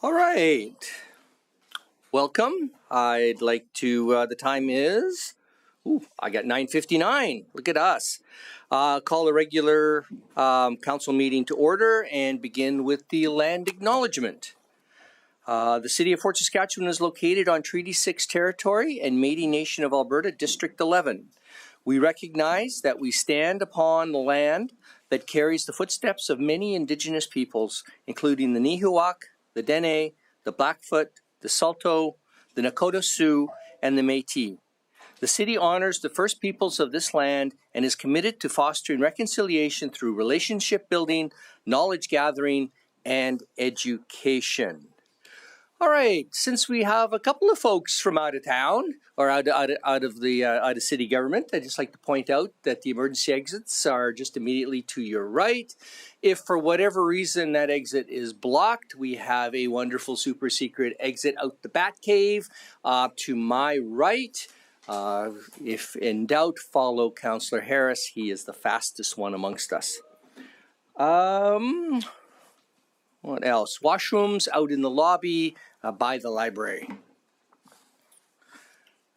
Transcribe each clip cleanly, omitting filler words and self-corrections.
All right. Welcome. I'd like to, the time is, I got 9:59. Look at us. Call a regular council meeting to order and begin with the land acknowledgement. The City of Fort Saskatchewan is located on Treaty 6 territory and Métis Nation of Alberta, District 11. We recognize that we stand upon the land that carries the footsteps of many Indigenous peoples, including the Nihilwak, the Dene, the Blackfoot, the Saulteaux, the Nakota Sioux, and the Métis. The city honors the first peoples of this land and is committed to fostering reconciliation through relationship building, knowledge gathering, and education. All right, since we have a couple of folks from out of town or out of city government, I'd just like to point out that the emergency exits are just immediately to your right. If for whatever reason that exit is blocked, we have a wonderful super secret exit out the Bat Cave to my right. If in doubt, follow Councillor Harris. He is the fastest one amongst us. What else? Washrooms out in the lobby by the library.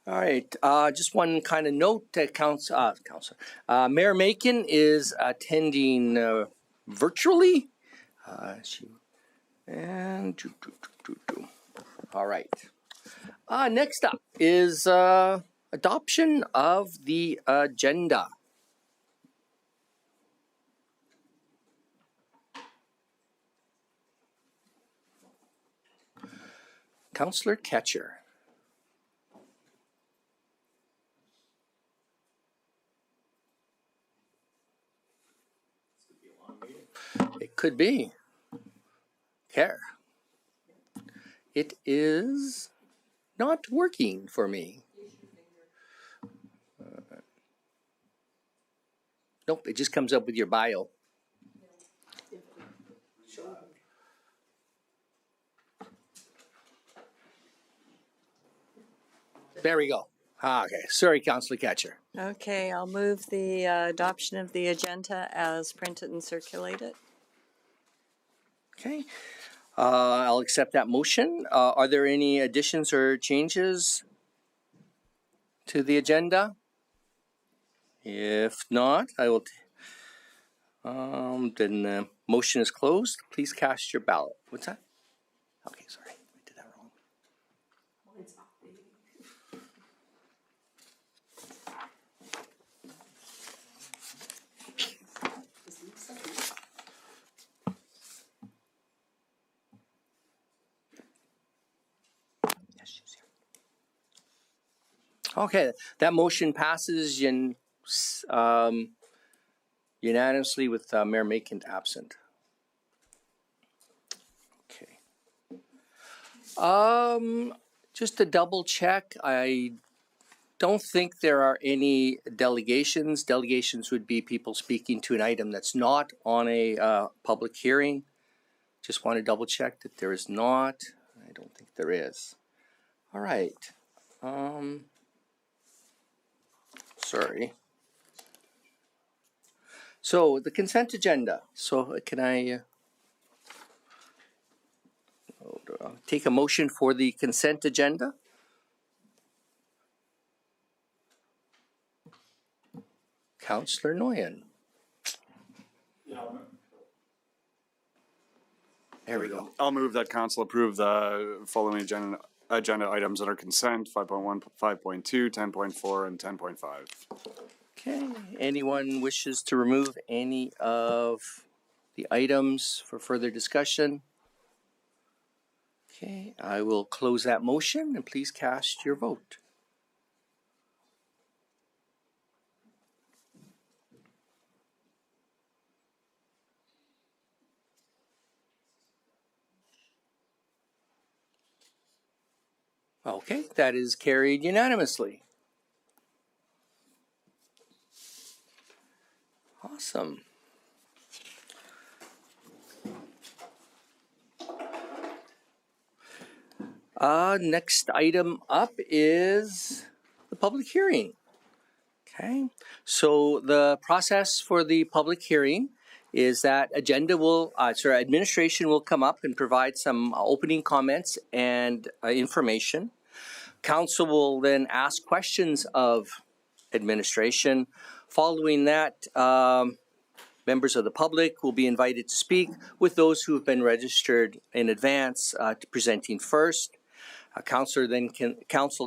All right. Just one kind of note. Mayor Macon is attending virtually. All right. Next up is adoption of the agenda. Councillor Ketcher. It could be. Care. It is not working for me. Nope, it just comes up with your bio. There we go. Okay, sorry, Councillor Ketcher. Okay, I'll move the adoption of the agenda as printed and circulated. Okay, I'll accept that motion. Are there any additions or changes to the agenda? If not, I will. Then the motion is closed. Please cast your ballot. What's that? Okay, sorry. I did that wrong. Okay, that motion passes unanimously with Mayor Macon absent. Okay. Just to double check, I don't think there are any delegations. Delegations would be people speaking to an item that's not on a public hearing. Just want to double check that there is not. I don't think there is. All right. Sorry. So the consent agenda. So can I take a motion for the consent agenda? Councillor Nguyen. There we go. I'll move that council approve the following agenda items under consent: 5.1, 5.2, 10.4, and 10.5. Okay. Anyone wishes to remove any of the items for further discussion? Okay. I will close that motion and please cast your vote. Okay, that is carried unanimously. Awesome. Next item up is the public hearing. Okay, so the process for the public hearing is that administration will come up and provide some opening comments and information. Council will then ask questions of administration. Following that, members of the public will be invited to speak, with those who have been registered in advance presenting first. Council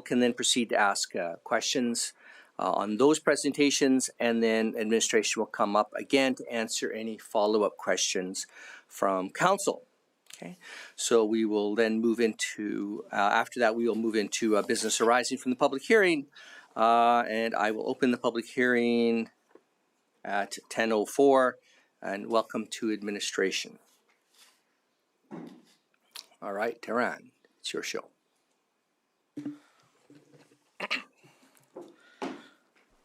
can then proceed to ask questions on those presentations, and then administration will come up again to answer any follow-up questions from council. Okay, so we will then move into, after that we will move into business arising from the public hearing, and I will open the public hearing at 10:04, and welcome to administration. All right, Tehran, it's your show.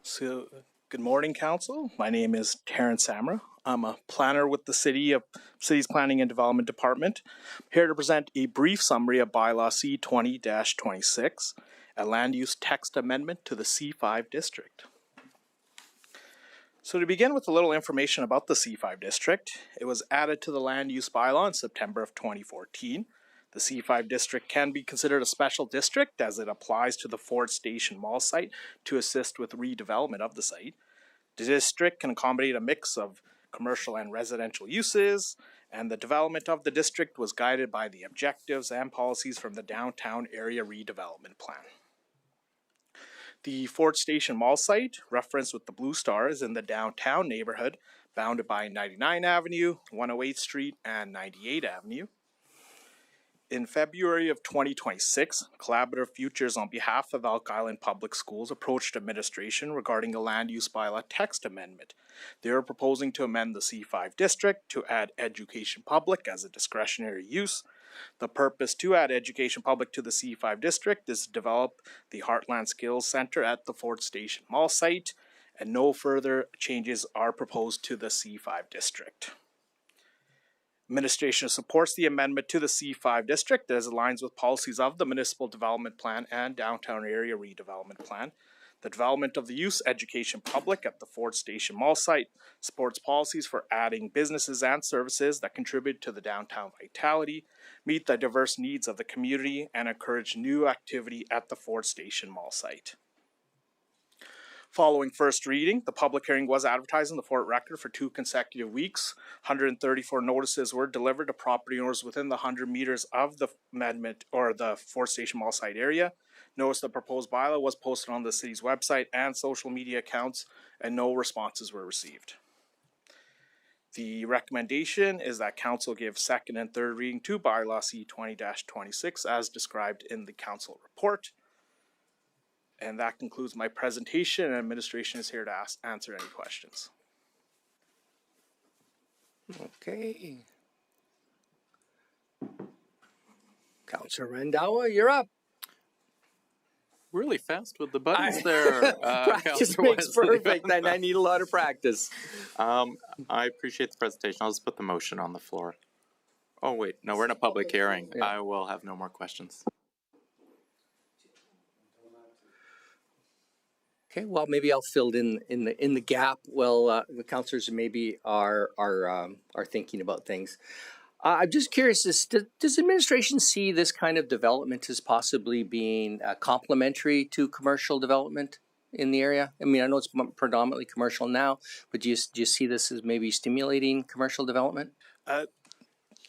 So, good morning, Council. My name is Terrence Samra. I'm a planner with the City's Planning and Development Department. I'm here to present a brief summary of Bylaw C-20-26, a land use text amendment to the C5 district. So to begin with a little information about the C5 district, it was added to the land use bylaw in September of 2014. The C5 district can be considered a special district as it applies to the Ford Station Mall site to assist with redevelopment of the site. The district can accommodate a mix of commercial and residential uses, and the development of the district was guided by the objectives and policies from the Downtown Area Redevelopment Plan. The Ford Station Mall site, referenced with the blue star, is in the downtown neighborhood, bounded by 99 Avenue, 108th Street, and 98 Avenue. In February of 2026, Collaborative Futures, on behalf of Elk Island Public Schools, approached administration regarding a land use bylaw text amendment. They are proposing to amend the C5 district to add education public as a discretionary use. The purpose to add education public to the C5 district is to develop the Heartland Skills Center at the Ford Station Mall site, and no further changes are proposed to the C5 district. Administration supports the amendment to the C5 district as it aligns with policies of the Municipal Development Plan and Downtown Area Redevelopment Plan. The development of the use education public at the Ford Station Mall site supports policies for adding businesses and services that contribute to the downtown vitality, meet the diverse needs of the community, and encourage new activity at the Ford Station Mall site. Following first reading, the public hearing was advertised in the Fort Record for 2 consecutive weeks. 134 notices were delivered to property owners within the 100 meters of the amendment or the Fort Station Mall site area. Notice the proposed bylaw was posted on the city's website and social media accounts, and no responses were received. The recommendation is that council give second and third reading to bylaw C-20-26 as described in the council report. And that concludes my presentation, and administration is here to answer any questions. Okay. Councilor Randawa, you're up. Really fast with the buttons there. Practice Councilor makes Wesley. perfect, and I need a lot of practice. I appreciate the presentation. I'll just put the motion on the floor. Oh, wait. No, we're in a public hearing. Yeah. I will have no more questions. Okay, well, maybe I'll fill in the gap while the councilors maybe are thinking about things. I'm just curious, does administration see this kind of development as possibly being complementary to commercial development in the area? I mean, I know it's predominantly commercial now, but do you see this as maybe stimulating commercial development?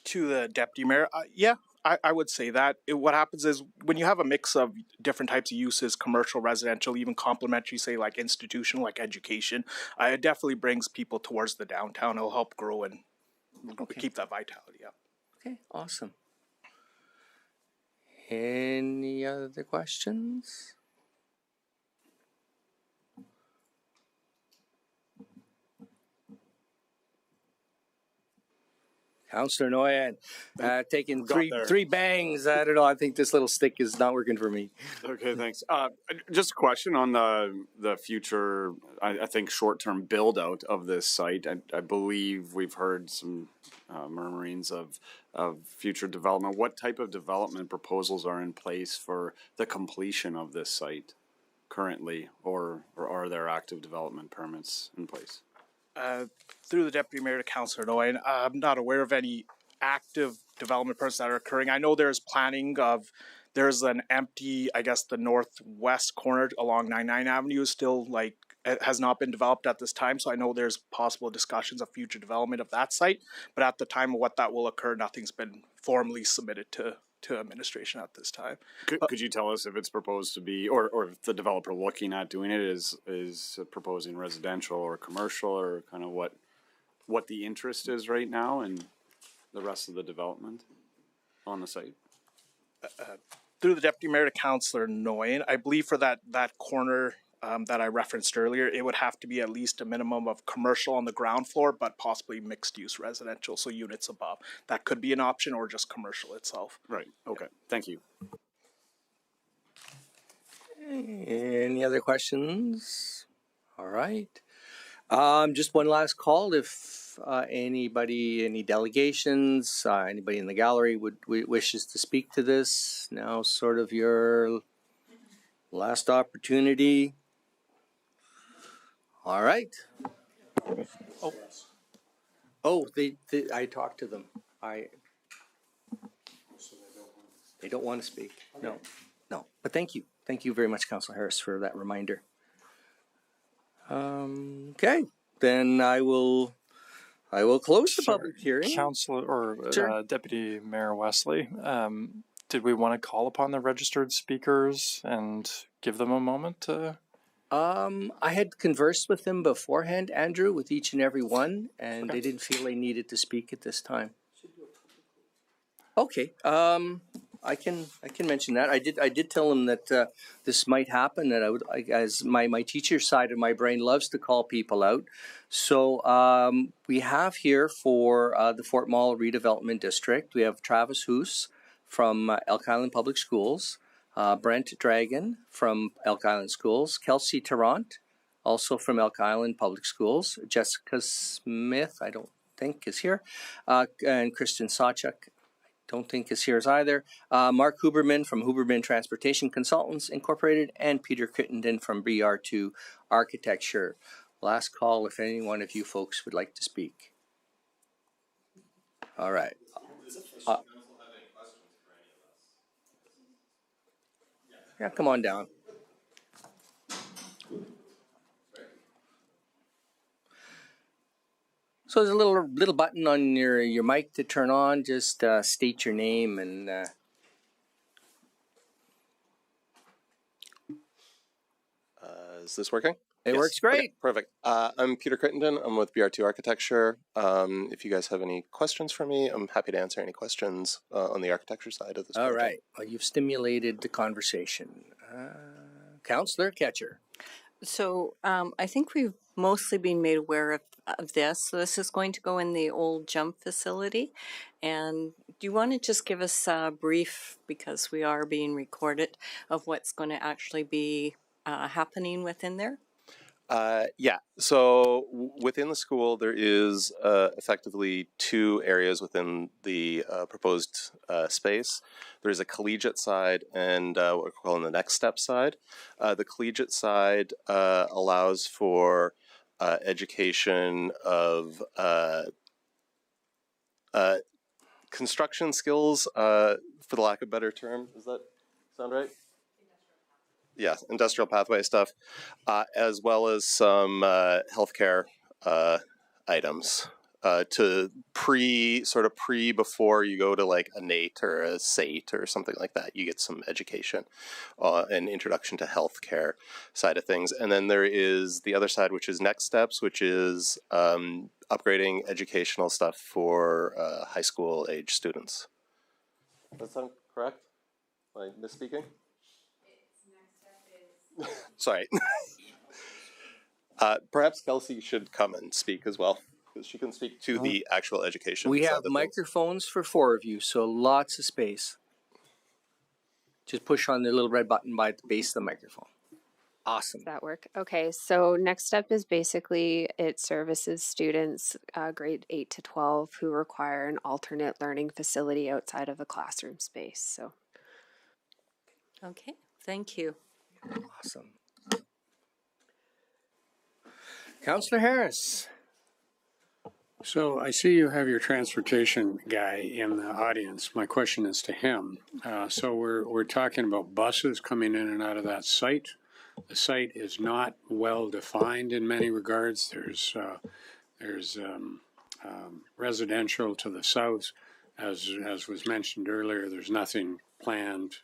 To the deputy mayor, yeah, I would say that. What happens is when you have a mix of different types of uses, commercial, residential, even complementary, say like institutional, like education, it definitely brings people towards the downtown. It'll help grow and keep that vitality up. Okay, awesome. Any other questions? Councillor Noyan, taking three bangs. I don't know. I think this little stick is not working for me. Okay, thanks. Just a question on the future, I think, short-term build-out of this site. I believe we've heard some murmurings of future development. What type of development proposals are in place for the completion of this site currently, or are there active development permits in place? Through the Deputy Mayor to Councillor Noyan, I'm not aware of any active development projects that are occurring. I know there's planning of, there's an empty, I guess the northwest corner along 99 Avenue is still like, it has not been developed at this time. So I know there's possible discussions of future development of that site. But at the time of what that will occur, nothing's been formally submitted to administration at this time. Could you tell us if it's proposed to be, or if the developer looking at doing it is proposing residential or commercial, or kind of what the interest is right now and the rest of the development on the site? Through the Deputy Mayor to Councillor Noyan, I believe for that corner that I referenced earlier, it would have to be at least a minimum of commercial on the ground floor, but possibly mixed use residential, so units above. That could be an option, or just commercial itself. Right, okay, thank you. Any other questions? All right. Just one last call. If anybody, any delegations, anybody in the gallery wishes to speak to this, now sort of your last opportunity. All right. Oh, I talked to them. They don't want to speak. No. But thank you. Thank you very much, Councillor Harris, for that reminder. Okay, then I will close the public hearing. Councilor or Sure. Deputy Mayor Wesley, did we want to call upon the registered speakers and give them a moment to? I had conversed with them beforehand, Andrew, with each and every one, and they didn't feel they needed to speak at this time. Okay, I can mention that. I did tell them that this might happen, that I would, as my teacher side of my brain loves to call people out. So we have here for the Fort Mall Redevelopment District, we have Travis Hoos from Elk Island Public Schools, Brent Dragon from Elk Island Schools, Kelsey Tarrant, also from Elk Island Public Schools, Jessica Smith, I don't think is here, and Kristen Sawchuk, don't think is here either. Mark Huberman from Huberman Transportation Consultants Incorporated, and Peter Crittenden from BR2 Architecture. Last call if any one of you folks would like to speak. All right. Yeah, come on down. So there's a little button on your mic to turn on. Just state your name and. Is this working? It Yes. works great. Okay, perfect. I'm Peter Crittenden. I'm with BR2 Architecture. If you guys have any questions for me, I'm happy to answer any questions on the architecture side of this All project. right. Well, you've stimulated the conversation. Councillor Ketcher. So I think we've mostly been made aware of this. So this is going to go in the old jump facility. And do you want to just give us a brief, because we are being recorded, of what's going to actually be happening within there? Yeah, so within the school, there is effectively two areas within the proposed space. There's a collegiate side and what we're calling the next step side. The collegiate side allows for education of construction skills, for the lack of a better term. Does that sound right? Yeah, industrial pathway stuff, as well as some healthcare items to before you go to like a NATE or a SATE or something like that. You get some education and introduction to healthcare side of things. And then there is the other side, which is next steps, which is upgrading educational stuff for high school age students. Does that sound correct? Am I misspeaking? Sorry. Perhaps Kelsey should come and speak as well, because she can speak to the actual education. We side have of things. microphones for 4 of you, so lots of space. Just push on the little red button by the base of the microphone. Awesome. Does that work? Okay, so next step is basically it services students grade 8 to 12 who require an alternate learning facility outside of a classroom space. So, Okay, thank you. Awesome. Councillor Harris. So I see you have your transportation guy in the audience. My question is to him. So we're talking about buses coming in and out of that site. The site is not well defined in many regards. There's residential to the south, as was mentioned earlier. There's nothing planned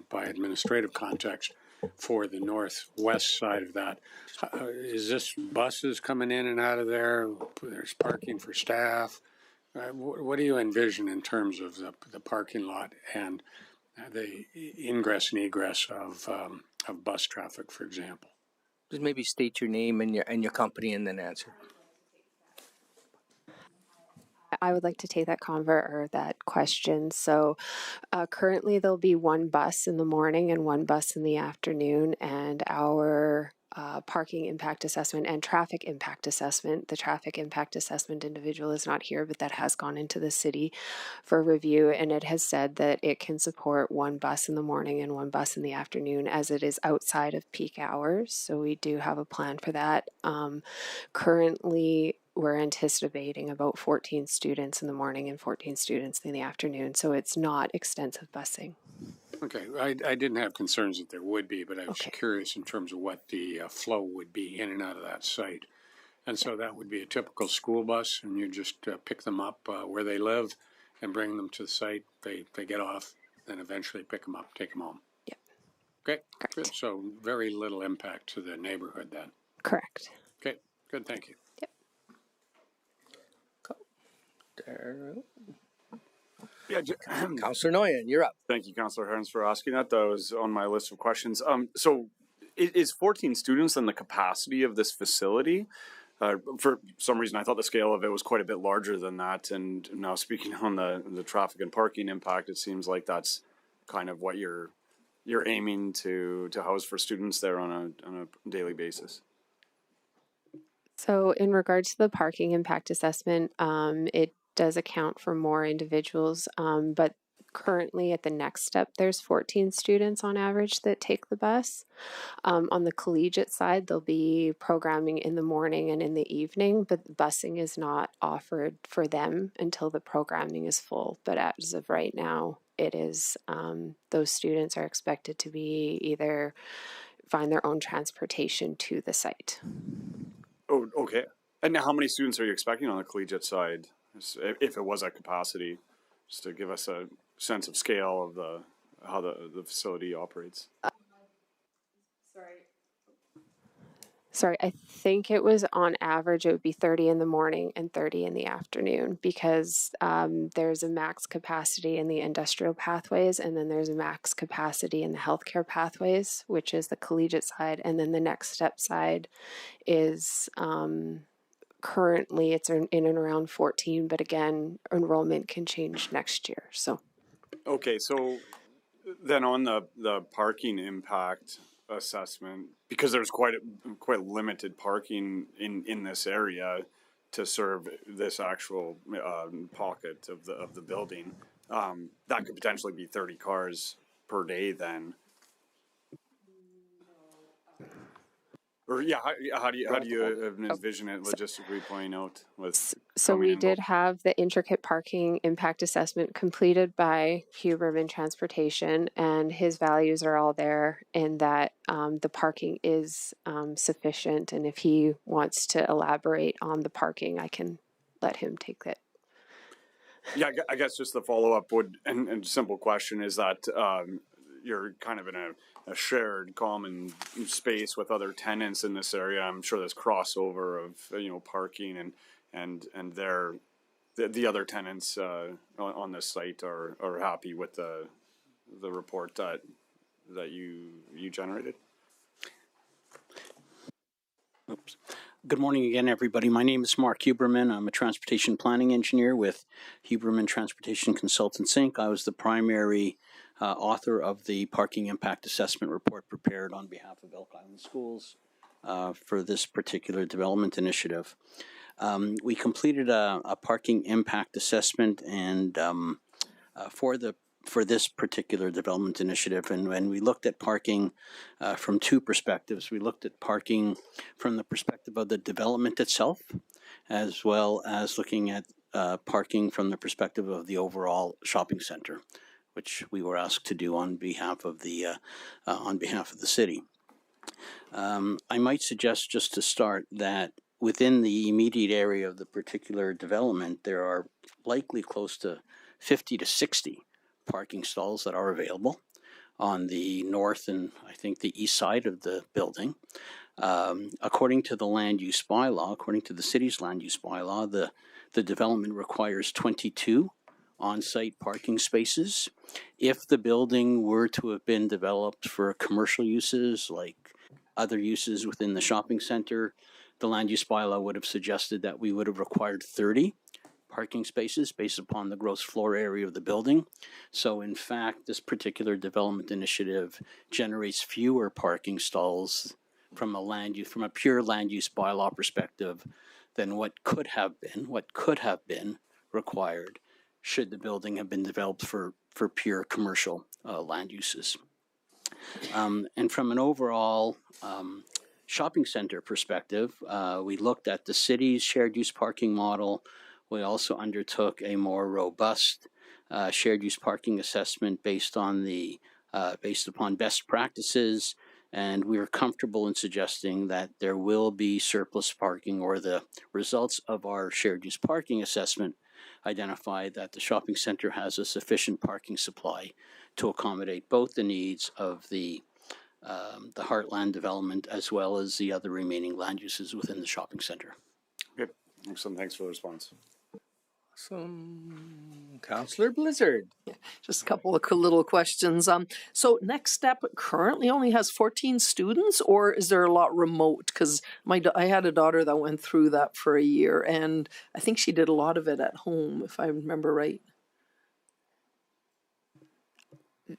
by administrative context for the northwest side of that. Is this buses coming in and out of there? There's parking for staff. What do you envision in terms of the parking lot and the ingress and egress of bus traffic, for example? Just maybe state your name and your company and then answer. I would like to take that question. So currently there'll be one bus in the morning and one bus in the afternoon, and our parking impact assessment and traffic impact assessment. The traffic impact assessment individual is not here, but that has gone into the city for review, and it has said that it can support one bus in the morning and one bus in the afternoon, as it is outside of peak hours. So we do have a plan for that. Currently, we're anticipating about 14 students in the morning and 14 students in the afternoon, so it's not extensive busing. Okay, I didn't have concerns that there would be, but I was curious in terms of what the flow would be in and out of that site. And so that would be a typical school bus, and you just pick them up where they live and bring them to the site. They get off, then eventually pick them up, take them home. Yep. Okay, good. So very little impact to the neighborhood then. Correct. Okay, good, thank you. Yep. Yeah, Councillor Noyan, you're up. thank you, Councillor Hearns, for asking that. That was on my list of questions. So is 14 students then the capacity of this facility? For some reason, I thought the scale of it was quite a bit larger than that. And now speaking on the traffic and parking impact, it seems like that's kind of what you're aiming to house for students there on a daily basis. So in regards to the parking impact assessment, it does account for more individuals, but currently at the next step, there's 14 students on average that take the bus. On the collegiate side, there'll be programming in the morning and in the evening, but busing is not offered for them until the programming is full. But as of right now, it is, those students are expected to be either find their own transportation to the site. Oh, okay. And how many students are you expecting on the collegiate side, if it was at capacity, just to give us a sense of scale of how the facility operates? Sorry, I think it was on average, it would be 30 in the morning and 30 in the afternoon, because there's a max capacity in the industrial pathways, and then there's a max capacity in the healthcare pathways, which is the collegiate side. And then the next step side is currently it's in and around 14, but again, enrollment can change next year. So, okay, so then on the parking impact assessment, because there's quite limited parking in this area to serve this actual pocket of the building, that could potentially be 30 cars per day then. Or yeah, how do you envision it logistically playing out with? So we did have the intricate parking impact assessment completed by Huberman Transportation, and his values are all there in that the parking is sufficient. And if he wants to elaborate on the parking, I can let him take that. Yeah, I guess just the follow up and simple question is that you're kind of in a shared common space with other tenants in this area. I'm sure there's crossover of parking and the other tenants on this site are happy with the report that you generated. Oops. Good morning again, everybody. My name is Mark Huberman. I'm a transportation planning engineer with Huberman Transportation Consultants, Inc. I was the primary author of the parking impact assessment report prepared on behalf of Elk Island Schools for this particular development initiative. We completed a parking impact assessment and for this particular development initiative, and when we looked at parking from two perspectives. We looked at parking from the perspective of the development itself, as well as looking at parking from the perspective of the overall shopping center, which we were asked to do on behalf of the city. I might suggest, just to start, that within the immediate area of the particular development, there are likely close to 50 to 60 parking stalls that are available on the north and I think the east side of the building. According to the land use bylaw, according to the city's land use bylaw, the development requires 22 on-site parking spaces. If the building were to have been developed for commercial uses like other uses within the shopping center, the land use bylaw would have suggested that we would have required 30 parking spaces based upon the gross floor area of the building. So in fact, this particular development initiative generates fewer parking stalls from a pure land use bylaw perspective than what could have been required should the building have been developed for pure commercial land uses. And from an overall shopping center perspective, we looked at the city's shared use parking model. We also undertook a more robust shared use parking assessment based upon best practices, and we are comfortable in suggesting that there will be surplus parking, or the results of our shared use parking assessment identify that the shopping center has a sufficient parking supply to accommodate both the needs of the Heartland development as well as the other remaining land uses within the shopping center. Okay, excellent. Thanks for the response. Awesome. Councillor Blizzard. Just a couple of little questions. So Next Step currently only has 14 students, or is there a lot remote? Because I had a daughter that went through that for a year, and I think she did a lot of it at home, if I remember right.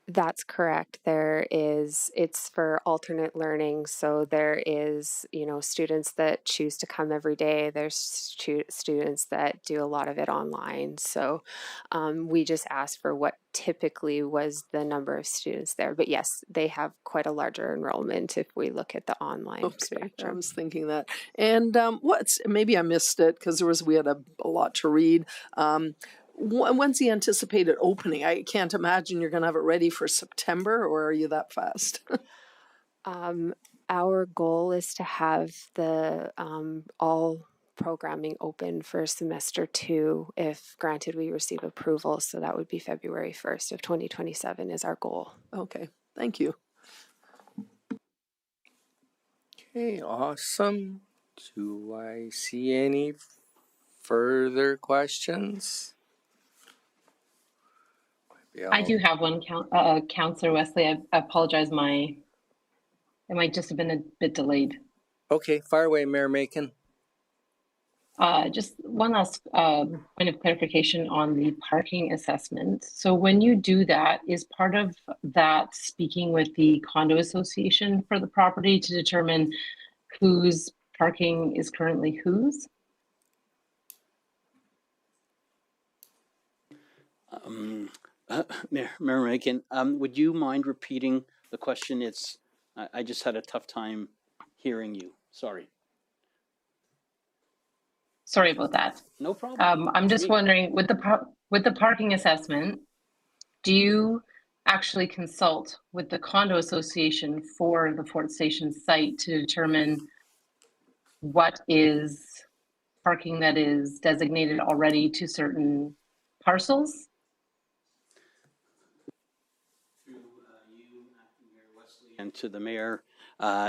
That's correct. It's for alternate learning. So there is, students that choose to come every day. There's students that do a lot of it online. So we just asked for what typically was the number of students there. But yes, they have quite a larger enrollment if we look at the online spectrum. I was thinking that. And maybe I missed it because we had a lot to read. When's the anticipated opening? I can't imagine you're going to have it ready for September, or are you that fast? Our goal is to have the all programming open for semester 2, if granted we receive approval. So that would be February 1st of 2027 is our goal. Okay, thank you. Okay, awesome. Do I see any further questions? I do have one, Councillor Wesley. I apologize. It might just have been a bit delayed. Okay, fire away, Mayor Macon. Just one last point of clarification on the parking assessment. So when you do that, is part of that speaking with the condo association for the property to determine whose parking is currently whose? Mayor Macon, would you mind repeating the question? I just had a tough time hearing you. Sorry. Sorry about that. No problem. I'm just wondering, with the parking assessment, do you actually consult with the condo association for the Fort Station site to determine what is parking that is designated already to certain parcels? And to the mayor,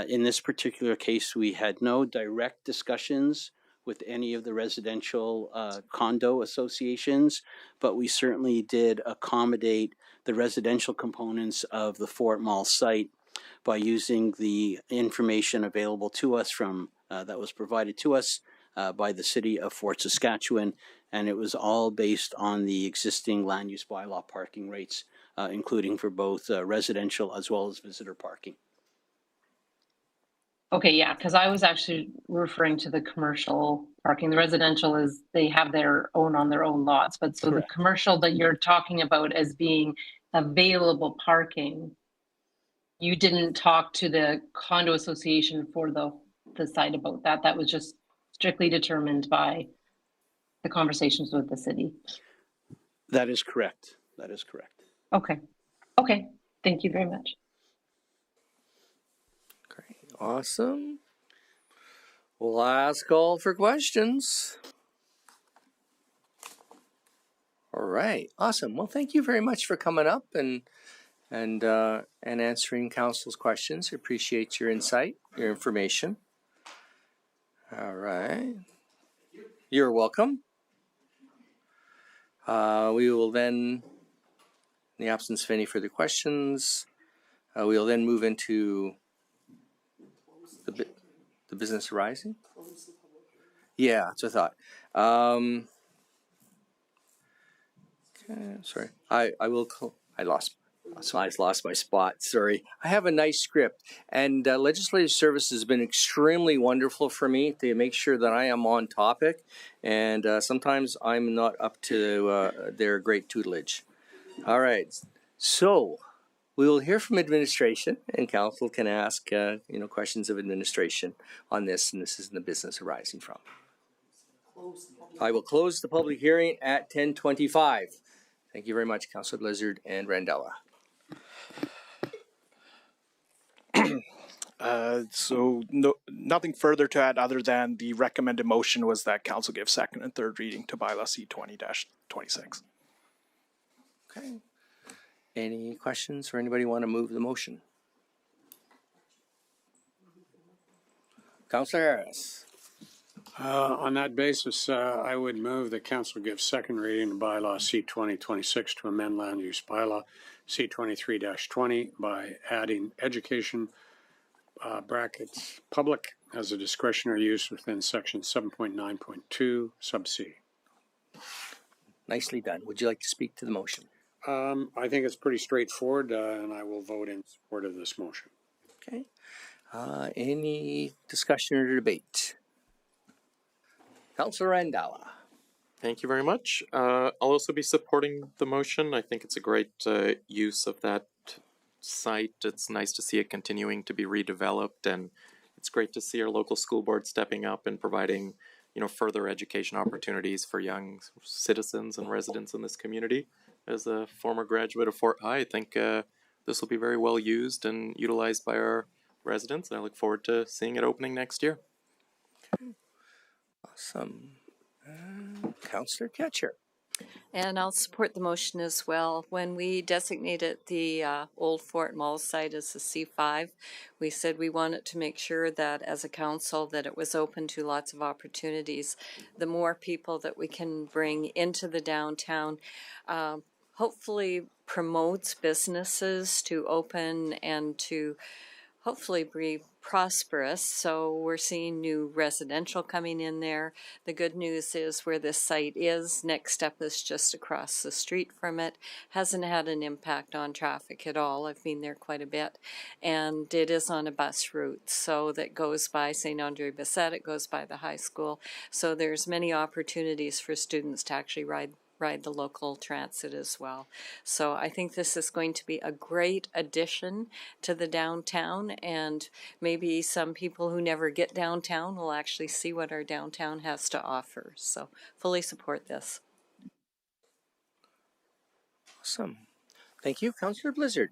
in this particular case, we had no direct discussions with any of the residential condo associations, but we certainly did accommodate the residential components of the Fort Mall site by using the information available to us from that was provided to us by the city of Fort Saskatchewan, and it was all based on the existing land use bylaw parking rates, including for both residential as well as visitor parking. Okay, yeah, because I was actually referring to the commercial parking. The residential is they have their own on their own lots, but so Correct. The commercial that you're talking about as being available parking, you didn't talk to the condo association for the site about that. That was just strictly determined by the conversations with the city. That is correct. That is correct. Okay. Okay. Thank you very much. Great. Awesome. Last call for questions. All right. Awesome. Well, thank you very much for coming up and answering council's questions. Appreciate your insight, your information. All right. You're welcome. We will then, in the absence of any further questions, we will then move into the business arising. Yeah, that's what I thought. Okay, sorry. I lost my spot. Sorry. I have a nice script, and Legislative Service has been extremely wonderful for me to make sure that I am on topic, and sometimes I'm not up to their great tutelage. All right. So we will hear from administration, and council can ask questions of administration on this, and this is the business arising from. I will close the public hearing at 10:25. Thank you very much, Councillor Blizzard and Randella. So nothing further to add other than the recommended motion was that council give second and third reading to bylaw C20-26. Okay. Any questions or anybody want to move the motion? Councillor Harris. On that basis, I would move that council give second reading to bylaw C20-26 to amend land use bylaw C23-20 by adding education brackets public as a discretionary use within section 7.9.2 sub C. Nicely done. Would you like to speak to the motion? I think it's pretty straightforward, and I will vote in support of this motion. Okay. Any discussion or debate? Councillor Randalla. Thank you very much. I'll also be supporting the motion. I think it's a great use of that site. It's nice to see it continuing to be redeveloped, and it's great to see our local school board stepping up and providing, further education opportunities for young citizens and residents in this community. As a former graduate of Fort High, I think this will be very well used and utilized by our residents, and I look forward to seeing it opening next year. Okay. Awesome. Councillor Ketcher. And I'll support the motion as well. When we designated the old Fort Mall site as a C5, we said we wanted to make sure that as a council that it was open to lots of opportunities. The more people that we can bring into the downtown, hopefully promotes businesses to open and to hopefully be prosperous. So we're seeing new residential coming in there. The good news is where this site is, Next Step is just across the street from it. Hasn't had an impact on traffic at all. I've been there quite a bit. And it is on a bus route. So that goes by St. Andre Bessette, it goes by the high school. So there's many opportunities for students to actually ride the local transit as well. So I think this is going to be a great addition to the downtown, and maybe some people who never get downtown will actually see what our downtown has to offer. So fully support this. Awesome. Thank you, Councillor Blizzard.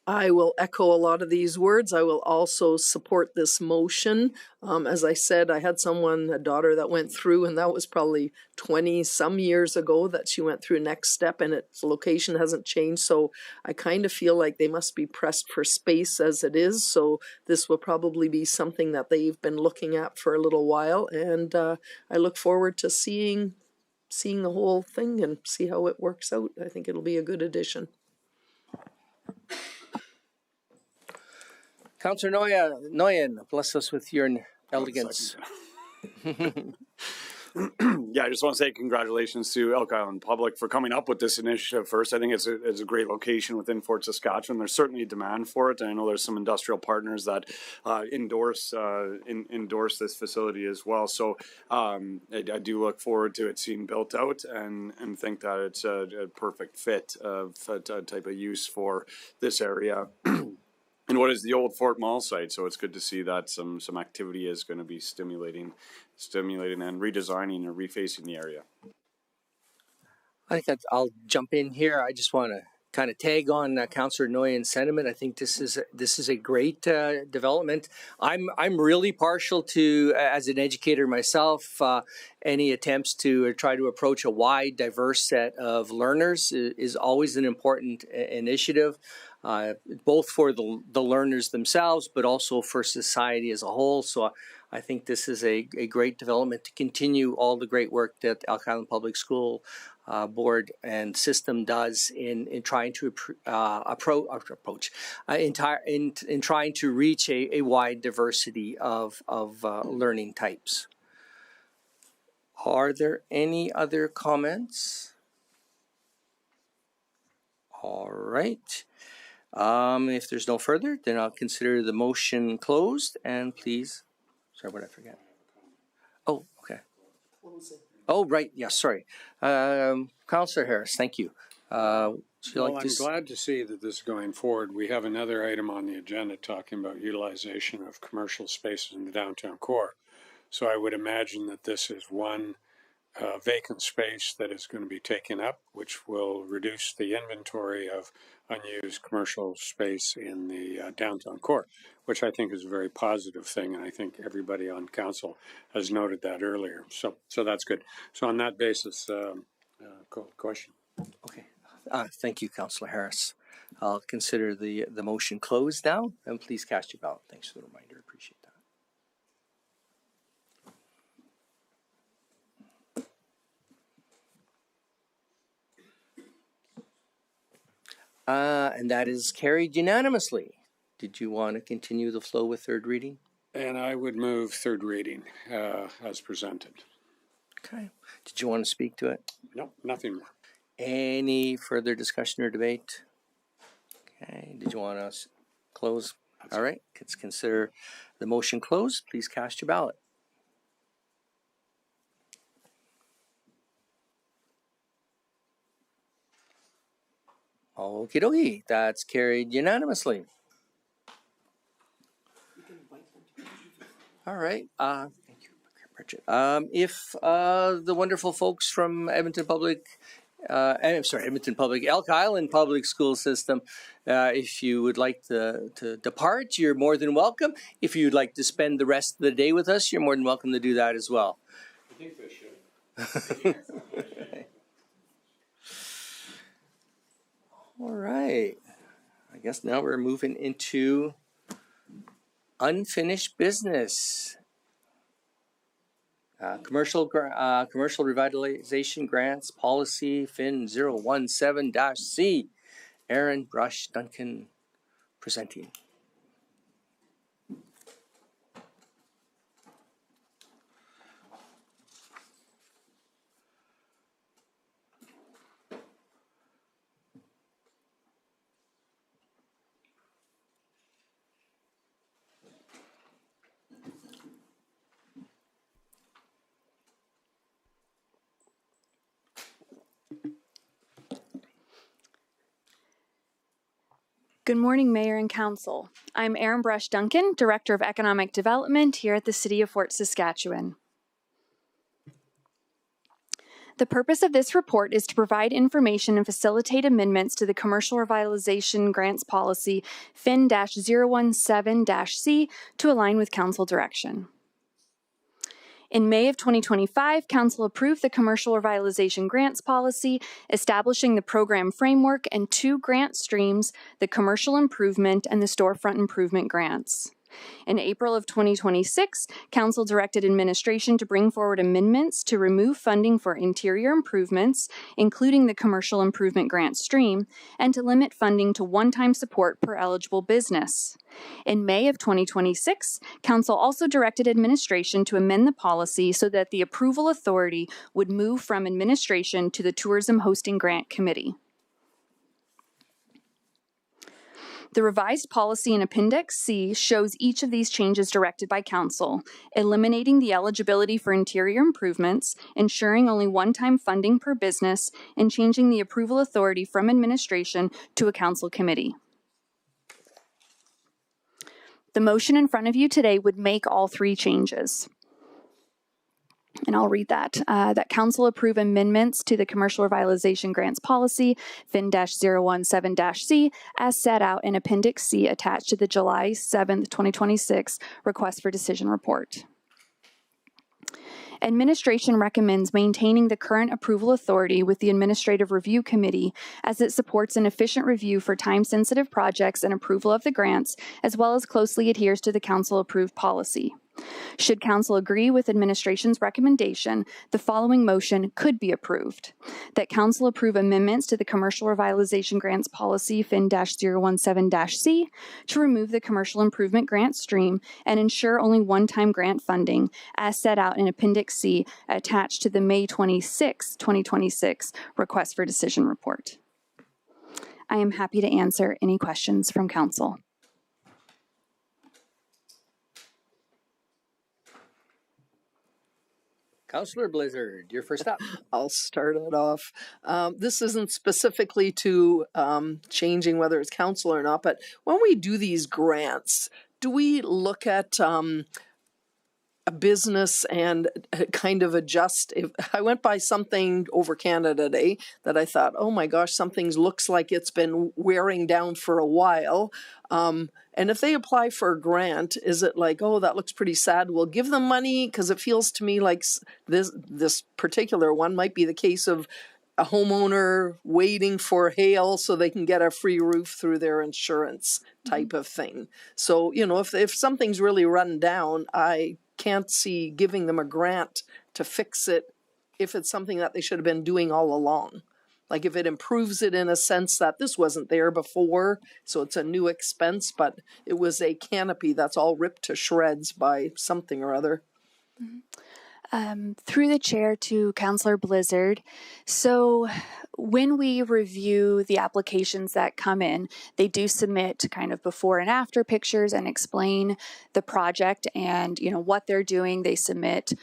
I will echo a lot of these words. I will also support this motion. As I said, I had a daughter that went through, and that was probably 20 some years ago that she went through Next Step, and its location hasn't changed. So I kind of feel like they must be pressed for space as it is. So this will probably be something that they've been looking at for a little while. And I look forward to seeing the whole thing and see how it works out. I think it'll be a good addition. Councillor Nguyen, bless us with your elegance. Yeah, I just want to say congratulations to Elk Island Public for coming up with this initiative first. I think it's a great location within Fort Saskatchewan. There's certainly a demand for it. And I know there's some industrial partners that endorse this facility as well. So I do look forward to it being built out and think that it's a perfect fit of a type of use for this area. in what is the old Fort Mall site. So it's good to see that some activity is going to be stimulating and redesigning and refacing the area. I think I'll jump in here. I just want to kind of tag on Councillor Nguyen's sentiment. I think this is a great development. I'm really partial to, as an educator myself, any attempts to try to approach a wide, diverse set of learners is always an important initiative, both for the learners themselves, but also for society as a whole. So I think this is a great development to continue all the great work that Elk Island Public School board and system does in trying to in trying to reach a wide diversity of learning types. Are there any other comments? All right. If there's no further, then I'll consider the motion closed. And please, sorry, what did I forget? Oh, okay. Oh, right. Yeah, sorry. Councillor Harris, thank you. I'm glad to see that this is going forward. We have another item on the agenda talking about utilization of commercial spaces in the downtown core. So I would imagine that this is one vacant space that is going to be taken up, which will reduce the inventory of unused commercial space in the downtown core, which I think is a very positive thing, and I think everybody on council has noted that earlier. So that's good. So on that basis, question. Okay. Thank you, Councillor Harris. I'll consider the motion closed now, and please cast your ballot. Thanks for the reminder. Appreciate that. And that is carried unanimously. Did you want to continue the flow with third reading? And I would move third reading as presented. Okay. Did you want to speak to it? No, nothing more. Any further discussion or debate? Okay. Did you want to close? All right. Let's consider the motion closed. Please cast your ballot. Okie dokie. That's carried unanimously. All right. Thank you, Bridget. If the wonderful folks from Edmonton Public, Elk Island Public School System, if you would like to depart, you're more than welcome. If you'd like to spend the rest of the day with us, you're more than welcome to do that as well. I think they should. All right. I guess now we're moving into unfinished business. Commercial Revitalization Grants Policy FIN 017-C. Aaron Brush Duncan presenting. Good morning, Mayor and Council. I'm Erin Brush Duncan, Director of Economic Development here at the City of Fort Saskatchewan. The purpose of this report is to provide information and facilitate amendments to the Commercial Revitalization Grants Policy FIN-017-C to align with Council direction. In May of 2025, Council approved the Commercial Revitalization Grants Policy, establishing the program framework and 2 grant streams, the Commercial Improvement and the Storefront Improvement Grants. In April of 2026, Council directed administration to bring forward amendments to remove funding for interior improvements, including the Commercial Improvement Grant stream, and to limit funding to one-time support per eligible business. In May of 2026, Council also directed administration to amend the policy so that the approval authority would move from administration to the Tourism Hosting Grant Committee. The revised policy in Appendix C shows each of these changes directed by Council, eliminating the eligibility for interior improvements, ensuring only one-time funding per business, and changing the approval authority from administration to a Council committee. The motion in front of you today would make all three changes. And I'll read that. That council approve amendments to the commercial revitalization grants policy, FIN-017-C, as set out in Appendix C attached to the July 7th, 2026 request for decision report. Administration recommends maintaining the current approval authority with the Administrative Review Committee as it supports an efficient review for time-sensitive projects and approval of the grants, as well as closely adheres to the council-approved policy. Should council agree with administration's recommendation, the following motion could be approved. That council approve amendments to the commercial revitalization grants policy FIN-017-C to remove the commercial improvement grant stream and ensure only one-time grant funding as set out in Appendix C attached to the May 26, 2026 request for decision report. I am happy to answer any questions from council. Councillor Blizzard, you're first up. I'll start it off. This isn't specifically to changing whether it's council or not, but when we do these grants, do we look at a business and kind of adjust? If I went by something over Canada Day that I thought, oh my gosh, something looks like it's been wearing down for a while. And if they apply for a grant, is it like, oh, that looks pretty sad, we'll give them money? Because it feels to me like this particular one might be the case of a homeowner waiting for hail so they can get a free roof through their insurance type of thing. So, you know, if something's really run down, I can't see giving them a grant to fix it if it's something that they should have been doing all along. Like if it improves it in a sense that this wasn't there before, so it's a new expense, but it was a canopy that's all ripped to shreds by something or other. Through the chair to Councillor Blizzard. So when we review the applications that come in, they do submit kind of before and after pictures and explain the project and, you know, what they're doing. They submit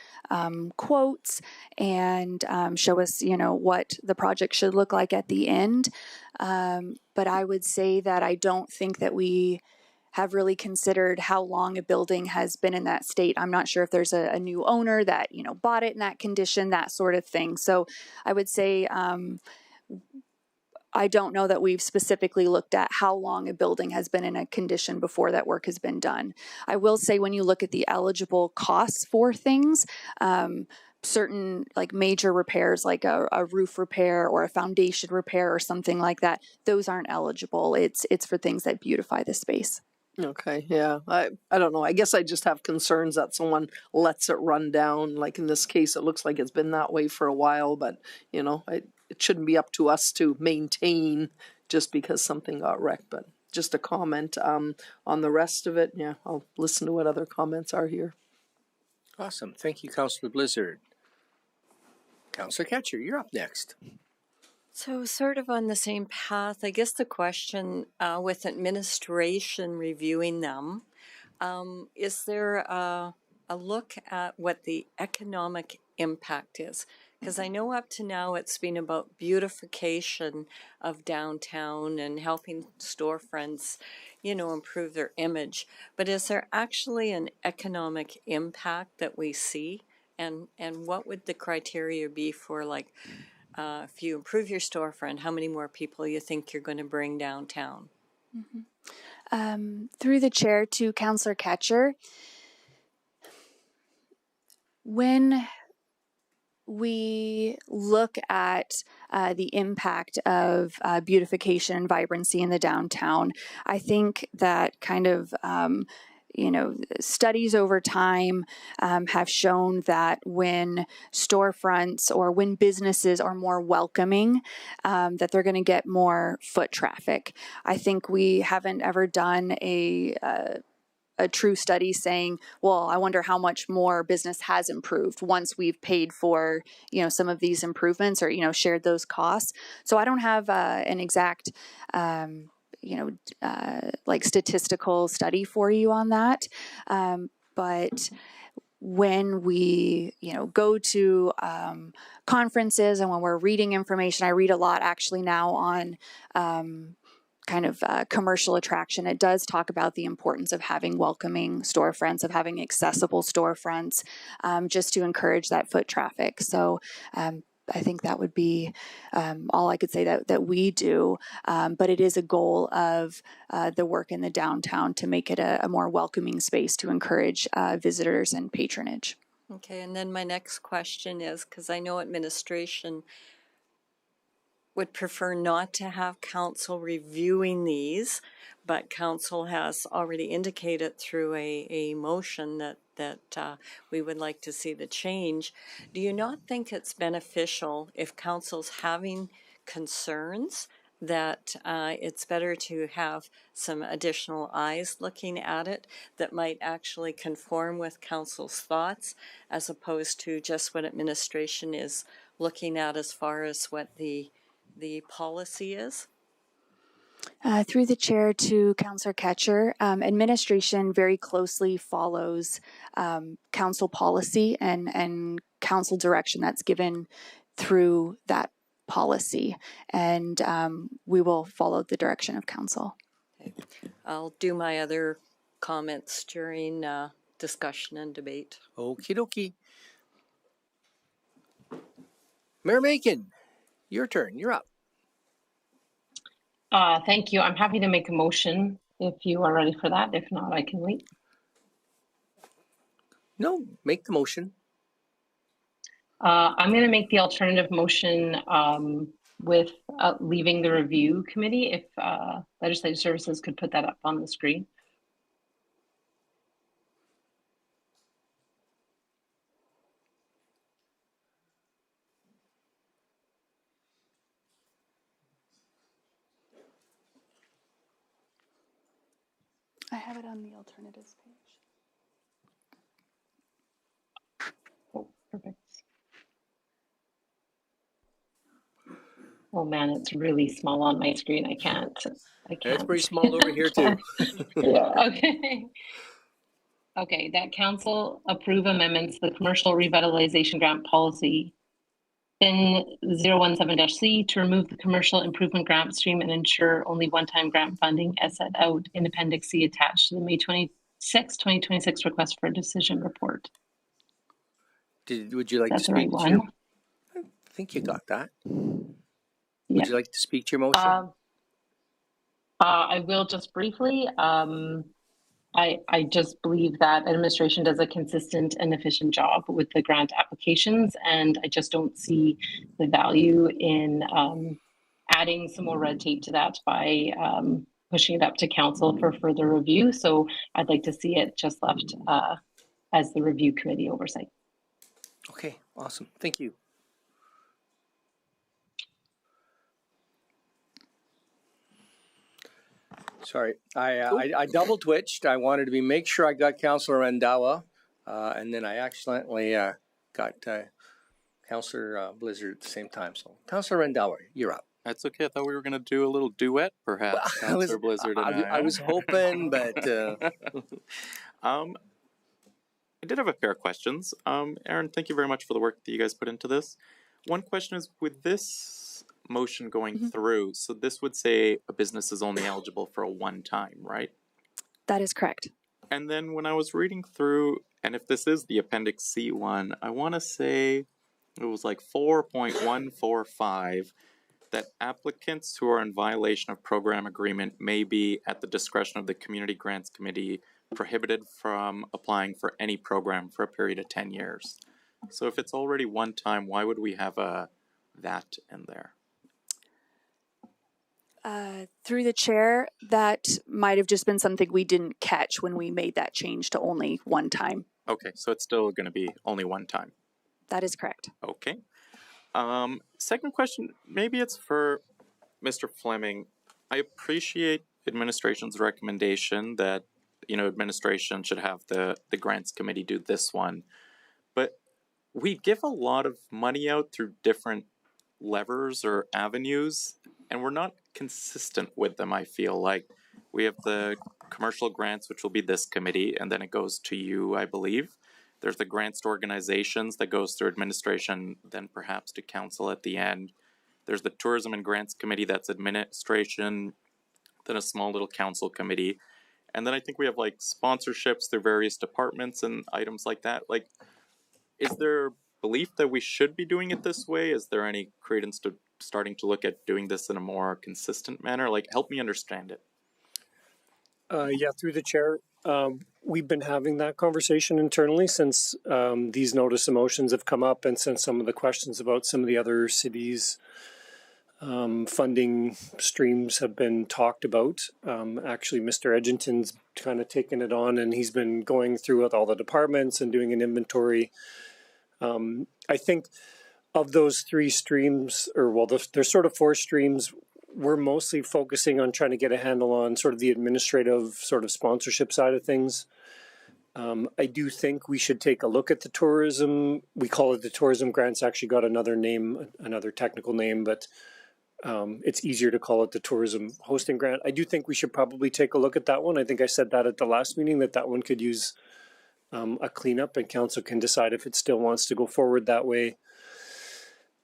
quotes and show us, you know, what the project should look like at the end. But I would say that I don't think that we have really considered how long a building has been in that state. I'm not sure if there's a new owner that, you know, bought it in that condition, that sort of thing. So I would say I don't know that we've specifically looked at how long a building has been in a condition before that work has been done. I will say when you look at the eligible costs for things, certain like major repairs like a roof repair or a foundation repair or something like that, those aren't eligible. It's for things that beautify the space. Okay, yeah. I don't know. I guess I just have concerns that someone lets it run down. Like in this case, it looks like it's been that way for a while, but you know, it shouldn't be up to us to maintain just because something got wrecked. But just a comment on the rest of it. Yeah, I'll listen to what other comments are here. Awesome. Thank you, Councillor Blizzard. Councillor Ketcher, you're up next. So sort of on the same path, I guess the question with administration reviewing them, is there a look at what the economic impact is? Because I know up to now it's been about beautification of downtown and helping storefronts, you know, improve their image. But is there actually an economic impact that we see? And what would the criteria be for like, if you improve your storefront, how many more people you think you're going to bring downtown? Through the chair to Councillor Ketcher, when we look at the impact of beautification and vibrancy in the downtown, I think that kind of you know, studies over time have shown that when storefronts or when businesses are more welcoming, that they're going to get more foot traffic. I think we haven't ever done a true study saying, well, I wonder how much more business has improved once we've paid for, you know, some of these improvements or, you know, shared those costs. So I don't have an exact like statistical study for you on that. But when we, you know, go to conferences and when we're reading information, I read a lot actually now on kind of commercial attraction. It does talk about the importance of having welcoming storefronts, of having accessible storefronts, just to encourage that foot traffic. So I think that would be all I could say that we do. But it is a goal of the work in the downtown to make it a more welcoming space to encourage visitors and patronage. Okay, and then my next question is, because I know administration would prefer not to have council reviewing these, but council has already indicated through a motion that we would like to see the change. Do you not think it's beneficial if council's having concerns that it's better to have some additional eyes looking at it that might actually conform with council's thoughts, as opposed to just what administration is looking at as far as what the policy is? Through the chair to Councillor Ketcher, administration very closely follows council policy and council direction that's given through that policy, and we will follow the direction of council. Okay. I'll do my other comments during discussion and debate. Okie dokie. Mayor Macon, your turn. You're up. Thank you. I'm happy to make a motion if you are ready for that. If not, I can wait. No, make the motion. I'm going to make the alternative motion with leaving the review committee. If Legislative Services could put that up on the screen. I have it on the alternatives page. Oh, perfect. Oh man, it's really small on my screen. I can't. It's pretty small over here too. Yeah. Okay. Okay. That council approve amendments to the commercial revitalization grant policy in 017-C to remove the commercial improvement grant stream and ensure only one-time grant funding as set out in Appendix C attached to the May 26, 2026 request for a decision report. Would you like That's to the speak right to your, one. I think you got that. Yeah. Would you like to speak to your motion? I will just briefly. I just believe that administration does a consistent and efficient job with the grant applications, and I just don't see the value in adding some more red tape to that by pushing it up to council for further review. So I'd like to see it just left as the review committee oversight. Okay, awesome. Thank you. Sorry, I double twitched. I wanted to make sure I got Councillor Randawa, and then I accidentally got Councillor Blizzard at the same time. So, Councillor Randawa, you're up. That's okay. I thought we were going to do a little duet, perhaps. Well, Councillor Blizzard and I was hoping, but I did have a pair of questions. Aaron, thank you very much for the work that you guys put into this. One question is, with this motion going through, so this would say a business is only eligible for a one-time, right? That is correct. And then when I was reading through, and if this is the Appendix C one, I want to say it was like 4.145, that applicants who are in violation of program agreement may be, at the discretion of the Community Grants Committee, prohibited from applying for any program for a period of 10 years. So if it's already one time, why would we have that in there? Through the chair, that might have just been something we didn't catch when we made that change to only one time. Okay, so it's still going to be only one time. That is correct. Okay. Second question, maybe it's for Mr. Fleming. I appreciate administration's recommendation that, administration should have the grants committee do this one. But we give a lot of money out through different levers or avenues, and we're not consistent with them. I feel like we have the commercial grants, which will be this committee, and then it goes to you, I believe. There's the grants to organizations that goes through administration, then perhaps to council at the end. There's the tourism and grants committee, that's administration, than a small little council committee. And then I think we have like sponsorships through various departments and items like that. Like, is there belief that we should be doing it this way? Is there any credence to starting to look at doing this in a more consistent manner? Like, help me understand it. Yeah, through the chair. We've been having that conversation internally since these notice of motions have come up, and since some of the questions about some of the other cities' funding streams have been talked about. Actually, Mr. Edginton's kind of taken it on, and he's been going through with all the departments and doing an inventory. I think of those three streams, or well, there's sort of four streams. We're mostly focusing on trying to get a handle on sort of the administrative sort of sponsorship side of things. I do think we should take a look at the tourism. We call it the tourism grants. Actually got another name, another technical name, but it's easier to call it the tourism hosting grant. I do think we should probably take a look at that one. I think I said that at the last meeting, that one could use a cleanup, and council can decide if it still wants to go forward that way.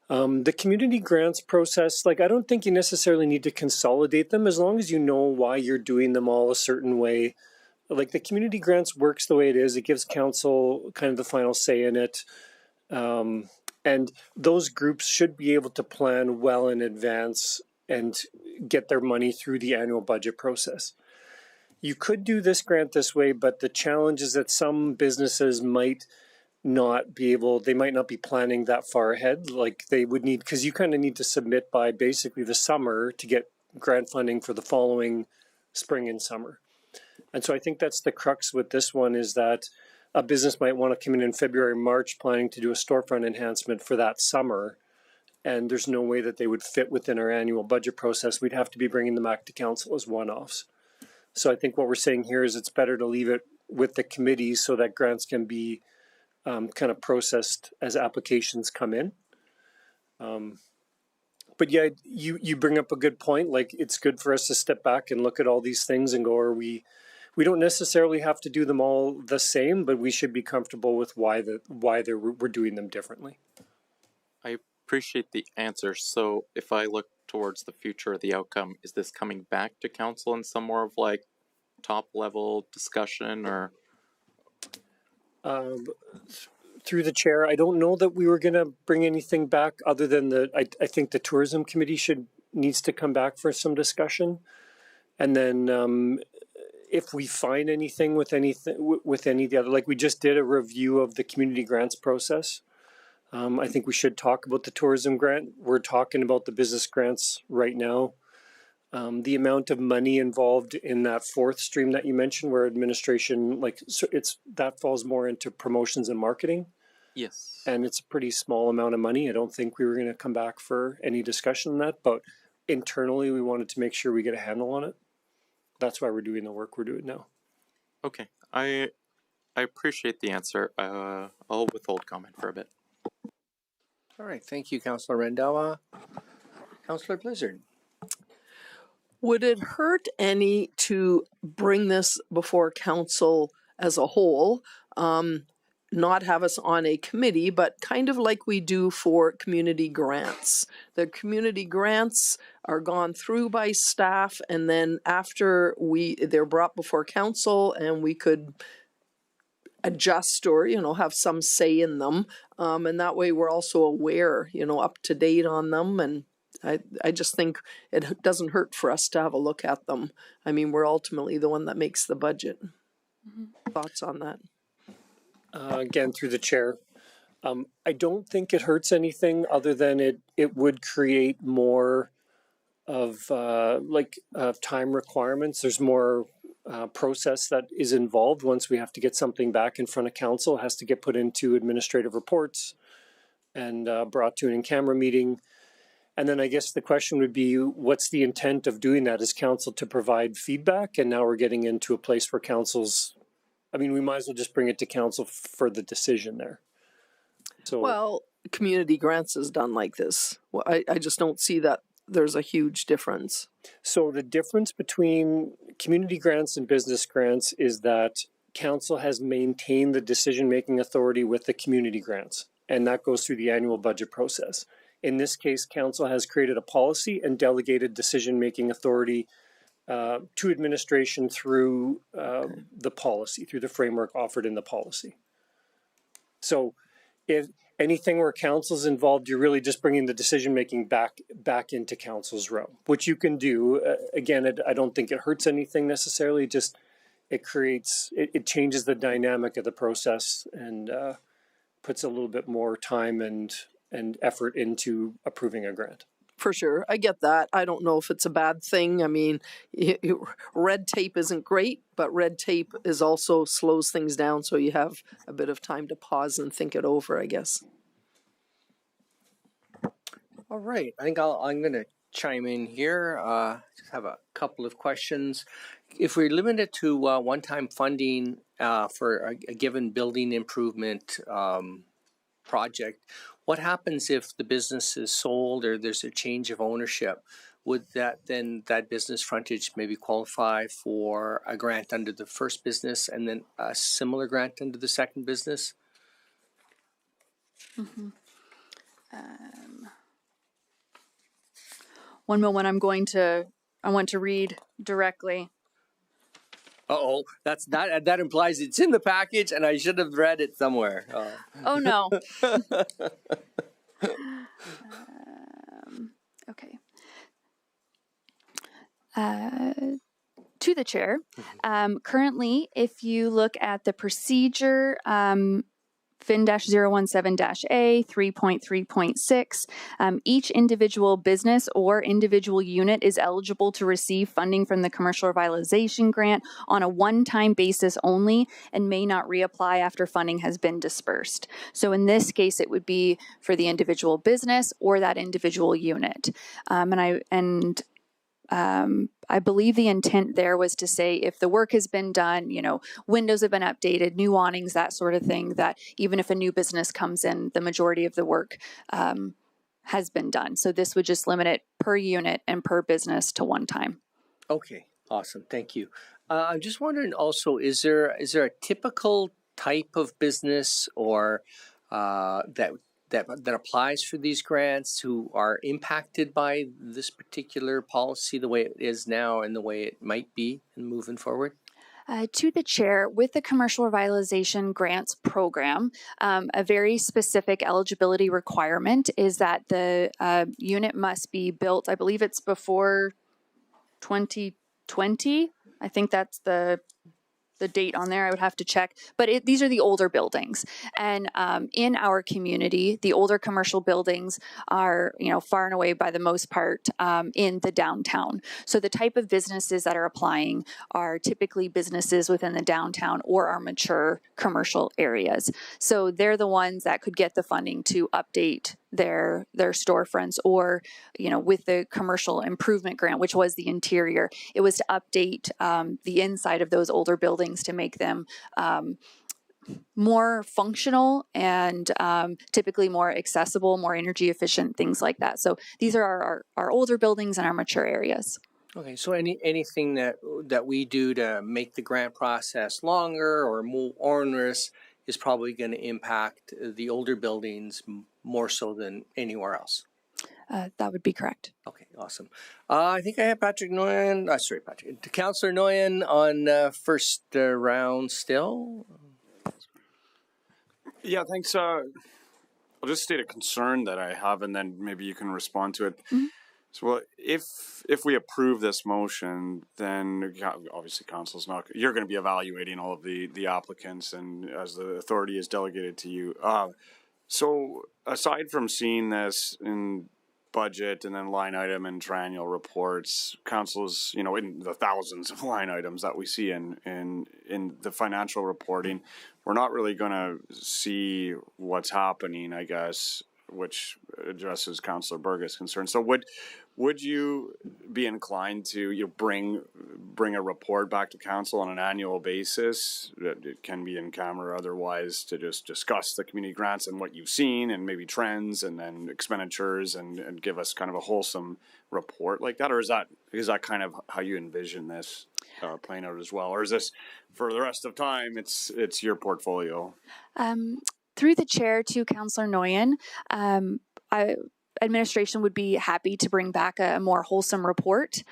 The community grants process, like, I don't think you necessarily need to consolidate them as long as you know why you're doing them all a certain way. Like, the community grants works the way it is. It gives council kind of the final say in it. And those groups should be able to plan well in advance and get their money through the annual budget process. You could do this grant this way, but the challenge is that some businesses might not be able, they might not be planning that far ahead. Like, they would need, because you kind of need to submit by basically the summer to get grant funding for the following spring and summer. And so I think that's the crux with this one, is that a business might want to come in February, March, planning to do a storefront enhancement for that summer. And there's no way that they would fit within our annual budget process. We'd have to be bringing them back to council as one-offs. So I think what we're saying here is it's better to leave it with the committees so that grants can be kind of processed as applications come in. But yeah, you bring up a good point. Like, it's good for us to step back and look at all these things and go, we don't necessarily have to do them all the same, but we should be comfortable with why we're doing them differently. I appreciate the answer. So if I look towards the future of the outcome, is this coming back to council in some more of like top level discussion, or? Through the chair, I don't know that we were going to bring anything back other than I think the tourism committee needs to come back for some discussion. And then if we find anything with any of the other, like we just did a review of the community grants process. I think we should talk about the tourism grant. We're talking about the business grants right now. The amount of money involved in that fourth stream that you mentioned, where administration, that falls more into promotions and marketing. Yes. And it's a pretty small amount of money. I don't think we were going to come back for any discussion on that, but internally we wanted to make sure we get a handle on it. That's why we're doing the work we're doing now. Okay. I appreciate the answer. I'll withhold comment for a bit. All right. Thank you, Councillor Rendell. Councillor Blizzard. Would it hurt any to bring this before council as a whole, not have us on a committee, but kind of like we do for community grants? The community grants are gone through by staff, and then after they're brought before council, and we could adjust or have some say in them, and that way we're also aware, up to date on them. And I just think it doesn't hurt for us to have a look at them. I mean, we're ultimately the one that makes the budget. Mm-hmm. Thoughts on that? Again, through the chair, I don't think it hurts anything other than it would create more of time requirements. There's more process that is involved once we have to get something back in front of council. It has to get put into administrative reports and brought to an in-camera meeting. And then I guess the question would be, what's the intent of doing that? Is council to provide feedback? And now we're getting into a place where we might as well just bring it to council for the decision there. So, well, community grants is done like this. Well, I just don't see that there's a huge difference. So the difference between community grants and business grants is that council has maintained the decision-making authority with the community grants, and that goes through the annual budget process. In this case, council has created a policy and delegated decision-making authority to administration through the policy, through the framework offered in the policy. So if anything where council's involved, you're really just bringing the decision-making back into council's realm, which you can do. Again, I don't think it hurts anything necessarily, just it changes the dynamic of the process and puts a little bit more time and effort into approving a grant. For sure. I get that. I don't know if it's a bad thing. I mean, red tape isn't great, but red tape is also slows things down, so you have a bit of time to pause and think it over, I guess. All right. I think I'm going to chime in here. Just have a couple of questions. If we're limited to one-time funding for a given building improvement project, what happens if the business is sold or there's a change of ownership? Would that business frontage maybe qualify for a grant under the first business and then a similar grant under the second business? Mm-hmm. One moment, I want to read directly. Uh-oh, that implies it's in the package and I should have read it somewhere. Oh no. Okay. To the chair. Currently, if you look at the procedure, Fin-017-A 3.3.6, each individual business or individual unit is eligible to receive funding from the Commercial Revitalization Grant on a one-time basis only and may not reapply after funding has been dispersed. So in this case, it would be for the individual business or that individual unit. I believe the intent there was to say if the work has been done, windows have been updated, new awnings, that sort of thing, that even if a new business comes in, the majority of the work has been done. So this would just limit it per unit and per business to one time. Okay, awesome. Thank you. I'm just wondering also, is there a typical type of business or that applies for these grants who are impacted by this particular policy the way it is now and the way it might be moving forward? To the chair, with the Commercial Revitalization Grants Program, a very specific eligibility requirement is that the unit must be built, I believe it's before 2020. I think that's the date on there. I would have to check, but these are the older buildings. And in our community, the older commercial buildings are, far and away by the most part in the downtown. So the type of businesses that are applying are typically businesses within the downtown or our mature commercial areas. So they're the ones that could get the funding to update their storefronts, or with the commercial improvement grant, which was the interior, it was to update the inside of those older buildings to make them more functional and typically more accessible, more energy efficient, things like that. So these are our older buildings and our mature areas. Okay, so anything that we do to make the grant process longer or more onerous is probably going to impact the older buildings more so than anywhere else. That would be correct. Okay, awesome. I think I have Patrick Nguyen, Councillor Nguyen on first round still. Yeah, thanks. I'll just state a concern that I have, and then maybe you can respond to it. Mm-hmm. So, well, if we approve this motion, then obviously council's not. You're going to be evaluating all of the applicants, and as the authority is delegated to you. So, aside from seeing this in budget and then line item and triennial reports, council's in the thousands of line items that we see in the financial reporting, we're not really going to see what's happening, I guess, which addresses Councillor Burgess' concern. So would you be inclined to bring a report back to council on an annual basis? It can be in camera or otherwise, to just discuss the community grants and what you've seen and maybe trends and then expenditures and give us kind of a wholesome report like that? Or is that kind of how you envision this playing out as well? Or is this for the rest of time, it's your portfolio? Through the chair to Councillor Nguyen, administration would be happy to bring back a more wholesome report.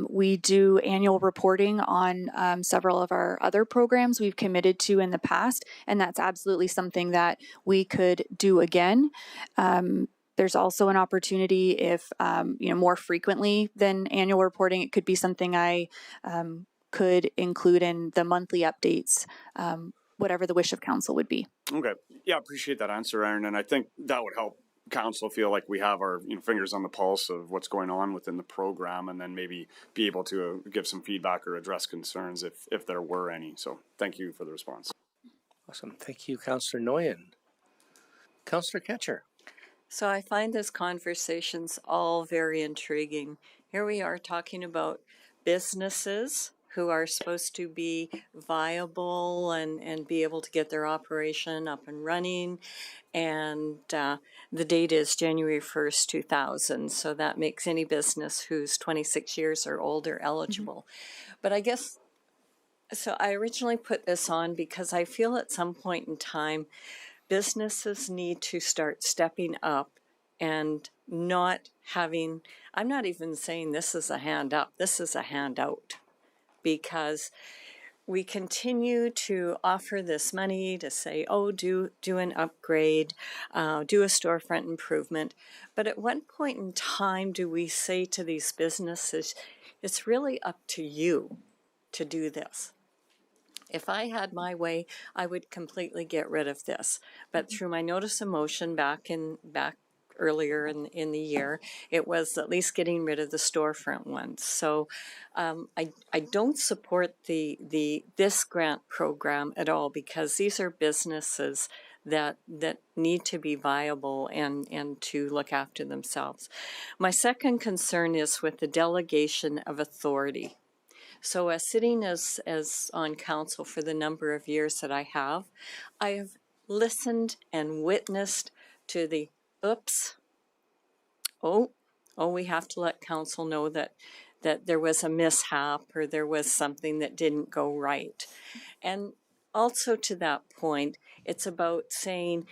We do annual reporting on several of our other programs we've committed to in the past, and that's absolutely something that we could do again. There's also an opportunity if, more frequently than annual reporting, it could be something I could include in the monthly updates, whatever the wish of council would be. Okay. Yeah, appreciate that answer, Aaron. And I think that would help council feel like we have our fingers on the pulse of what's going on within the program, and then maybe be able to give some feedback or address concerns if there were any. So thank you for the response. Awesome. Thank you, Councillor Nguyen. Councillor Ketcher. So I find this conversations all very intriguing. Here we are talking about businesses who are supposed to be viable and be able to get their operation up and running. And the date is January 1st, 2000. So that makes any business who's 26 years or older eligible. But I guess, so I originally put this on because I feel at some point in time, businesses need to start stepping up and not having, I'm not even saying this is a hand up, this is a handout, because we continue to offer this money to say, oh, do an upgrade, do a storefront improvement. But at what point in time do we say to these businesses, it's really up to you to do this? If I had my way, I would completely get rid of this. But through my notice of motion back earlier in the year, it was at least getting rid of the storefront ones. So I don't support this grant program at all, because these are businesses that need to be viable and to look after themselves. My second concern is with the delegation of authority. So as sitting as on council for the number of years that I have listened and witnessed to the oops, we have to let council know that there was a mishap or there was something that didn't go right. And also to that point, it's about saying,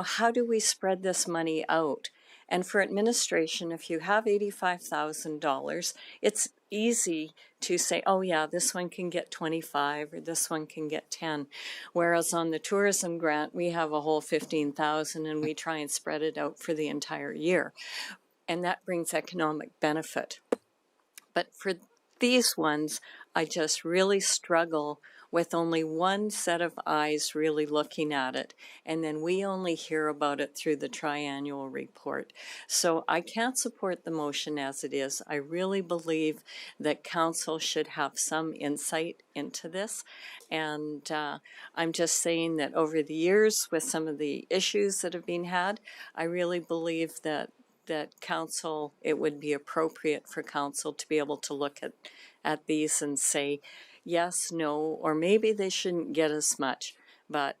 how do we spread this money out? And for administration, if you have $85,000, it's easy to say, oh yeah, this one can get 25 or this one can get 10. Whereas on the tourism grant, we have a whole 15,000 and we try and spread it out for the entire year. And that brings economic benefit. But for these ones, I just really struggle with only one set of eyes really looking at it, and then we only hear about it through the triannual report. So I can't support the motion as it is. I really believe that council should have some insight into this, and I'm just saying that over the years with some of the issues that have been had, I really believe that council, it would be appropriate for council to be able to look at these and say yes, no, or maybe they shouldn't get as much. But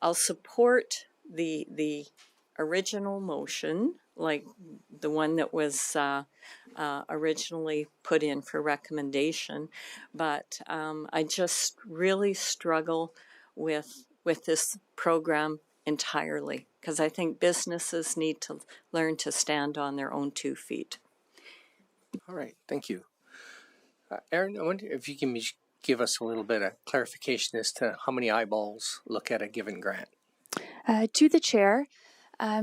I'll support the original motion, like the one that was originally put in for recommendation. But I just really struggle with this program entirely, because I think businesses need to learn to stand on their own 2 feet. All right, thank you. Aaron, I wonder if you can give us a little bit of clarification as to how many eyeballs look at a given grant. To the chair,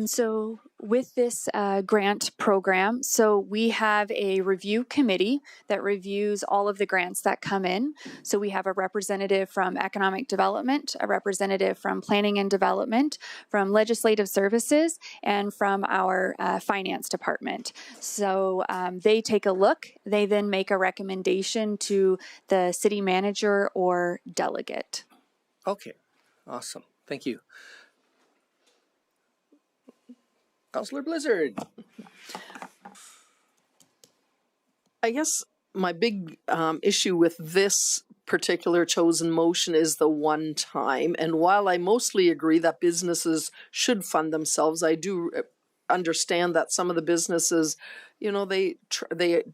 so with this grant program, so we have a review committee that reviews all of the grants that come in. So we have a representative from economic development, a representative from planning and development, from legislative services, and from our finance department. So they take a look, they then make a recommendation to the city manager or delegate. Okay, awesome, thank you. Councillor Blizzard. I guess my big issue with this particular chosen motion is the one time. And while I mostly agree that businesses should fund themselves, I do understand that some of the businesses, they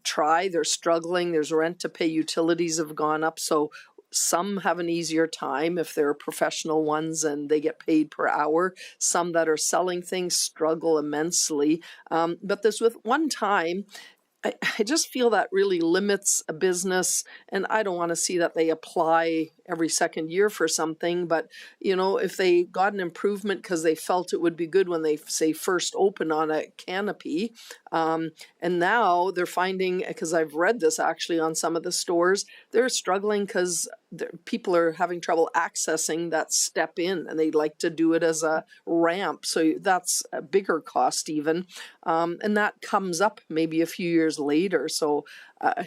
try, they're struggling, there's rent to pay, utilities have gone up. So some have an easier time if they're professional ones and they get paid per hour. Some that are selling things struggle immensely. But this with one time, I just feel that really limits a business, and I don't want to see that they apply every second year for something. But you know, if they got an improvement because they felt it would be good when they say first open on a canopy, and now they're finding, because I've read this actually on some of the stores, they're struggling because people are having trouble accessing that step in, and they'd like to do it as a ramp. So that's a bigger cost even. And that comes up maybe a few years later. So,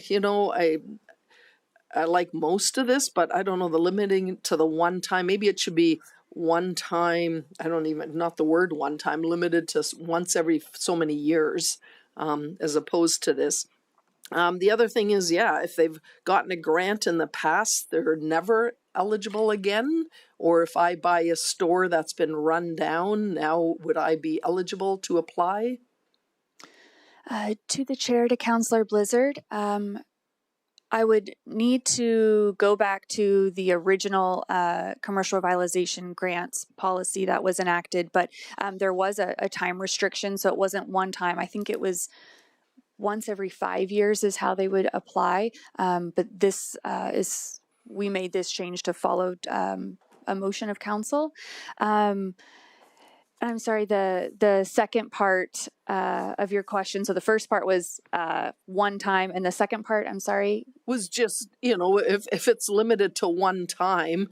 you know, I like most of this, but I don't know, the limiting to the one time, maybe it should be one time, I don't even, not the word one time, limited to once every so many years, as opposed to this. The other thing is, yeah, if they've gotten a grant in the past, they're never eligible again. Or if I buy a store that's been run down, now would I be eligible to apply? To the chair, to Councillor Blizzard, I would need to go back to the original commercial revitalization grants policy that was enacted, but there was a time restriction, so it wasn't one time. I think it was once every 5 years is how they would apply. But this we made this change to follow a motion of council. I'm sorry, the second part of your question. So the first part was one time, and the second part, I'm sorry, was just, you know, if it's limited to one time,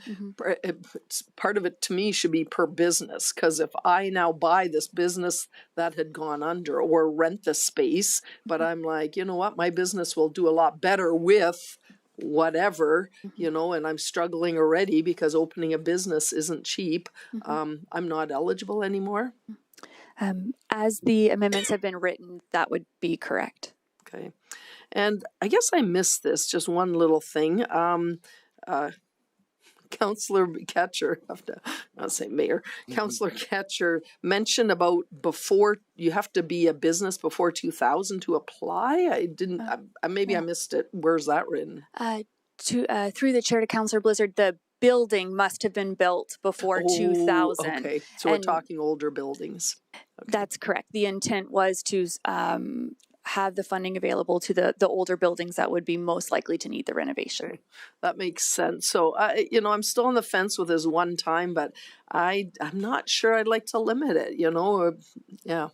part of it to me should be per business. Because if I now buy this business that had gone under or rent the space, but I'm like, you know what, my business will do a lot better with whatever, you know, and I'm struggling already because opening a business isn't cheap. I'm not eligible anymore. As the amendments have been written, that would be correct. Okay. And I guess I missed this, just one little thing. Councillor Ketcher, I have to not say mayor, Councillor Ketcher mentioned about before, you have to be a business before 2000 to apply. I didn't, maybe I missed it. Where's that written? Through the chair to Councillor Blizzard, the building must have been built before 2000. Okay, so we're talking older buildings. Okay. That's correct. The intent was to have the funding available to the older buildings that would be most likely to need the renovation. Okay. That makes sense. So, you know, I'm still on the fence with this one time, but I'm not sure I'd like to limit it, you know. Yeah.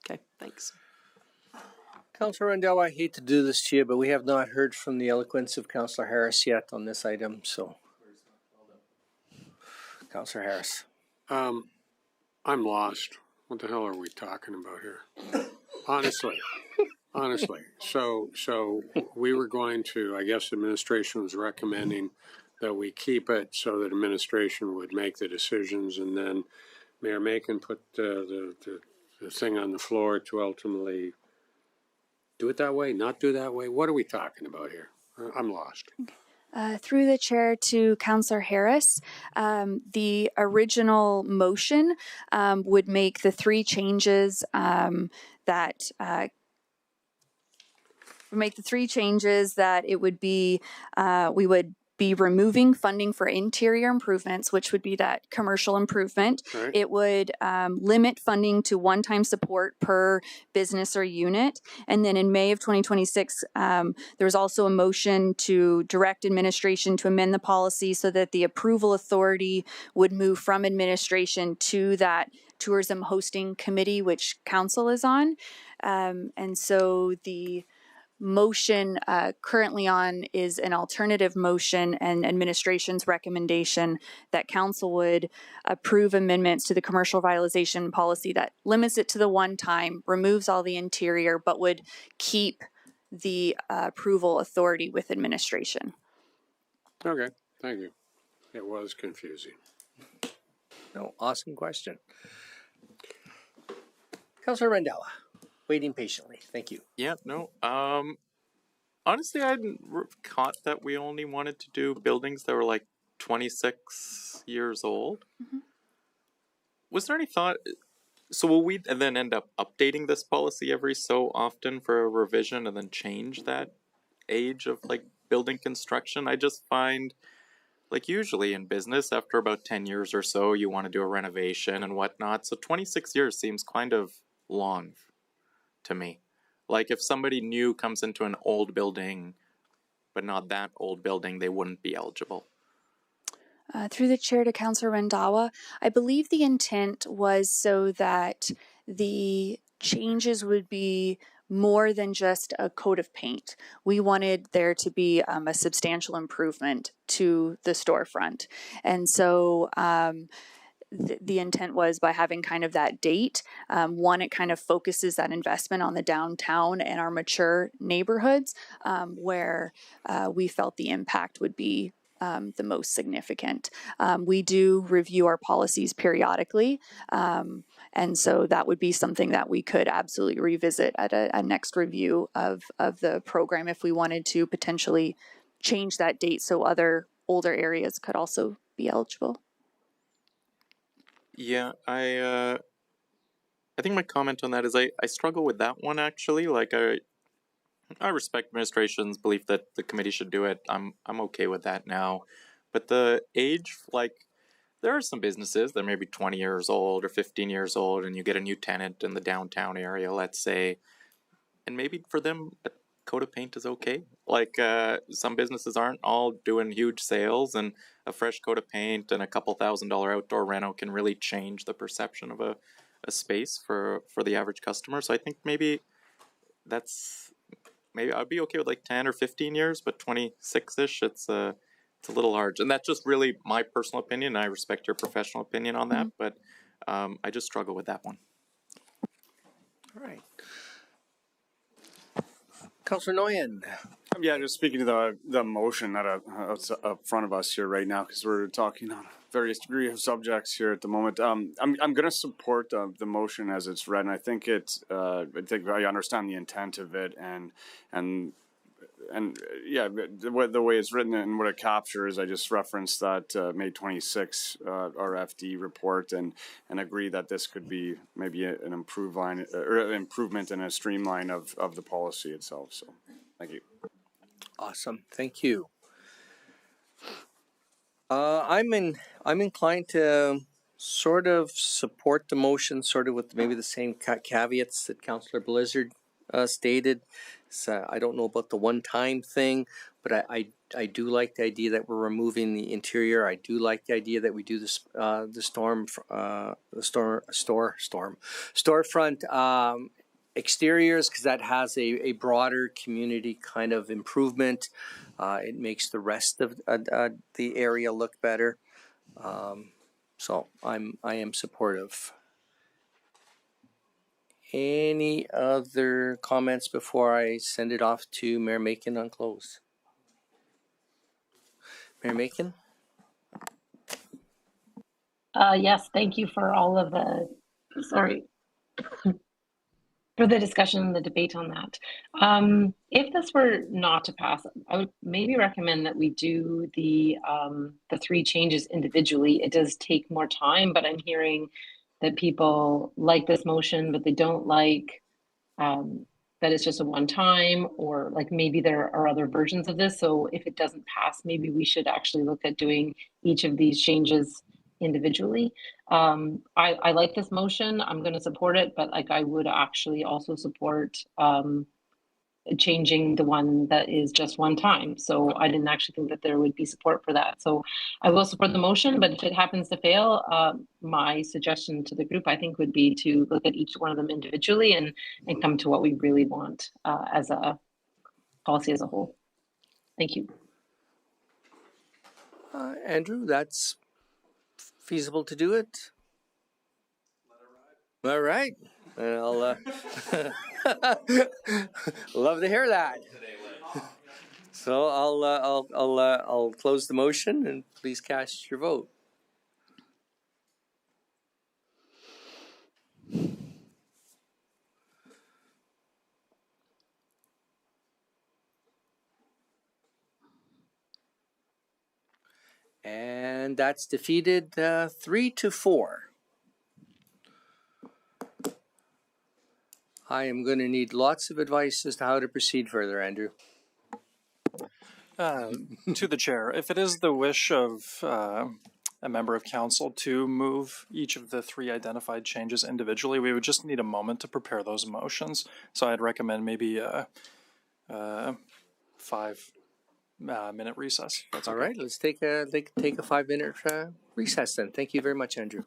Okay, thanks. Councillor Rendell, I hate to do this to you, but we have not heard from the eloquence of Councillor Harris yet on this item, so. Councillor Harris. I'm lost. What the hell are we talking about here? Honestly. So we were going to, I guess administration was recommending that we keep it so that administration would make the decisions, and then Mayor Macon put the thing on the floor to ultimately do it that way, not do that way. What are we talking about here? I'm lost. Through the chair to Councillor Harris, the original motion would make the three changes that it would be, we would be removing funding for interior improvements, which would be that commercial improvement. Right. It would limit funding to one-time support per business or unit. And then in May of 2026, there was also a motion to direct administration to amend the policy so that the approval authority would move from administration to that tourism hosting committee, which council is on. And so the motion currently on is an alternative motion and administration's recommendation that council would approve amendments to the commercial revitalization policy that limits it to the one time, removes all the interior, but would keep the approval authority with administration. Okay, thank you. It was confusing. No, awesome question. Councillor Rendell. Waiting patiently. Thank you. Yeah, no. Honestly, I hadn't caught that we only wanted to do buildings that were like 26 years old. Mm-hmm. Was there any thought? So will we and then end up updating this policy every so often for a revision and then change that age of like building construction? I just find like usually in business, after about 10 years or so, you want to do a renovation and whatnot. So 26 years seems kind of long to me. Like if somebody new comes into an old building, but not that old building, they wouldn't be eligible. Through the chair to Councillor Rendawa, I believe the intent was so that the changes would be more than just a coat of paint. We wanted there to be a substantial improvement to the storefront. And so the intent was by having kind of that date, one, it kind of focuses that investment on the downtown and our mature neighborhoods where we felt the impact would be the most significant. We do review our policies periodically, and so that would be something that we could absolutely revisit at a next review of the program if we wanted to potentially change that date so other older areas could also be eligible. Yeah, I think my comment on that is I struggle with that one actually. Like I respect administration's belief that the committee should do it. I'm okay with that now. But the age, like there are some businesses that may be 20 years old or 15 years old and you get a new tenant in the downtown area, let's say, and maybe for them a coat of paint is okay. Like some businesses aren't all doing huge sales, and a fresh coat of paint and a couple $1,000 outdoor reno can really change the perception of a space for the average customer. So I think maybe I'd be okay with like 10 or 15 years, but 26-ish, it's a little large. And that's just really my personal opinion. I respect your professional opinion on that, but I just struggle with that one. All right. Councillor Nguyen. Yeah, just speaking to the motion that's up front of us here right now, because we're talking on various degree of subjects here at the moment. I'm going to support the motion as it's read, and I think I understand the intent of it, and yeah, the way it's written and what it captures. I just referenced that May 26 RFD report and agree that this could be maybe an improvement and a streamline of the policy itself. So, thank you. Awesome, thank you. I'm inclined to sort of support the motion, sort of with maybe the same caveats that Councillor Blizzard stated. So I don't know about the one-time thing, but I do like the idea that we're removing the interior. I do like the idea that we do this storefront exteriors, because that has a broader community kind of improvement. It makes the rest of the area look better. So I am supportive. Any other comments before I send it off to Mayor Macon on close? Mayor Macon? Yes, thank you for all of the, for the discussion and the debate on that. If this were not to pass, I would maybe recommend that we do the 3 changes individually. It does take more time, but I'm hearing that people like this motion, but they don't like that it's just a one-time, or like maybe there are other versions of this. So if it doesn't pass, maybe we should actually look at doing each of these changes individually. I like this motion. I'm going to support it, but like I would actually also support changing the one that is just one time. So I didn't actually think that there would be support for that. So I will support the motion, but if it happens to fail, my suggestion to the group, I think, would be to look at each one of them individually and come to what we really want as a policy as a whole. Thank you. Andrew, that's feasible to do it? All right. I'll love to hear that. So I'll close the motion and please cast your vote. And that's defeated 3-4. I am going to need lots of advice as to how to proceed further, Andrew. To the chair, if it is the wish of a member of council to move each of the three identified changes individually, we would just need a moment to prepare those motions. So I'd recommend maybe a 5-minute recess. That's All okay. right, let's take a 5-minute recess then. Thank you very much, Andrew.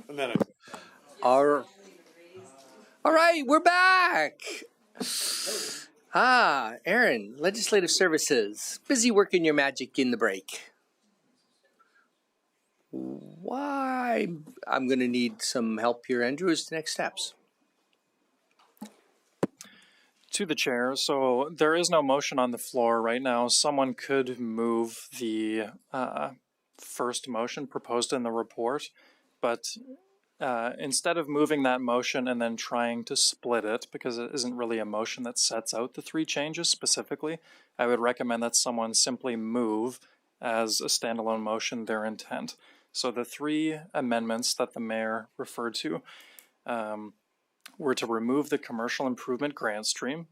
And then All right, we're back. Aaron, Legislative Services, busy working your magic in the break. Why? I'm going to need some help here, Andrew. Is the next steps? To the chair. So there is no motion on the floor right now. Someone could move the first motion proposed in the report, but instead of moving that motion and then trying to split it, because it isn't really a motion that sets out the three changes specifically, I would recommend that someone simply move as a standalone motion their intent. So the three amendments that the mayor referred to were to remove the commercial improvement grant stream.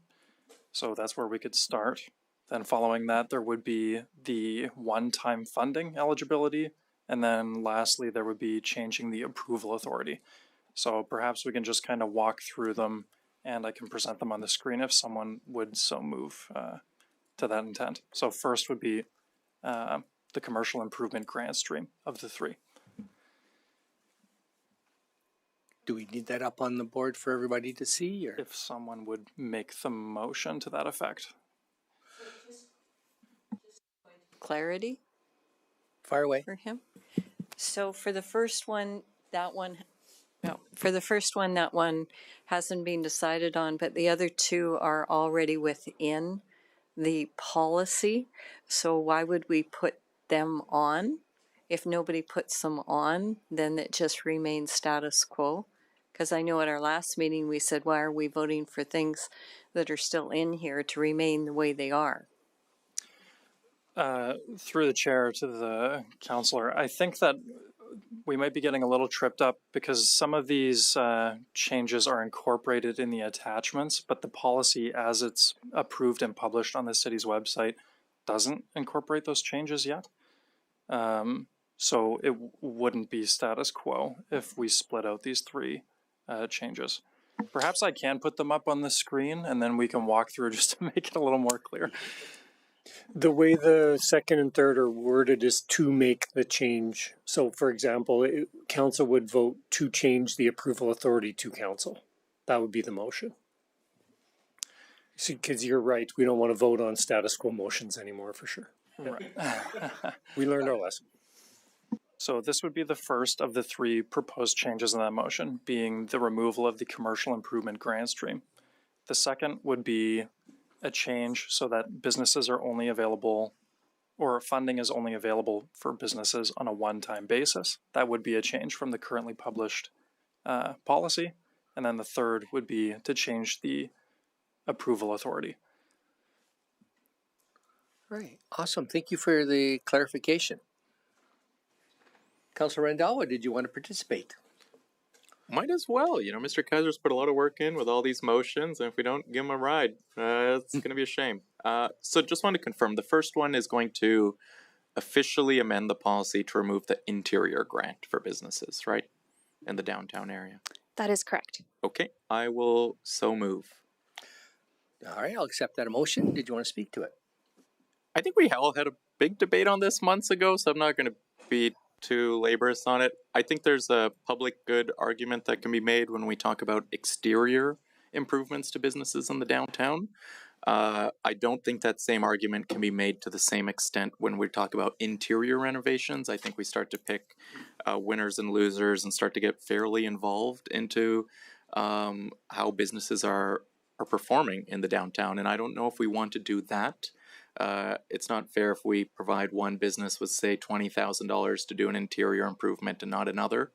So that's where we could start. Then following that, there would be the one-time funding eligibility. And then lastly, there would be changing the approval authority. So perhaps we can just kind of walk through them and I can present them on the screen if someone would so move to that intent. So first would be the commercial improvement grant stream of the three. Do we need that up on the board for everybody to see? Or? If someone would make the motion to that effect. Clarity? Fire away. For him. So for the first one, that one hasn't been decided on, but the other two are already within the policy. So why would we put them on? If nobody puts them on, then it just remains status quo. Because I know at our last meeting we said, why are we voting for things that are still in here to remain the way they are? Through the chair to the counselor, I think that we might be getting a little tripped up because some of these changes are incorporated in the attachments, but the policy as it's approved and published on the city's website doesn't incorporate those changes yet. So it wouldn't be status quo if we split out these three changes. Perhaps I can put them up on the screen and then we can walk through just to make it a little more clear. The way the second and third are worded is to make the change. So, for example, council would vote to change the approval authority to council. That would be the motion. Because you're right, we don't want to vote on status quo motions anymore for sure. Right. We learned our lesson. So this would be the first of the three proposed changes in that motion, being the removal of the commercial improvement grant stream. The second would be a change so that businesses are only available, or funding is only available for businesses on a one-time basis. That would be a change from the currently published policy. And then the third would be to change the approval authority. Right. Awesome. Thank you for the clarification. Councilor Randall, did you want to participate? Might as well. You know, Mr. Kaiser's put a lot of work in with all these motions, and if we don't give him a ride, it's going to be a shame. So just want to confirm, the first one is going to officially amend the policy to remove the interior grant for businesses, right? In the downtown area. That is correct. Okay, I will so move. All right, I'll accept that motion. Did you want to speak to it? I think we all had a big debate on this months ago, so I'm not going to be too laborious on it. I think there's a public good argument that can be made when we talk about exterior improvements to businesses in the downtown. I don't think that same argument can be made to the same extent when we talk about interior renovations. I think we start to pick winners and losers and start to get fairly involved into how businesses are performing in the downtown. And I don't know if we want to do that. It's not fair if we provide one business with, say, $20,000 to do an interior improvement and not another.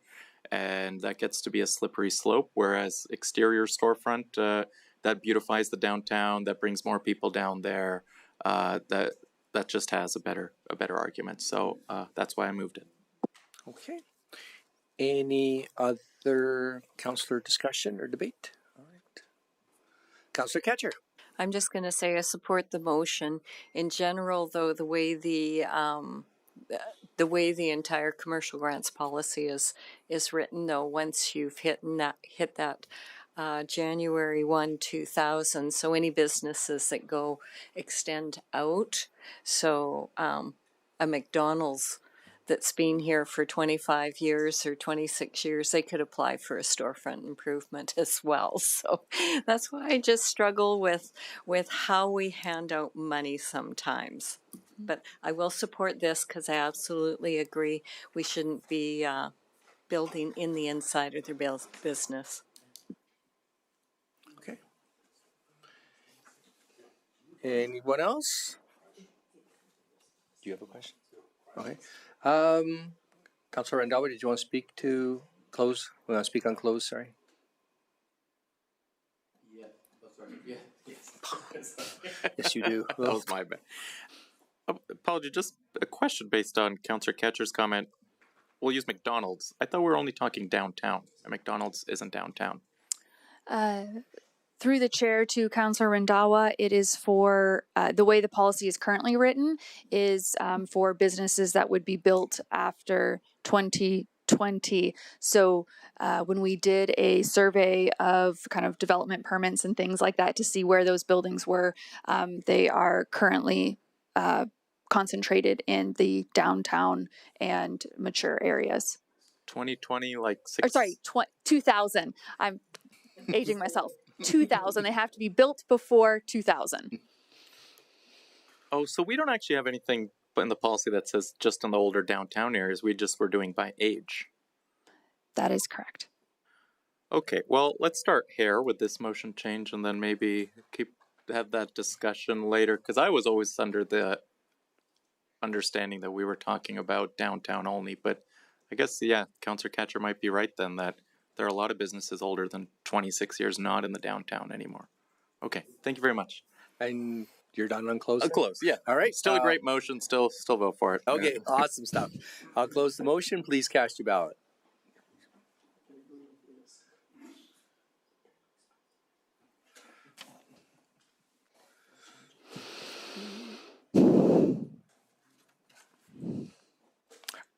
And that gets to be a slippery slope, whereas exterior storefront, that beautifies the downtown, that brings more people down there, that just has a better argument. So that's why I moved it. Okay. Any other councillor discussion or debate? All right. Councillor Ketcher. I'm just going to say I support the motion. In general, though, the way the entire commercial grants policy is written, though, once you've hit that January 1, 2000, so any businesses that extend out, so a McDonald's that's been here for 25 years or 26 years, they could apply for a storefront improvement as well. So that's why I just struggle with how we hand out money sometimes. But I will support this because I absolutely agree we shouldn't be building in the inside of their business. Okay. Anyone else? Do you have a question? Okay. Councilor Randhawa, did you want to speak to close? We want to speak on close, sorry. Yeah, that's right. Yeah, yes. Yes, you do. That was my bad. Apology, just a question based on Councillor Ketcher's comment. We'll use McDonald's. I thought we were only talking downtown, and McDonald's isn't downtown. Through the chair to Councillor Randhawa, it is for the way the policy is currently written is for businesses that would be built after 2020. So when we did a survey of kind of development permits and things like that to see where those buildings were, they are currently concentrated in the downtown and mature areas. 2020, like 2000. I'm aging myself. 2000. They have to be built before 2000. Oh, so we don't actually have anything in the policy that says just in the older downtown areas. We just were doing by age. That is correct. Okay, well, let's start here with this motion change and then maybe have that discussion later, because I was always under the understanding that we were talking about downtown only, but I guess, yeah, Councillor Ketcher might be right then that there are a lot of businesses older than 26 years not in the downtown anymore. Okay, thank you very much. And you're done on close? Close, yeah. All right. Still a great motion, still vote for it. Okay, awesome stuff. I'll close the motion. Please cast your ballot.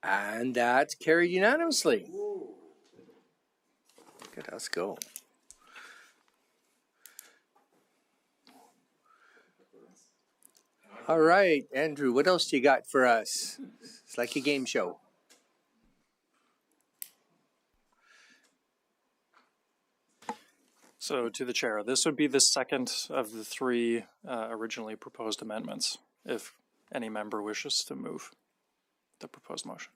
And that's carried unanimously. Look at us go. All right, Andrew, what else do you got for us? It's like a game show. So to the chair, this would be the second of the three originally proposed amendments, if any member wishes to move the proposed motion.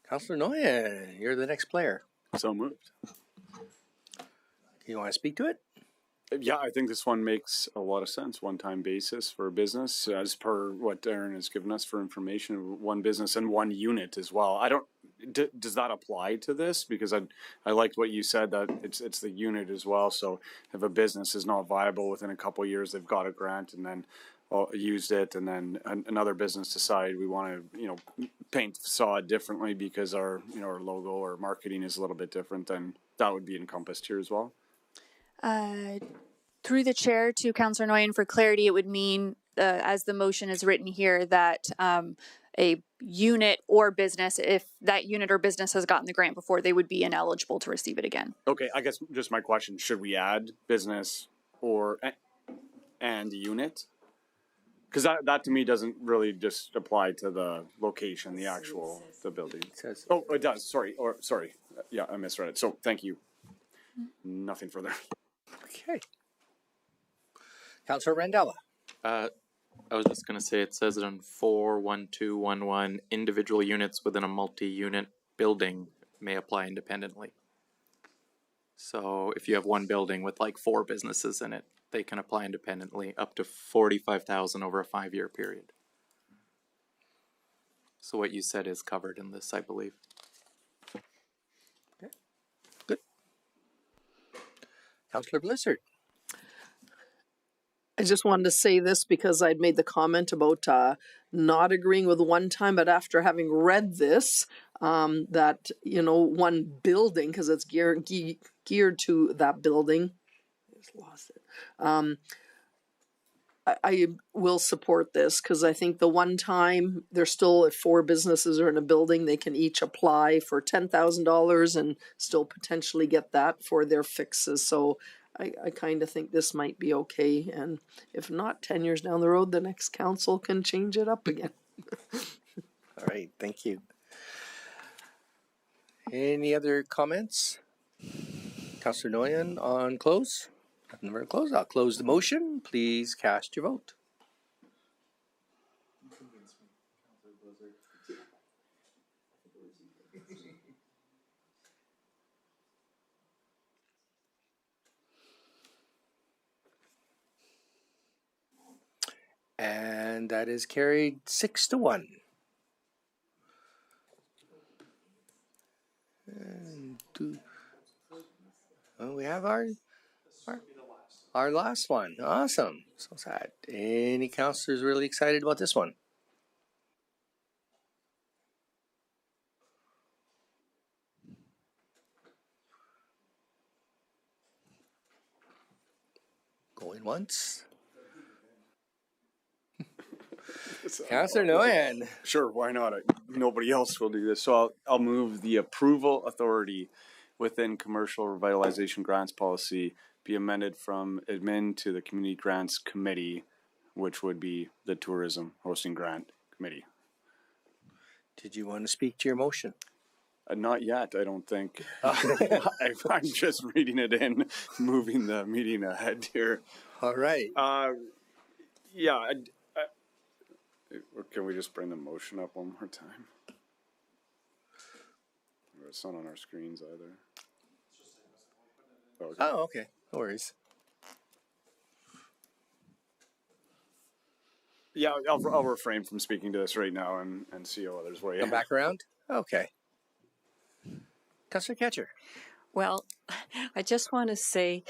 Councillor Nguyen, you're the next player. So moved. You want to speak to it? Yeah, I think this one makes a lot of sense. One-time basis for a business, as per what Aaron has given us for information. One business and one unit as well. I don't. Does that apply to this? Because I liked what you said that it's the unit as well. So if a business is not viable within a couple of years, they've got a grant and then used it, and then another business decide we want to paint the facade differently because our our logo or marketing is a little bit different, then that would be encompassed here as well. Through the chair to Councillor Nguyen, for clarity, it would mean, as the motion is written here, that a unit or business, if that unit or business has gotten the grant before, they would be ineligible to receive it again. Okay, I guess just my question, should we add business or and unit? Because that to me doesn't really just apply to the location, the building. It says. Oh, it does. Sorry. Yeah, I misread it. So thank you. Nothing further. Okay. Councillor Randhawa. I was just going to say, it says it in 41211, individual units within a multi-unit building may apply independently. So if you have one building with like 4 businesses in it, they can apply independently up to $45,000 over a 5-year period. So what you said is covered in this, I believe. Okay. Good. Councillor Blissard. I just wanted to say this because I'd made the comment about not agreeing with one time, but after having read this, that, one building, because it's geared to that building, I just lost it. I will support this because I think the one time there's still, if 4 businesses are in a building, they can each apply for $10,000 and still potentially get that for their fixes. So I kind of think this might be okay. And if not, 10 years down the road, the next council can change it up again. All right, thank you. Any other comments? Councillor Noyan on close? Nothing for close. I'll close the motion. Please cast your vote. And that is carried 6-1. And we have our last one. Awesome. So sad. Any councillors really excited about this one? Going once. Councillor Noyan. Sure, why not? Nobody else will do this. So I'll move the approval authority within commercial revitalization grants policy be amended from admin to the community grants committee, which would be the tourism hosting grant committee. Did you want to speak to your motion? Not yet, I don't think. I'm just reading it in, moving the meeting ahead here. All right. Yeah. Can we just bring the motion up one more time? It's not on our screens either. Okay. Oh, okay. No worries. Yeah, I'll refrain from speaking to this right now and see how others weigh in. Come back around? Okay. Councillor Ketcher. Well, I just want to say,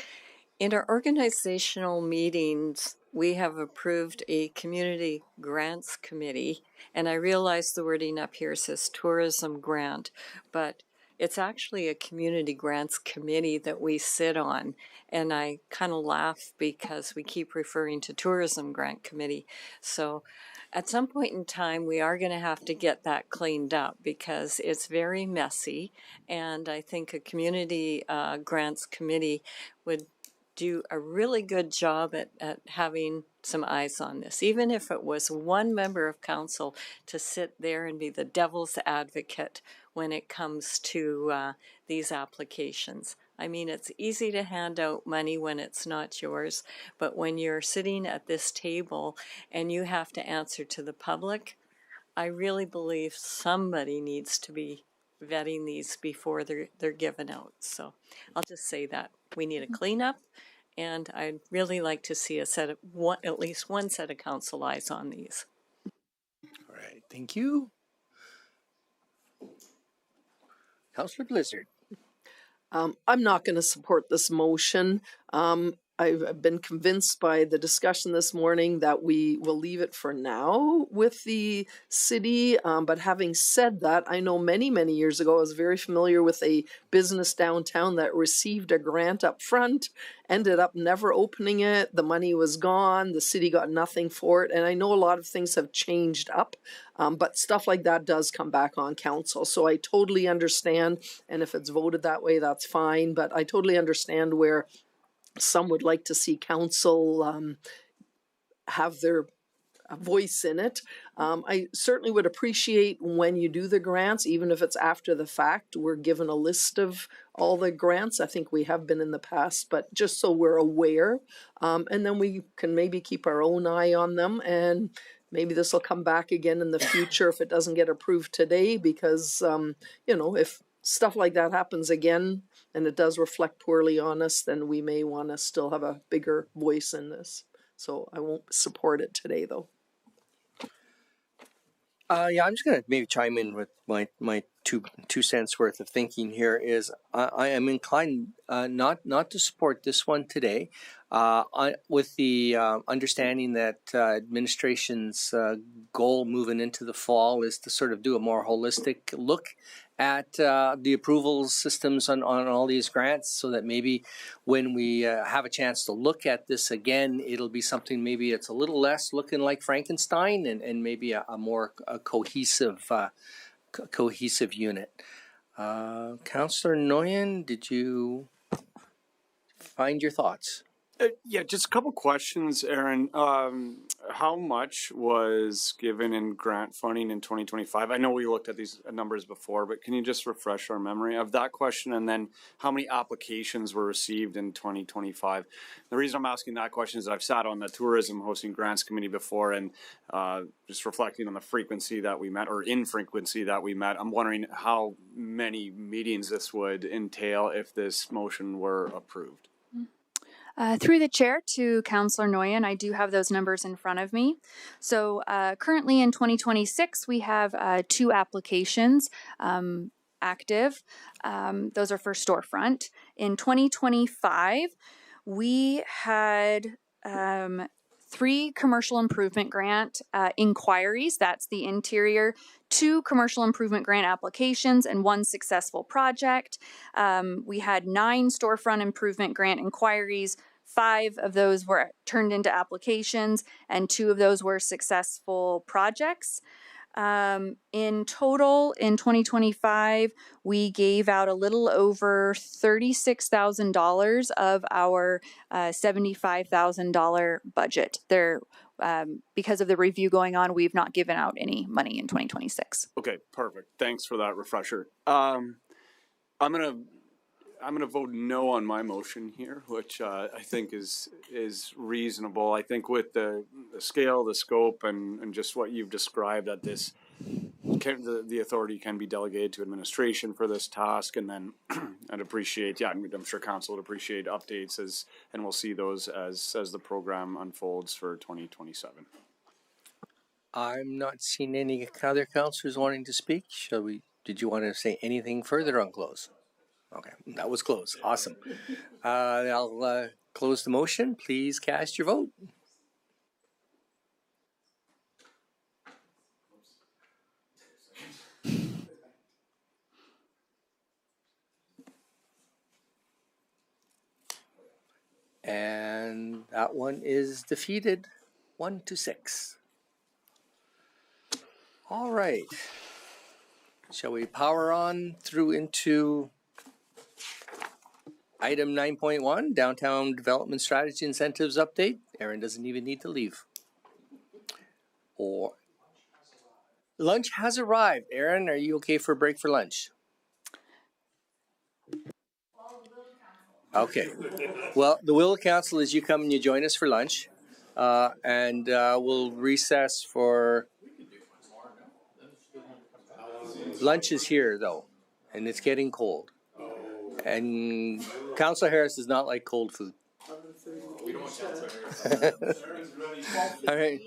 in our organizational meetings, we have approved a community grants committee, and I realize the wording up here says tourism grant, but it's actually a community grants committee that we sit on. And I kind of laugh because we keep referring to tourism grant committee. So at some point in time, we are going to have to get that cleaned up because it's very messy. And I think a community grants committee would do a really good job at having some eyes on this, even if it was one member of council to sit there and be the devil's advocate when it comes to these applications. I mean, it's easy to hand out money when it's not yours, but when you're sitting at this table and you have to answer to the public, I really believe somebody needs to be vetting these before they're given out. So I'll just say that we need a cleanup, and I'd really like to see a set of at least one set of council eyes on these. All right, thank you. Councillor Blizzard. I'm not going to support this motion. I've been convinced by the discussion this morning that we will leave it for now with the city. But having said that, I know many, many years ago, I was very familiar with a business downtown that received a grant up front, ended up never opening it. The money was gone. The city got nothing for it. And I know a lot of things have changed up, but stuff like that does come back on council. So I totally understand. And if it's voted that way, that's fine. But I totally understand where some would like to see council have their voice in it. I certainly would appreciate when you do the grants, even if it's after the fact, we're given a list of all the grants. I think we have been in the past, but just so we're aware. And then we can maybe keep our own eye on them, and maybe this will come back again in the future if it doesn't get approved today, because, you know, if stuff like that happens again, and it does reflect poorly on us, then we may want to still have a bigger voice in this. So I won't support it today, though. Yeah, I'm just going to maybe chime in with my two cents worth of thinking here. Is I am inclined not to support this one today, with the understanding that administration's goal moving into the fall is to sort of do a more holistic look at the approval systems on all these grants, so that maybe when we have a chance to look at this again, it'll be something maybe it's a little less looking like Frankenstein and maybe a more cohesive unit. Councillor Noyan, did you find your thoughts? Yeah, just a couple questions, Aaron. How much was given in grant funding in 2025? I know we looked at these numbers before, but can you just refresh our memory of that question? And then how many applications were received in 2025? The reason I'm asking that question is that I've sat on the tourism hosting grants committee before, and just reflecting on the frequency that we met, or infrequency that we met, I'm wondering how many meetings this would entail if this motion were approved. Through the chair to Councillor Nguyen, I do have those numbers in front of me. So currently in 2026, we have 2 applications active. Those are for storefront. In 2025, we had 3 commercial improvement grant inquiries. That's the interior. 2 commercial improvement grant applications and 1 successful project. We had 9 storefront improvement grant inquiries. 5 of those were turned into applications and 2 of those were successful projects. In total, in 2025, we gave out a little over $36,000 of our $75,000 budget. There, because of the review going on, we've not given out any money in 2026. Okay, perfect. Thanks for that refresher. I'm gonna vote no on my motion here, which I think is reasonable. I think with the scale, the scope, and just what you've described, that this the authority can be delegated to administration for this task, and then I'd appreciate, yeah, I'm sure council would appreciate updates and we'll see those as the program unfolds for 2027. I'm not seeing any other councillors wanting to speak. Did you want to say anything further on close? Okay, that was close. Awesome. I'll close the motion. Please cast your vote. And that one is defeated 1-6. All right. Shall we power on through into item 9.1, Downtown Development Strategy Incentives Update? Aaron doesn't even need to leave. Or lunch has arrived. Aaron, are you okay for a break for lunch? Okay. Well, the will of council is you come and you join us for lunch, and we'll recess for. Lunch is here though, and it's getting cold. And Councillor Harris does not like cold food. We don't want All right.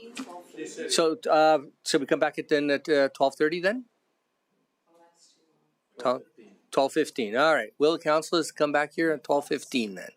So, we come back at 12:30 then? 12:15. All right. Will the councillors come back here at 12:15 then?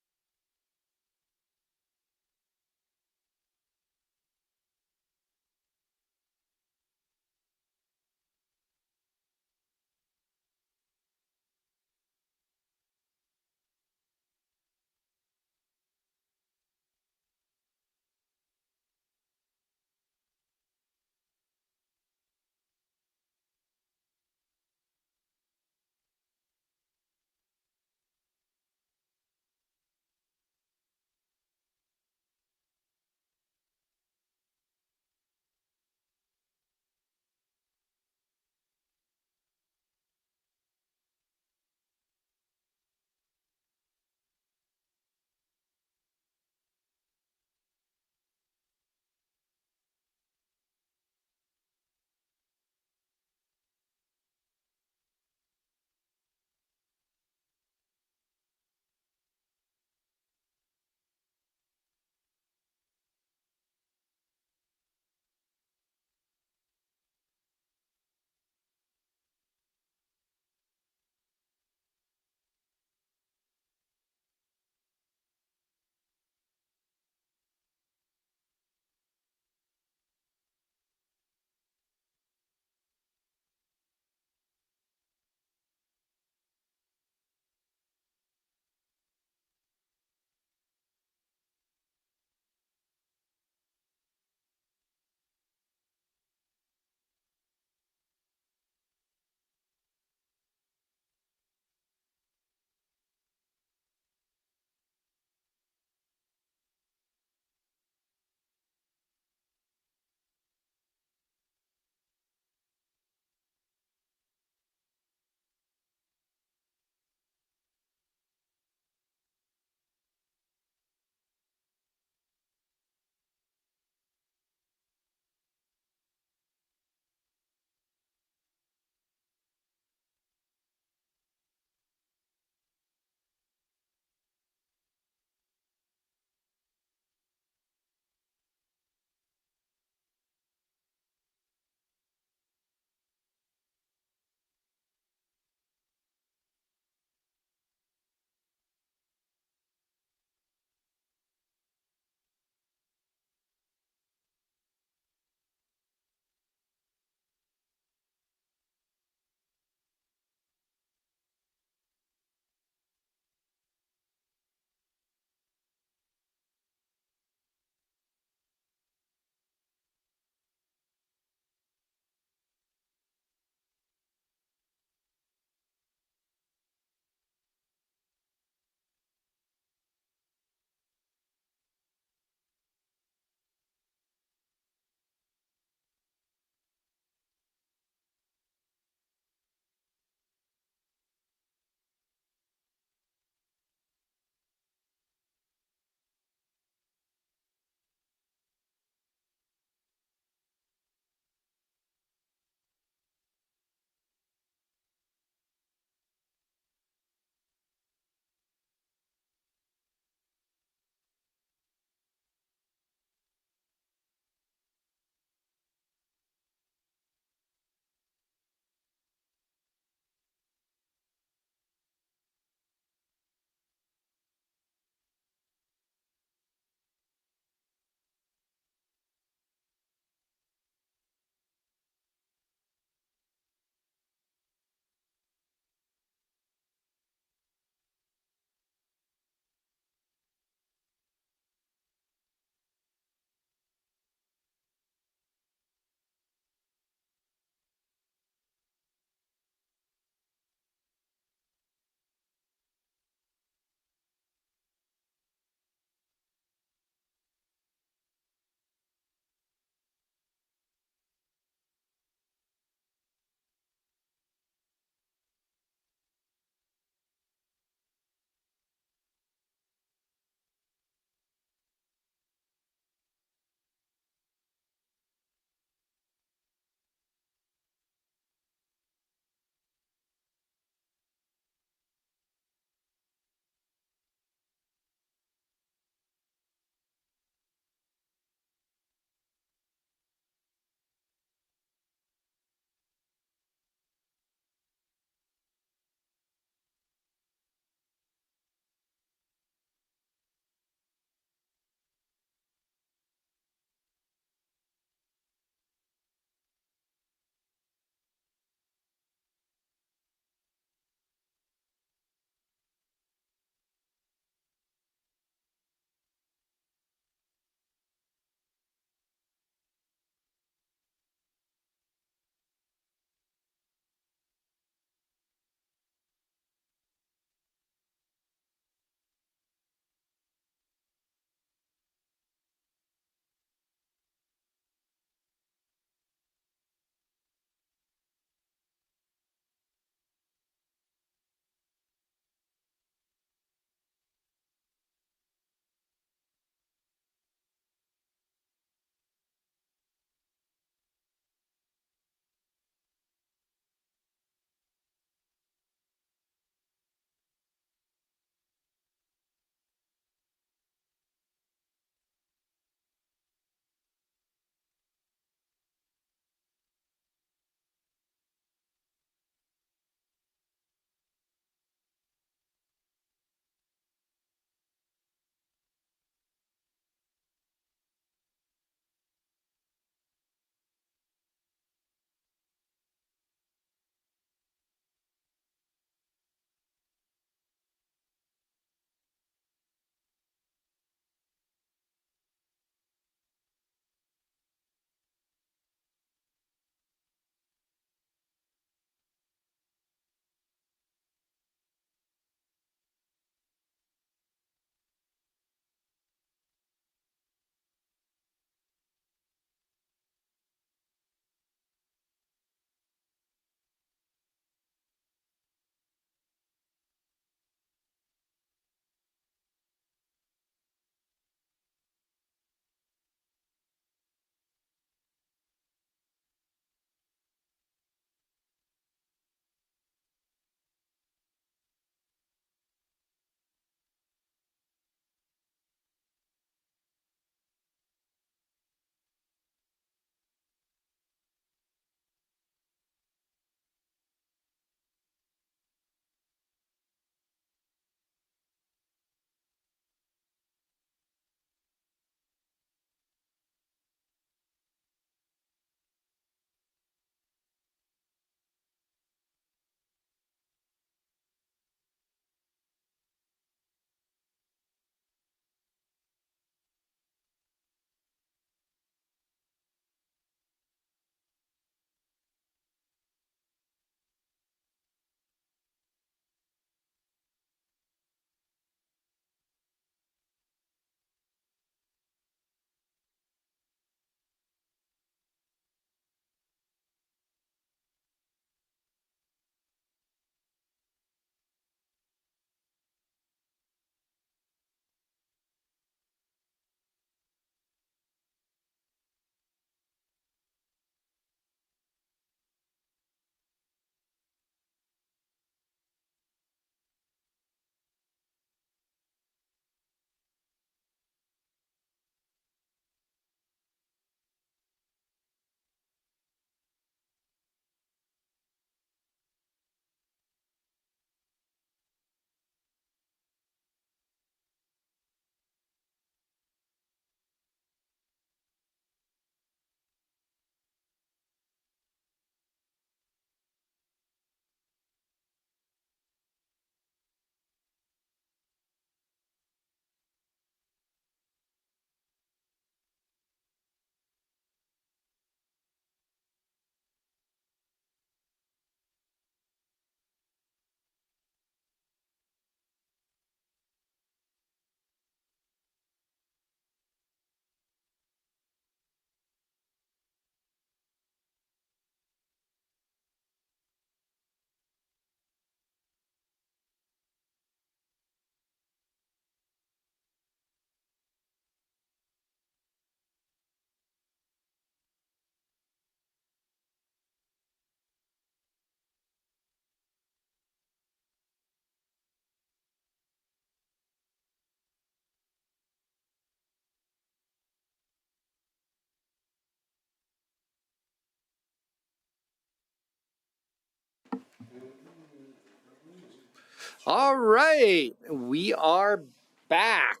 All right, we are back.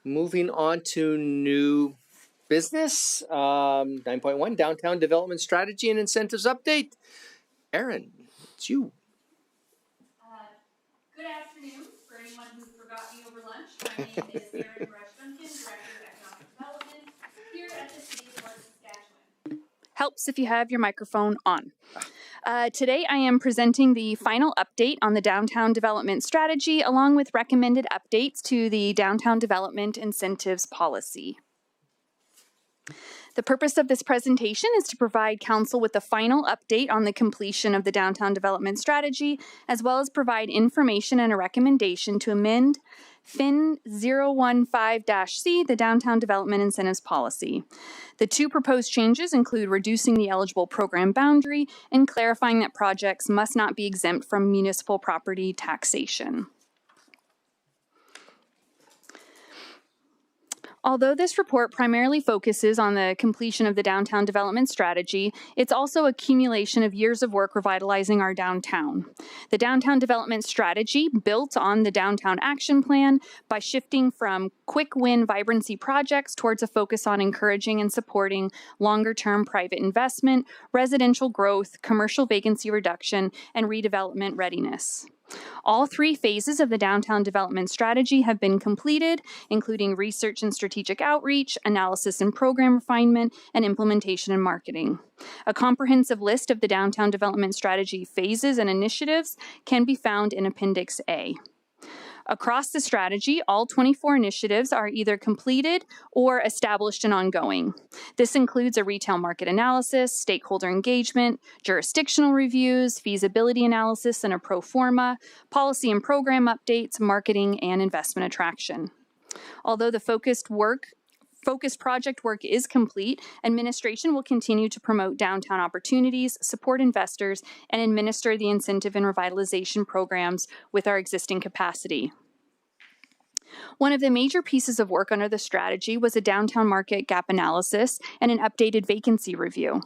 Moving on to new business. 9.1 Downtown Development Strategy and Incentives Update. Aaron, it's you. Good afternoon. For anyone who forgot me over lunch, my name is Erin Rush-Duncan, Director of Economic Development here at the City of Fort Saskatchewan. Helps if you have your microphone on. Today I am presenting the final update on the Downtown Development Strategy along with recommended updates to the Downtown Development Incentives Policy. The purpose of this presentation is to provide Council with a final update on the completion of the Downtown Development Strategy, as well as provide information and a recommendation to amend FIN 015-C, the Downtown Development Incentives Policy. The two proposed changes include reducing the eligible program boundary and clarifying that projects must not be exempt from municipal property taxation. Although this report primarily focuses on the completion of the Downtown Development Strategy, it's also a accumulation of years of work revitalizing our downtown. The Downtown Development Strategy built on the Downtown Action Plan by shifting from quick-win vibrancy projects towards a focus on encouraging and supporting longer-term private investment, residential growth, commercial vacancy reduction, and redevelopment readiness. All three phases of the Downtown Development Strategy have been completed, including research and strategic outreach, analysis and program refinement, and implementation and marketing. A comprehensive list of the Downtown Development Strategy phases and initiatives can be found in Appendix A. Across the strategy, all 24 initiatives are either completed or established and ongoing. This includes a retail market analysis, stakeholder engagement, jurisdictional reviews, feasibility analysis and a pro forma, policy and program updates, marketing, and investment attraction. Although the focused project work is complete, administration will continue to promote downtown opportunities, support investors, and administer the incentive and revitalization programs with our existing capacity. One of the major pieces of work under the strategy was a downtown market gap analysis and an updated vacancy review.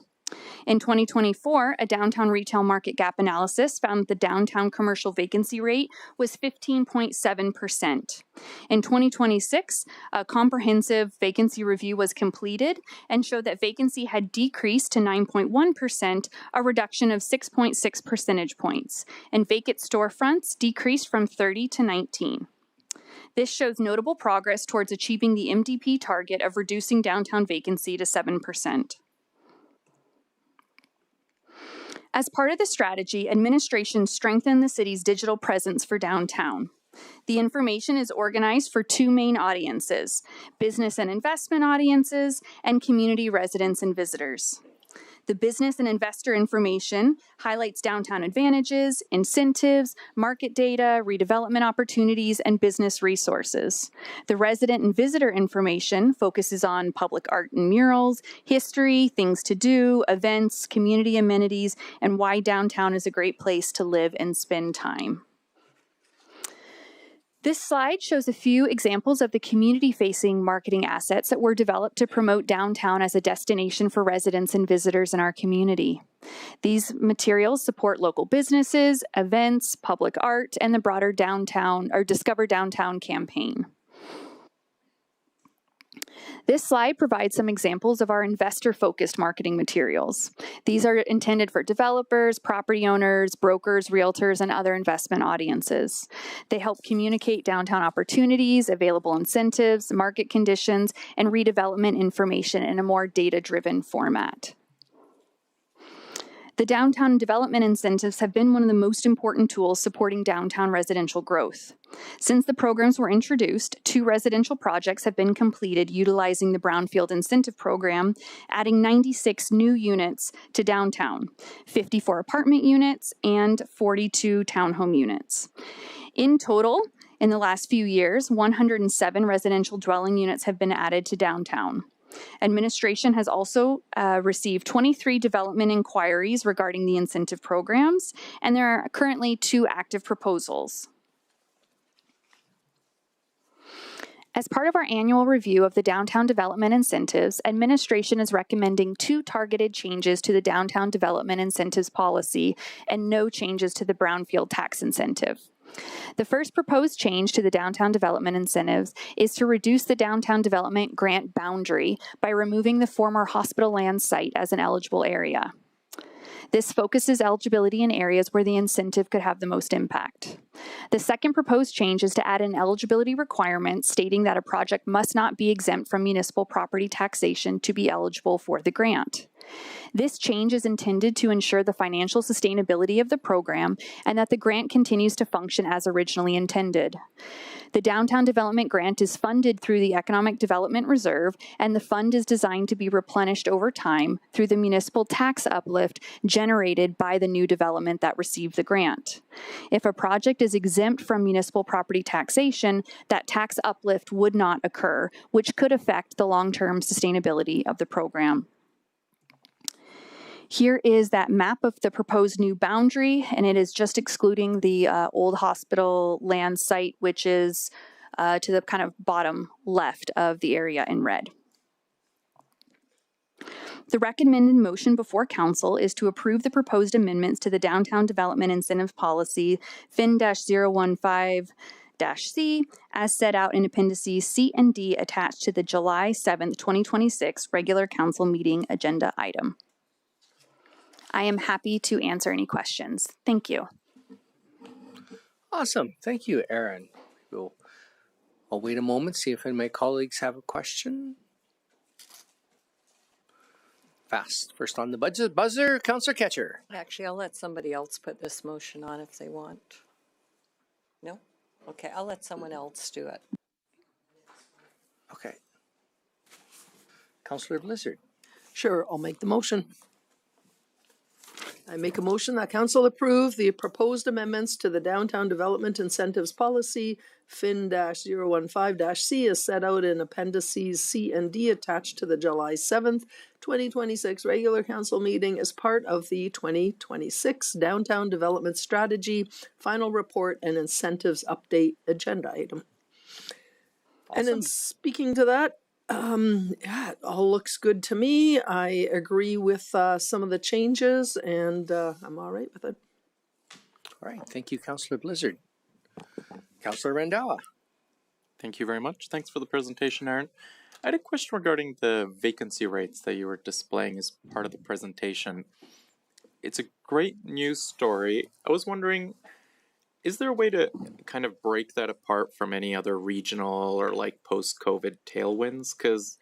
In 2024, a downtown retail market gap analysis found that the downtown commercial vacancy rate was 15.7%. In 2026, a comprehensive vacancy review was completed and showed that vacancy had decreased to 9.1%, a reduction of 6.6 percentage points, and vacant storefronts decreased from 30 to 19. This shows notable progress towards achieving the MDP target of reducing downtown vacancy to 7%. As part of the strategy, administration strengthened the city's digital presence for downtown. The information is organized for two main audiences: business and investment audiences and community residents and visitors. The business and investor information highlights downtown advantages, incentives, market data, redevelopment opportunities, and business resources. The resident and visitor information focuses on public art and murals, history, things to do, events, community amenities, and why downtown is a great place to live and spend time. This slide shows a few examples of the community-facing marketing assets that were developed to promote downtown as a destination for residents and visitors in our community. These materials support local businesses, events, public art, and the broader downtown or Discover Downtown campaign. This slide provides some examples of our investor-focused marketing materials. These are intended for developers, property owners, brokers, realtors, and other investment audiences. They help communicate downtown opportunities, available incentives, market conditions, and redevelopment information in a more data-driven format. The downtown development incentives have been one of the most important tools supporting downtown residential growth. Since the programs were introduced, 2 residential projects have been completed utilizing the Brownfield Incentive Program, adding 96 new units to downtown, 54 apartment units, and 42 townhome units. In total, in the last few years, 107 residential dwelling units have been added to downtown. Administration has also received 23 development inquiries regarding the incentive programs, and there are currently 2 active proposals. As part of our annual review of the downtown development incentives, administration is recommending 2 targeted changes to the downtown development incentives policy and no changes to the brownfield tax incentive. The first proposed change to the downtown development incentives is to reduce the downtown development grant boundary by removing the former hospital land site as an eligible area. This focuses eligibility in areas where the incentive could have the most impact. The second proposed change is to add an eligibility requirement stating that a project must not be exempt from municipal property taxation to be eligible for the grant. This change is intended to ensure the financial sustainability of the program and that the grant continues to function as originally intended. The Downtown Development Grant is funded through the Economic Development Reserve, and the fund is designed to be replenished over time through the municipal tax uplift generated by the new development that received the grant. If a project is exempt from municipal property taxation, that tax uplift would not occur, which could affect the long-term sustainability of the program. Here is that map of the proposed new boundary, and it is just excluding the old hospital land site, which is to the kind of bottom left of the area in red. The recommended motion before council is to approve the proposed amendments to the Downtown Development Incentive Policy, FIN-015-C, as set out in Appendices C and D attached to the July 7th, 2026 regular council meeting agenda item. I am happy to answer any questions. Thank you. Awesome. Thank you, Aaron. I'll wait a moment, see if any of my colleagues have a question. Fast. First on the buzzer, Councillor Ketcher. Actually, I'll let somebody else put this motion on if they want. No? Okay, I'll let someone else do it. Okay. Councillor Blizzard. Sure, I'll make the motion. I make a motion that council approve the proposed amendments to the Downtown Development Incentives Policy, FIN-015-C, as set out in Appendices C and D attached to the July 7th, 2026 regular council meeting as part of the 2026 Downtown Development Strategy Final Report and Incentives Update agenda item. Awesome. And in speaking to that, yeah, it all looks good to me. I agree with some of the changes, and I'm all right with it. All right. Thank you, Councillor Blizzard. Councillor Randhawa. Thank you very much. Thanks for the presentation, Aaron. I had a question regarding the vacancy rates that you were displaying as part of the presentation. It's a great news story. I was wondering, is there a way to kind of break that apart from any other regional or like post-COVID tailwinds? Because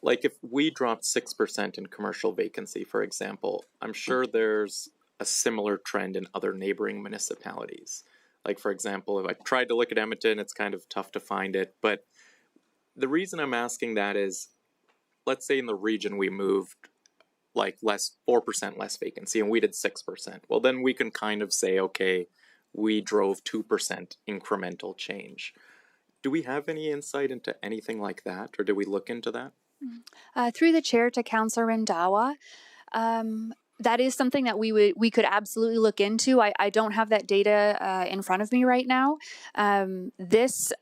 like if we dropped 6% in commercial vacancy, for example, I'm sure there's a similar trend in other neighboring municipalities. Like for example, if I tried to look at Edmonton, it's kind of tough to find it. But the reason I'm asking that is, let's say in the region we moved like 4% less vacancy and we did 6%. Well, then we can kind of say, okay, we drove 2% incremental change. Do we have any insight into anything like that, or do we look into that? Through the chair to Councillor Randhawa, that is something that we could absolutely look into. I don't have that data in front of me right now. This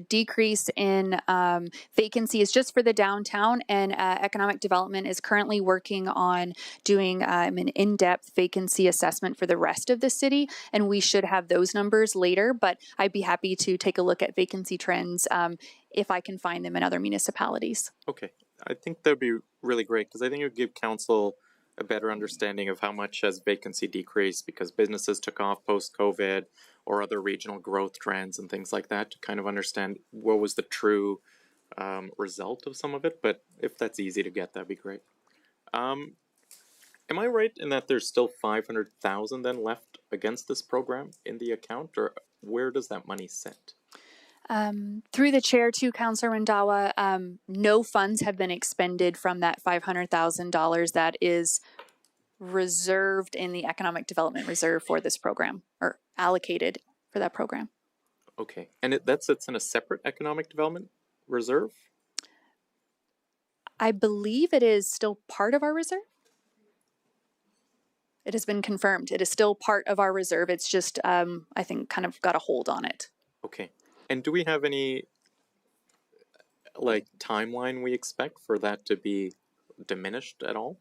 decrease in vacancy is just for the downtown, and economic development is currently working on doing an in-depth vacancy assessment for the rest of the city, and we should have those numbers later, but I'd be happy to take a look at vacancy trends if I can find them in other municipalities. Okay, I think that'd be really great, because I think it would give council a better understanding of how much has vacancy decreased because businesses took off post-COVID or other regional growth trends and things like that, to kind of understand what was the true result of some of it. But if that's easy to get, that'd be great. Am I right in that there's still $500,000 then left against this program in the account, or where does that money sit? Through the chair to Councillor Randhawa, no funds have been expended from that $500,000 that is reserved in the Economic Development Reserve for this program, or allocated for that program. Okay, and that sits in a separate Economic Development Reserve? I believe it is still part of our reserve. It has been confirmed. It is still part of our reserve. It's just, I think, kind of got a hold on it. Okay. And do we have any, like, timeline we expect for that to be diminished at all?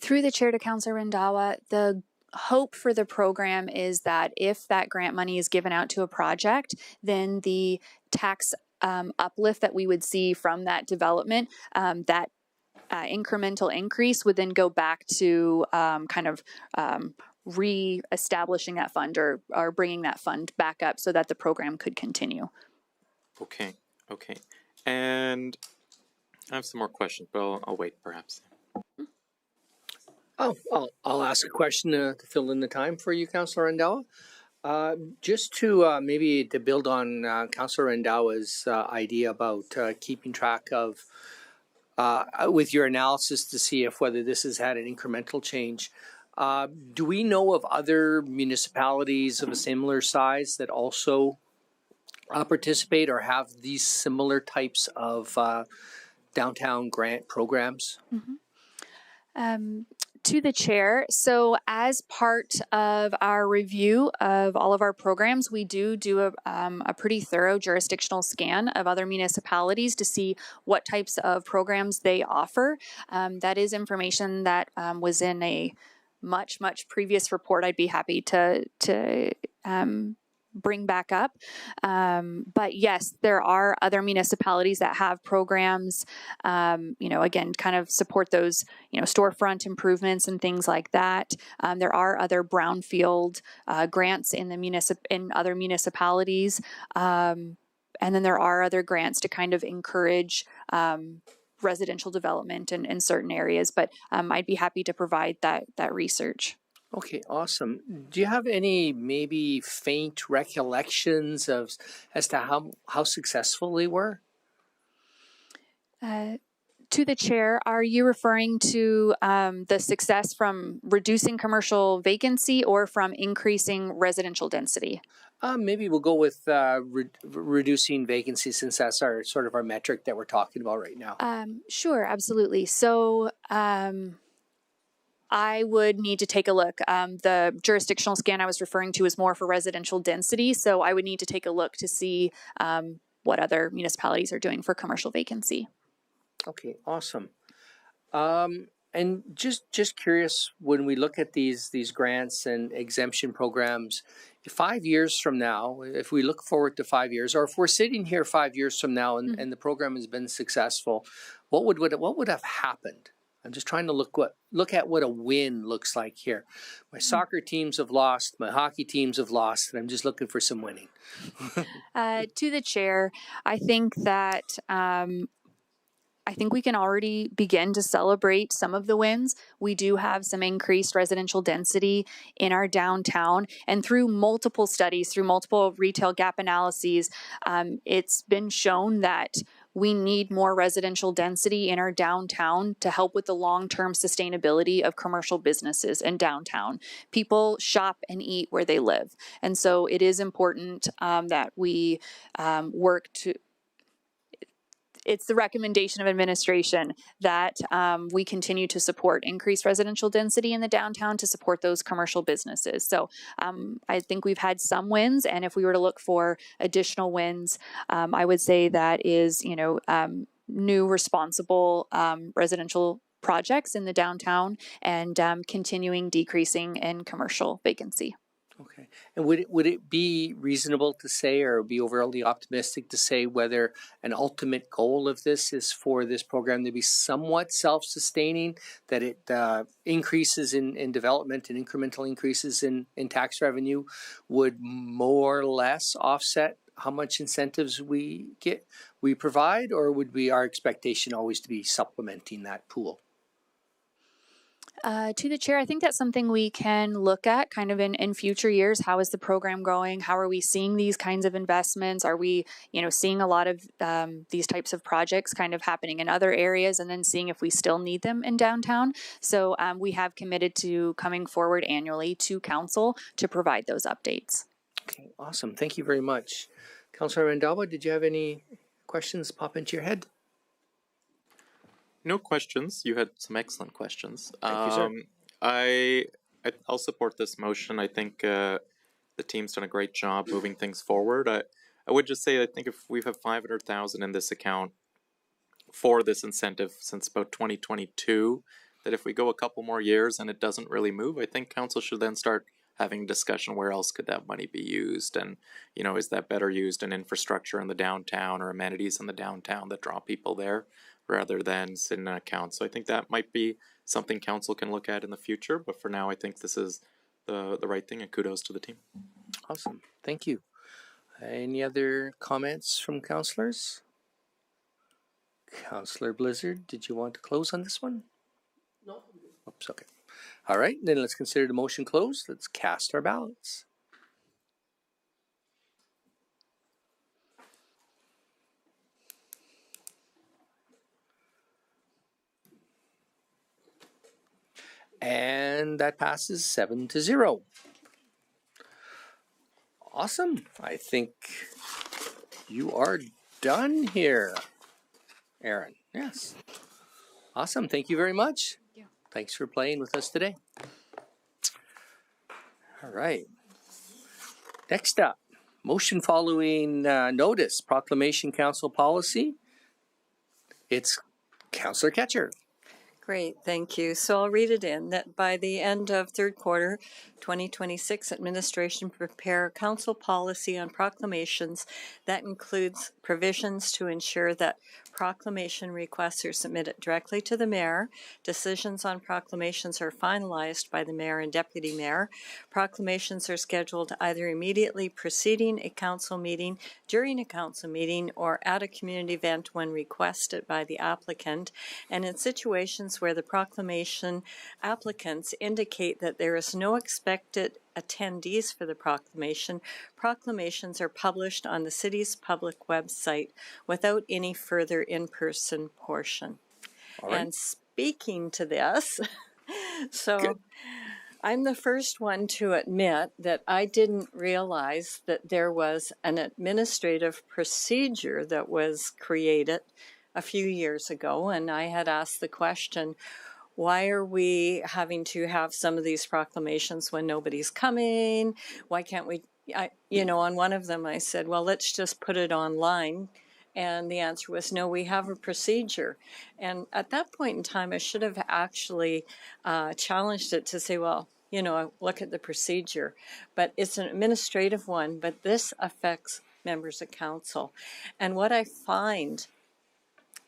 Through the chair to Councillor Randhawa, the hope for the program is that if that grant money is given out to a project, then the tax uplift that we would see from that development, that incremental increase would then go back to re-establishing that fund or bringing that fund back up so that the program could continue. Okay. And I have some more questions, but I'll wait perhaps. Oh, I'll ask a question to fill in the time for you, Councillor Rendawa. Just to maybe to build on Councillor Rendawa's idea about keeping track of with your analysis to see if whether this has had an incremental change. Do we know of other municipalities of a similar size that also participate or have these similar types of downtown grant programs? To the chair, so as part of our review of all of our programs, we do a pretty thorough jurisdictional scan of other municipalities to see what types of programs they offer. That is information that was in a much previous report. I'd be happy to bring back up. But yes, there are other municipalities that have programs, again, kind of support those, storefront improvements and things like that. There are other brownfield grants in other municipalities. And then there are other grants to kind of encourage residential development in certain areas, but I'd be happy to provide that research. Okay, awesome. Do you have any maybe faint recollections as to how successful they were? To the chair, are you referring to the success from reducing commercial vacancy or from increasing residential density? Maybe we'll go with reducing vacancy, since that's our sort of our metric that we're talking about right now. Sure, absolutely. So I would need to take a look. The jurisdictional scan I was referring to is more for residential density, so I would need to take a look to see what other municipalities are doing for commercial vacancy. Okay, awesome. And just curious, when we look at these grants and exemption programs, 5 years from now, if we look forward to 5 years, or if we're sitting here 5 years from now and the program has been successful, what would have happened? I'm just trying to look at what a win looks like here. My soccer teams have lost, my hockey teams have lost, and I'm just looking for some winning. To the chair, I think that we can already begin to celebrate some of the wins. We do have some increased residential density in our downtown, and through multiple studies, through multiple retail gap analyses, it's been shown that we need more residential density in our downtown to help with the long-term sustainability of commercial businesses in downtown. People shop and eat where they live. And so it is important that we work to, it's the recommendation of administration that we continue to support increased residential density in the downtown to support those commercial businesses. So I think we've had some wins, and if we were to look for additional wins, I would say that is, new responsible residential projects in the downtown and continuing decreasing in commercial vacancy. Okay. And would it be reasonable to say, or be overly optimistic to say, whether an ultimate goal of this is for this program to be somewhat self-sustaining, that it increases in development and incremental increases in tax revenue would more or less offset how much incentives we provide, or would be our expectation always to be supplementing that pool? To the chair, I think that's something we can look at kind of in future years. How is the program going? How are we seeing these kinds of investments? Are we, seeing a lot of these types of projects kind of happening in other areas, and then seeing if we still need them in downtown? So we have committed to coming forward annually to council to provide those updates. Okay, awesome. Thank you very much. Councillor Rendawa, did you have any questions pop into your head? No questions. You had some excellent questions. Thank you, sir. I'll support this motion. I think the team's done a great job moving things forward. I would just say, I think if we have $500,000 in this account for this incentive since about 2022, that if we go a couple more years and it doesn't really move, I think council should then start having a discussion where else could that money be used, and is that better used in infrastructure in the downtown or amenities in the downtown that draw people there rather than sit in an account. So I think that might be something council can look at in the future, but for now I think this is the right thing, and kudos to the team. Awesome, thank you. Any other comments from councillors? Councillor Blizzard, did you want to close on this one? No. Oops, okay. All right, then let's consider the motion closed. Let's cast our ballots. And that passes 7-0. Awesome. I think you are done here, Aaron. Yes. Awesome. Thank you very much. Thanks for playing with us today. All right. Next up, motion following notice, proclamation council policy. It's Councillor Ketcher. Great, thank you. So I'll read it in that by the end of third quarter 2026, administration prepare council policy on proclamations that includes provisions to ensure that proclamation requests are submitted directly to the mayor. Decisions on proclamations are finalized by the mayor and deputy mayor. Proclamations are scheduled either immediately preceding a council meeting, during a council meeting, or at a community event when requested by the applicant. And in situations where the proclamation applicants indicate that there is no expected attendees for the proclamation, proclamations are published on the city's public website without any further in-person portion. All right. And speaking to this, so good. I'm the first one to admit that I didn't realize that there was an administrative procedure that was created a few years ago, and I had asked the question, why are we having to have some of these proclamations when nobody's coming? Why can't we, on one of them I said, well, let's just put it online. And the answer was, no, we have a procedure. And at that point in time, I should have actually challenged it to say, well, look at the procedure. But it's an administrative one, but this affects members of council. And what I find,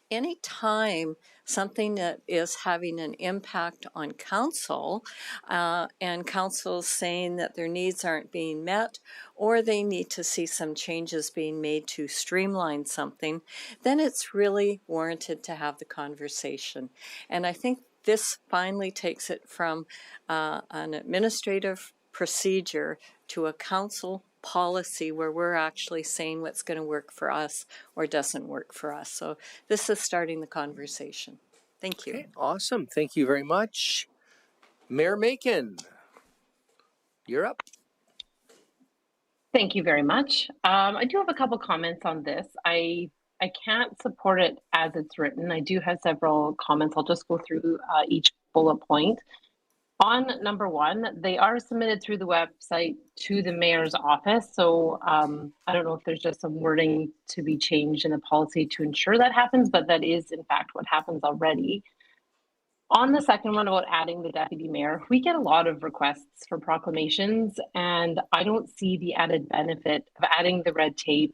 anytime something that is having an impact on council, and council saying that their needs aren't being met, or they need to see some changes being made to streamline something, then it's really warranted to have the conversation. And I think this finally takes it from an administrative procedure to a council policy where we're actually saying what's going to work for us or doesn't work for us. So this is starting the conversation. Thank you. Okay, awesome. Thank you very much. Mayor Macon, you're up. Thank you very much. I do have a couple comments on this. I can't support it as it's written. I do have several comments. I'll just go through each bullet point. On number one, they are submitted through the website to the mayor's office. So I don't know if there's just some wording to be changed in the policy to ensure that happens, but that is in fact what happens already. On the second one about adding the deputy mayor, we get a lot of requests for proclamations, and I don't see the added benefit of adding the red tape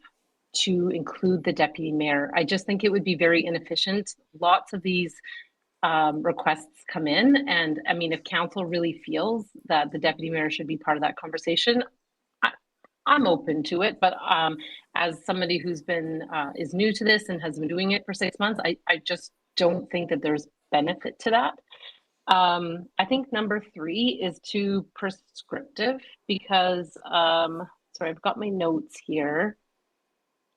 to include the deputy mayor. I just think it would be very inefficient. Lots of these requests come in, and I mean, if council really feels that the deputy mayor should be part of that conversation, I'm open to it. But as somebody who's been is new to this and has been doing it for 6 months, I just don't think that there's benefit to that. I think number 3 is too prescriptive because sorry, I've got my notes here.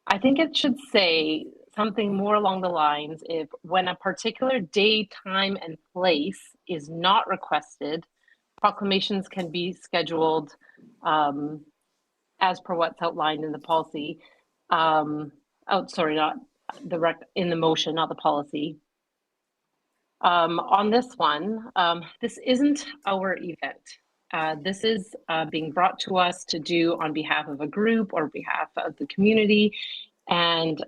I think it should say something more along the lines if when a particular day, time, and place is not requested, proclamations can be scheduled as per what's outlined in the policy. In the motion, not the policy. On this one, this isn't our event. This is being brought to us to do on behalf of a group or behalf of the community. And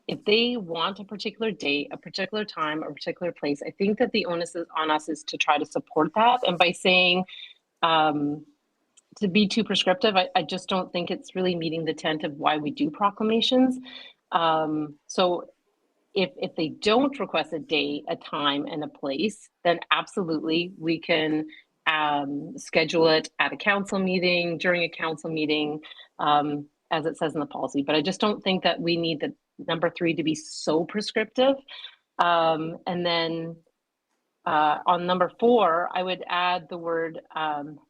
if they want a particular date, a particular time, a particular place, I think that the onus is on us is to try to support that. And by saying to be too prescriptive, I just don't think it's really meeting the intent of why we do proclamations. So if they don't request a date, a time, and a place, then absolutely we can schedule it at a council meeting, during a council meeting, as it says in the policy. But I just don't think that we need the number 3 to be so prescriptive. And then on number 4, I would add the word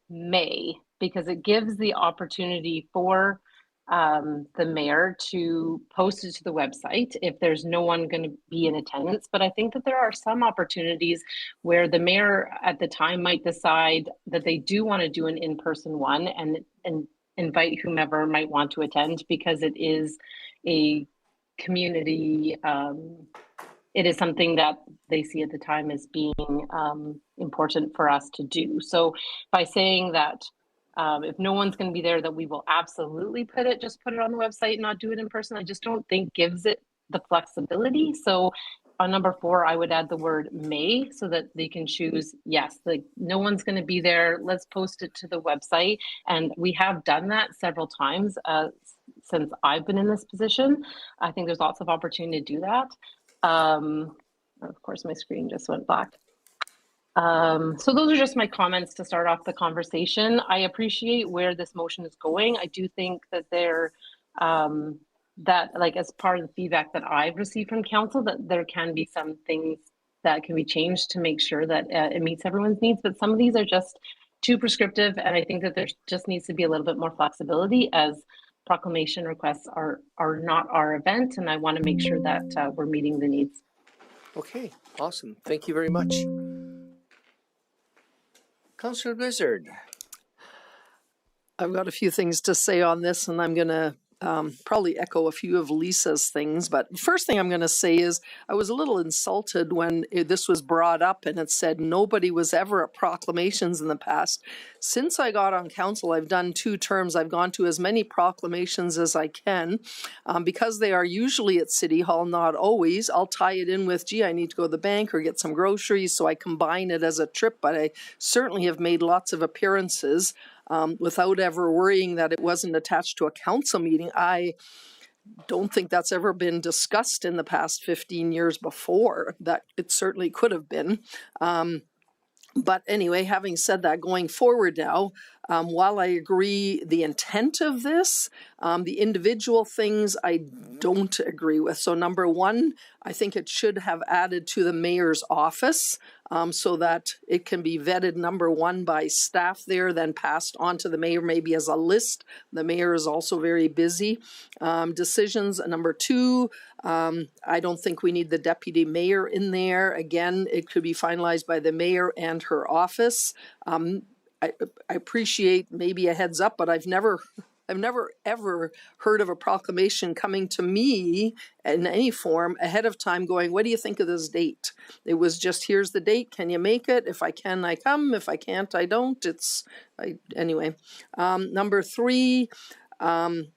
may, because it gives the opportunity for the mayor to post it to the website if there's no one going to be in attendance. But I think that there are some opportunities where the mayor at the time might decide that they do want to do an in-person one and invite whomever might want to attend, because it is a community, it is something that they see at the time as being important for us to do. So by saying that if no one's going to be there, that we will absolutely just put it on the website and not do it in person, I just don't think gives it the flexibility. So on number 4, I would add the word may, so that they can choose, yes, like no one's going to be there, let's post it to the website. And we have done that several times since I've been in this position. I think there's lots of opportunity to do that. Of course, my screen just went black. So those are just my comments to start off the conversation. I appreciate where this motion is going. I do think that that like as part of the feedback that I've received from council, that there can be some things that can be changed to make sure that it meets everyone's needs. But some of these are just too prescriptive, and I think that there just needs to be a little bit more flexibility, as proclamation requests are not our event, and I want to make sure that we're meeting the needs. Okay, awesome. Thank you very much. Councillor Blizzard. I've got a few things to say on this, and I'm going to probably echo a few of Lisa's things. But the first thing I'm going to say is I was a little insulted when this was brought up and it said nobody was ever at proclamations in the past. Since I got on council, I've done 2 terms. I've gone to as many proclamations as I can. Because they are usually at City Hall, not always, I'll tie it in with, gee, I need to go to the bank or get some groceries, so I combine it as a trip. But I certainly have made lots of appearances without ever worrying that it wasn't attached to a council meeting. I don't think that's ever been discussed in the past 15 years before. That it certainly could have been. But anyway, having said that, going forward now, while I agree the intent of this, the individual things I don't agree with. So number 1, I think it should have added to the mayor's office so that it can be vetted, number 1, by staff there, then passed on to the mayor, maybe as a list. The mayor is also very busy. Decisions, number 2, I don't think we need the deputy mayor in there. Again, it could be finalized by the mayor and her office. I appreciate maybe a heads up, but I've never ever heard of a proclamation coming to me in any form ahead of time going, what do you think of this date? It was just, here's the date. Can you make it? If I can, I come. If I can't, I don't. Anyway. Number 3, I'm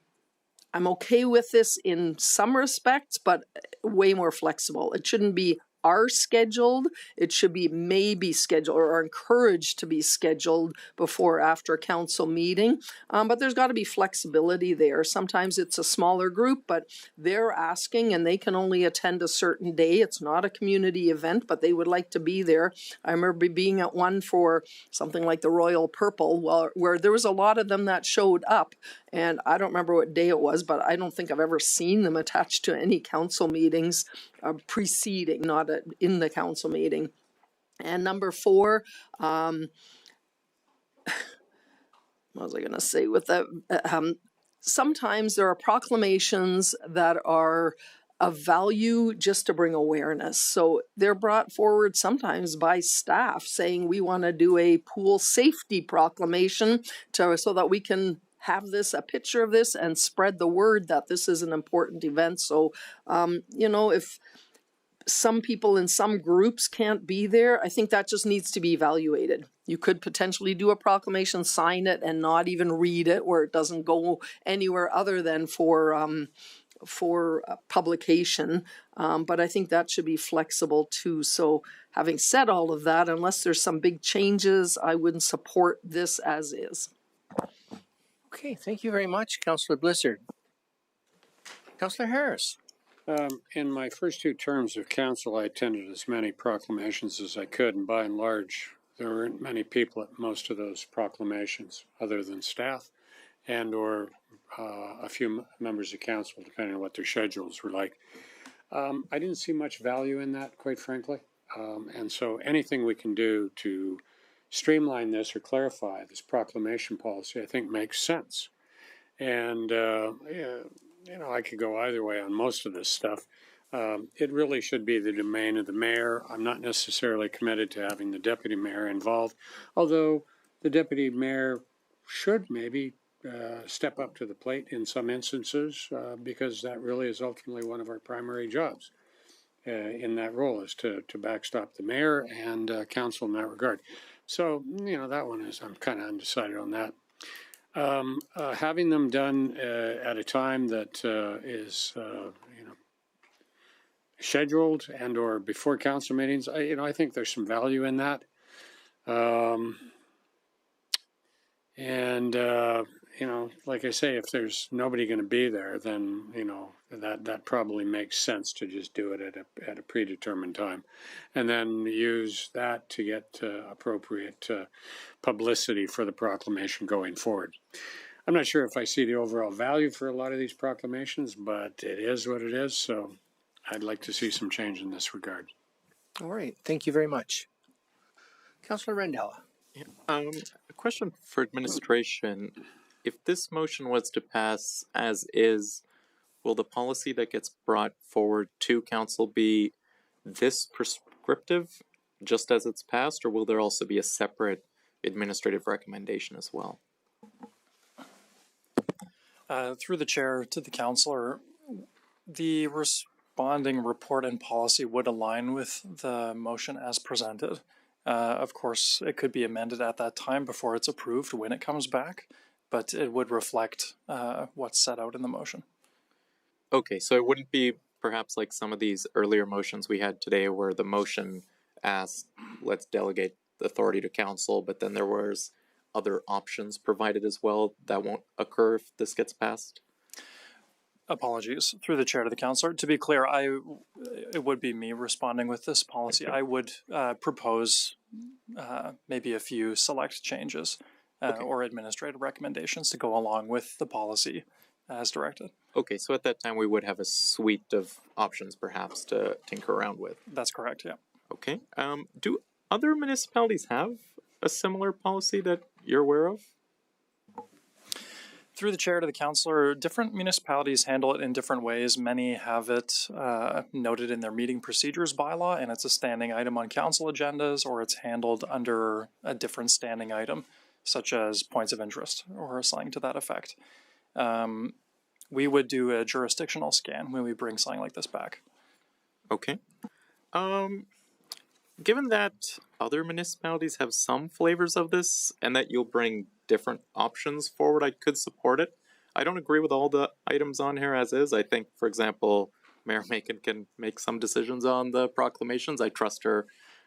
okay with this in some respects, but way more flexible. It shouldn't be are scheduled. It should be may be scheduled or are encouraged to be scheduled before or after a council meeting. But there's got to be flexibility there. Sometimes it's a smaller group, but they're asking and they can only attend a certain day. It's not a community event, but they would like to be there. I remember being at one for something like the Royal Purple, where there was a lot of them that showed up. And I don't remember what day it was, but I don't think I've ever seen them attached to any council meetings preceding, not in the council meeting. And number 4, what was I going to say with that? Sometimes there are proclamations that are of value just to bring awareness. So they're brought forward sometimes by staff saying we want to do a pool safety proclamation so that we can have a picture of this and spread the word that this is an important event. So, if some people in some groups can't be there, I think that just needs to be evaluated. You could potentially do a proclamation, sign it, and not even read it, where it doesn't go anywhere other than for publication, but I think that should be flexible too. So having said all of that, unless there's some big changes, I wouldn't support this as is. Okay, thank you very much, Councillor Blizzard. Councillor Harris. In my first 2 terms of council, I attended as many proclamations as I could, and by and large, there weren't many people at most of those proclamations, other than staff and or a few members of council, depending on what their schedules were like. I didn't see much value in that, quite frankly. And so anything we can do to streamline this or clarify this proclamation policy, I think makes sense. And, I could go either way on most of this stuff. It really should be the domain of the mayor. I'm not necessarily committed to having the deputy mayor involved, although the deputy mayor should maybe step up to the plate in some instances, because that really is ultimately one of our primary jobs in that role, is to backstop the mayor and council in that regard. So, that one is, I'm kind of undecided on that. Having them done at a time that is, scheduled and or before council meetings, I think there's some value in that. Like I say, if there's nobody going to be there, then, that probably makes sense to just do it at a predetermined time, and then use that to get appropriate publicity for the proclamation going forward. I'm not sure if I see the overall value for a lot of these proclamations, but it is what it is, so I'd like to see some change in this regard. All right, thank you very much. Councillor Rendell. A question for administration. If this motion was to pass as is, will the policy that gets brought forward to council be this prescriptive just as it's passed, or will there also be a separate administrative recommendation as well? Through the chair to the councillor, the responding report and policy would align with the motion as presented. Of course, it could be amended at that time before it's approved when it comes back, but it would reflect what's set out in the motion. Okay, so it wouldn't be perhaps like some of these earlier motions we had today where the motion asked, let's delegate the authority to council, but then there was other options provided as well. That won't occur if this gets passed? Apologies. Through the chair to the councillor. To be clear, it would be me responding with this policy. I would propose maybe a few select changes or administrative recommendations to go along with the policy as directed. Okay, so at that time we would have a suite of options perhaps to tinker around with. That's correct, yeah. Okay. Do other municipalities have a similar policy that you're aware of? Through the chair to the councillor, different municipalities handle it in different ways. Many have it noted in their meeting procedures bylaw, and it's a standing item on council agendas, or it's handled under a different standing item, such as points of interest or something to that effect. We would do a jurisdictional scan when we bring something like this back. Okay. Given that other municipalities have some flavors of this and that you'll bring different options forward, I could support it. I don't agree with all the items on here as is. I think, for example, Mayor Macon can make some decisions on the proclamations. I trust her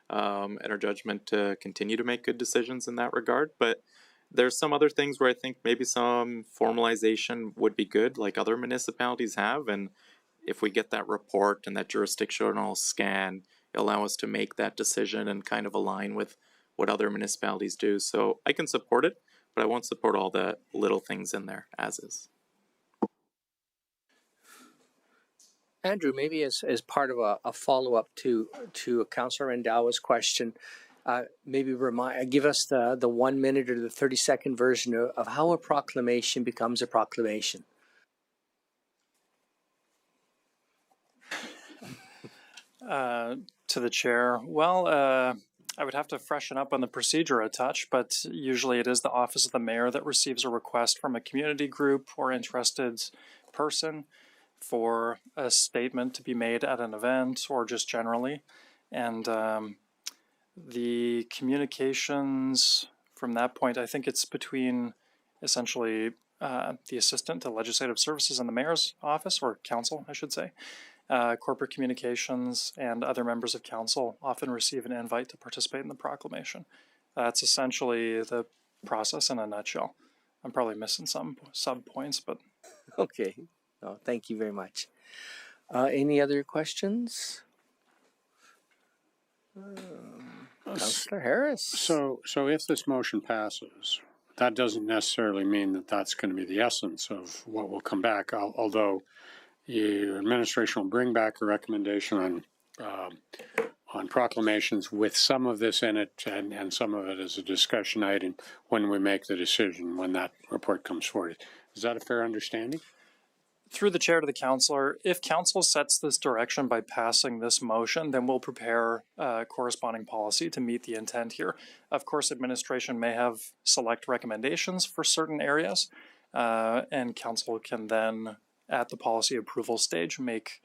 and her judgment to continue to make good decisions in that regard. But there's some other things where I think maybe some formalization would be good, like other municipalities have. And if we get that report and that jurisdictional scan, it'll allow us to make that decision and kind of align with what other municipalities do. So I can support it, but I won't support all the little things in there as is. Andrew, maybe as part of a follow-up to Councillor Rendawa's question, maybe give us the 1 minute or the 30-second version of how a proclamation becomes a proclamation. To the chair, well, I would have to freshen up on the procedure a touch, but usually it is the office of the mayor that receives a request from a community group or interested person for a statement to be made at an event or just generally. And the communications from that point, I think it's between essentially the assistant to legislative services in the mayor's office, or council, I should say. Corporate communications and other members of council often receive an invite to participate in the proclamation. That's essentially the process in a nutshell. I'm probably missing some sub points, but Okay. Oh, thank you very much. Any other questions? Councillor Harris. So if this motion passes, that doesn't necessarily mean that that's going to be the essence of what will come back, although your administration will bring back a recommendation on proclamations with some of this in it and some of it as a discussion item when we make the decision, when that report comes forward. Is that a fair understanding? through the chair to the councillor, if council sets this direction by passing this motion, then we'll prepare corresponding policy to meet the intent here. Of course, administration may have select recommendations for certain areas, and council can then, at the policy approval stage, make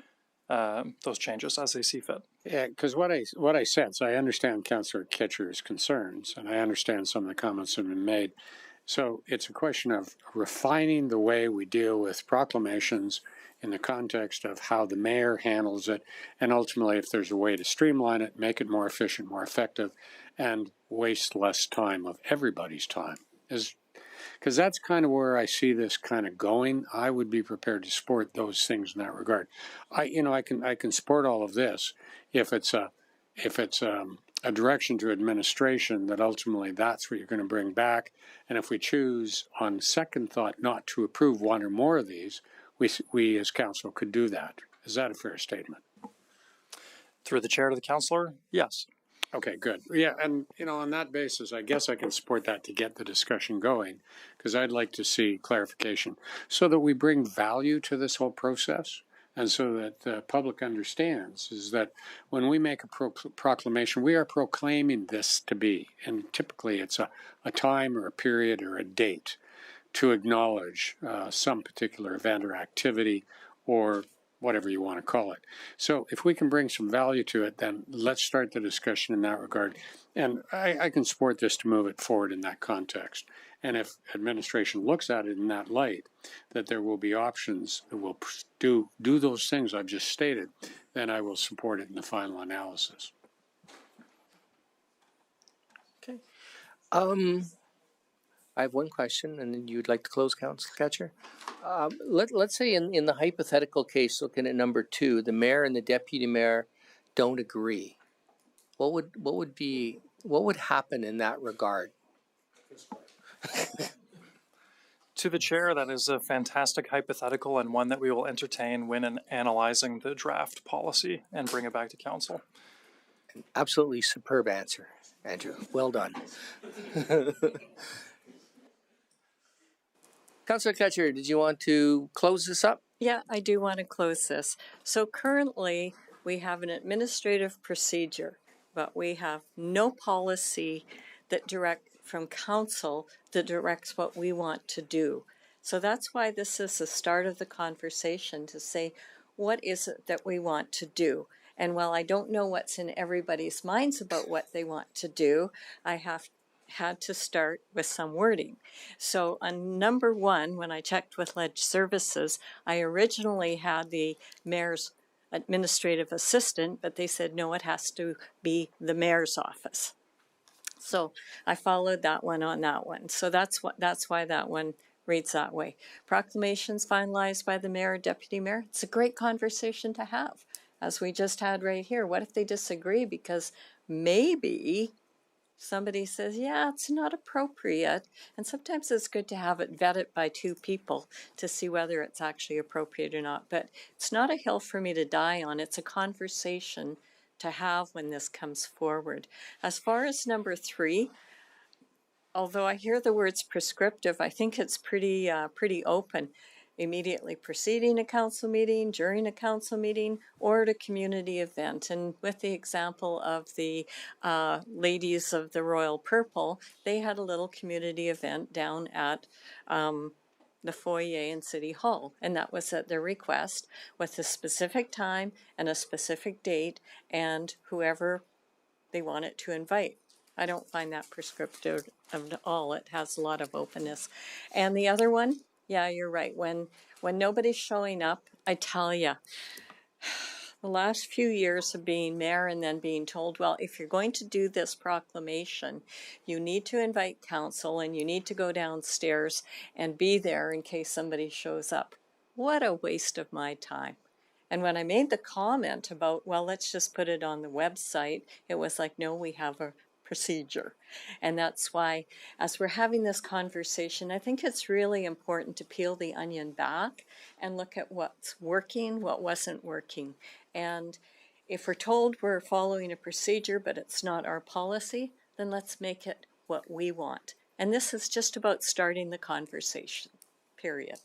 those changes as they see fit. Yeah, because what I sense, I understand Councillor Kitcher's concerns, and I understand some of the comments that have been made. So it's a question of refining the way we deal with proclamations in the context of how the mayor handles it, and ultimately if there's a way to streamline it, make it more efficient, more effective, and waste less time of everybody's time. Because that's kind of where I see this kind of going. I would be prepared to support those things in that regard. I can support all of this if it's a direction to administration that ultimately that's what you're going to bring back. And if we choose on second thought not to approve one or more of these, we as council could do that. Is that a fair statement? Through the chair to the councillor, yes. Okay, good. Yeah, and on that basis, I guess I can support that to get the discussion going, because I'd like to see clarification so that we bring value to this whole process. And so that the public understands is that when we make a proclamation, we are proclaiming this to be, and typically it's a time or a period or a date to acknowledge some particular event or activity or whatever you want to call it. So if we can bring some value to it, then let's start the discussion in that regard. And I can support this to move it forward in that context. And if administration looks at it in that light, that there will be options that will do those things I've just stated, then I will support it in the final analysis. Okay. I have one question, and then you'd like to close, Councillor Ketcher. Let's say in the hypothetical case, looking at number 2, the mayor and the deputy mayor don't agree. What would happen in that regard? To the chair, that is a fantastic hypothetical and one that we will entertain when analyzing the draft policy and bring it back to council. An absolutely superb answer, Andrew. Well done. Councillor Ketcher, did you want to close this up? Yeah, I do want to close this. So currently, we have an administrative procedure, but we have no policy that from council that directs what we want to do. So that's why this is the start of the conversation, to say, what is it that we want to do? And while I don't know what's in everybody's minds about what they want to do, I had to start with some wording. So on number 1, when I checked with Ledge Services, I originally had the mayor's administrative assistant, but they said, no, it has to be the mayor's office. So I followed that one on that one. So that's why that one reads that way. Proclamations finalized by the mayor or deputy mayor. It's a great conversation to have, as we just had right here. What if they disagree because maybe somebody says, yeah, it's not appropriate. And sometimes it's good to have it vetted by 2 people to see whether it's actually appropriate or not. But it's not a hill for me to die on. It's a conversation to have when this comes forward. As far as number 3, although I hear the words prescriptive, I think it's pretty open. Immediately preceding a council meeting, during a council meeting, or at a community event. And with the example of the ladies of the Royal Purple, they had a little community event down at the foyer in City Hall, and that was at their request, with a specific time and a specific date and whoever they wanted to invite. I don't find that prescriptive at all. It has a lot of openness. And the other one, yeah, you're right. When nobody's showing up, I tell you, the last few years of being mayor and then being told, well, if you're going to do this proclamation, you need to invite council and you need to go downstairs and be there in case somebody shows up. What a waste of my time. And when I made the comment about, well, let's just put it on the website, it was like, no, we have a procedure. And that's why, as we're having this conversation, I think it's really important to peel the onion back and look at what's working, what wasn't working. And if we're told we're following a procedure, but it's not our policy, then let's make it what we want. And this is just about starting the conversation, period.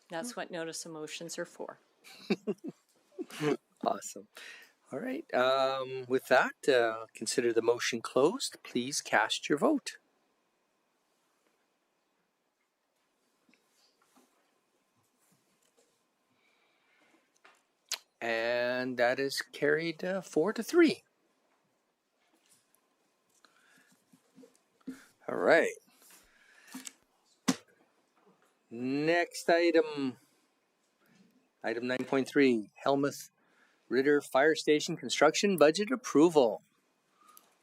That's what notice of motions are for. Awesome. All right. With that, consider the motion closed. Please cast your vote. And that is carried 4-3. All right. Next item, item 9.3, Helmuth Ritter Fire Station construction budget approval.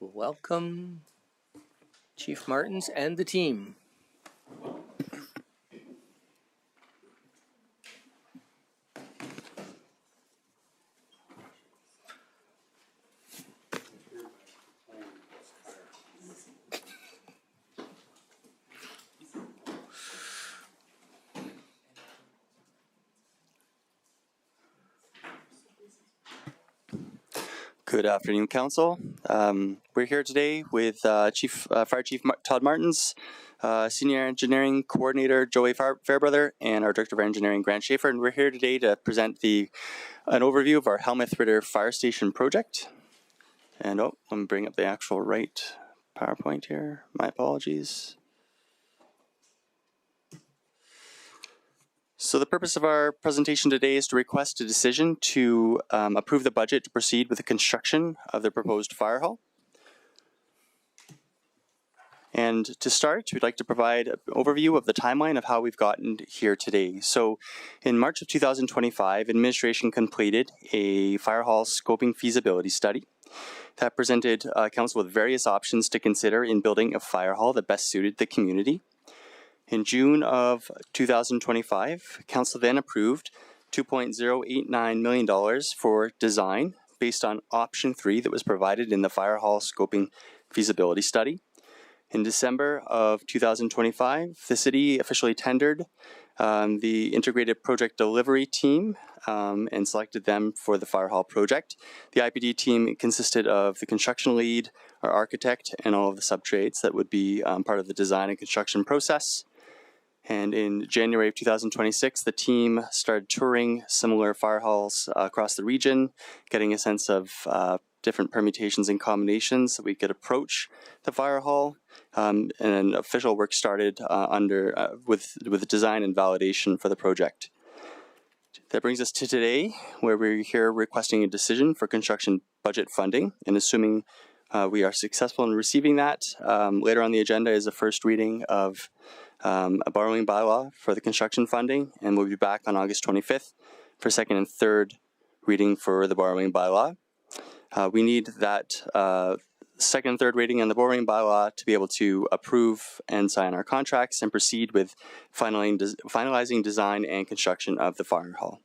Welcome, Chief Martins and the team. Good afternoon, Council. We're here today with Fire Chief Todd Martins, Senior Engineering Coordinator Joey Fairbrother, and our Director of Engineering Grant Schaefer. And we're here today to present an overview of our Helmuth Ritter Fire Station project. And let me bring up the actual right PowerPoint here. My apologies. So the purpose of our presentation today is to request a decision to approve the budget to proceed with the construction of the proposed fire hall. And to start, we'd like to provide an overview of the timeline of how we've gotten here today. So in March of 2025, administration completed a fire hall scoping feasibility study that presented council with various options to consider in building a fire hall that best suited the community. In June of 2025, Council then approved $2.089 million for design based on option 3 that was provided in the fire hall scoping feasibility study. In December of 2025, the city officially tendered the integrated project delivery team and selected them for the fire hall project. The IPD team consisted of the construction lead, our architect, and all of the subtrades that would be part of the design and construction process. And in January of 2026, the team started touring similar fire halls across the region, getting a sense of different permutations and combinations that we could approach the fire hall. And then official work started with design and validation for the project. That brings us to today, where we're here requesting a decision for construction budget funding. And assuming we are successful in receiving that, later on the agenda is the first reading of a borrowing bylaw for the construction funding, and we'll be back on August 25th for second and third reading for the borrowing bylaw. We need that second and third reading on the borrowing bylaw to be able to approve and sign our contracts and proceed with finalizing design and construction of the fire hall.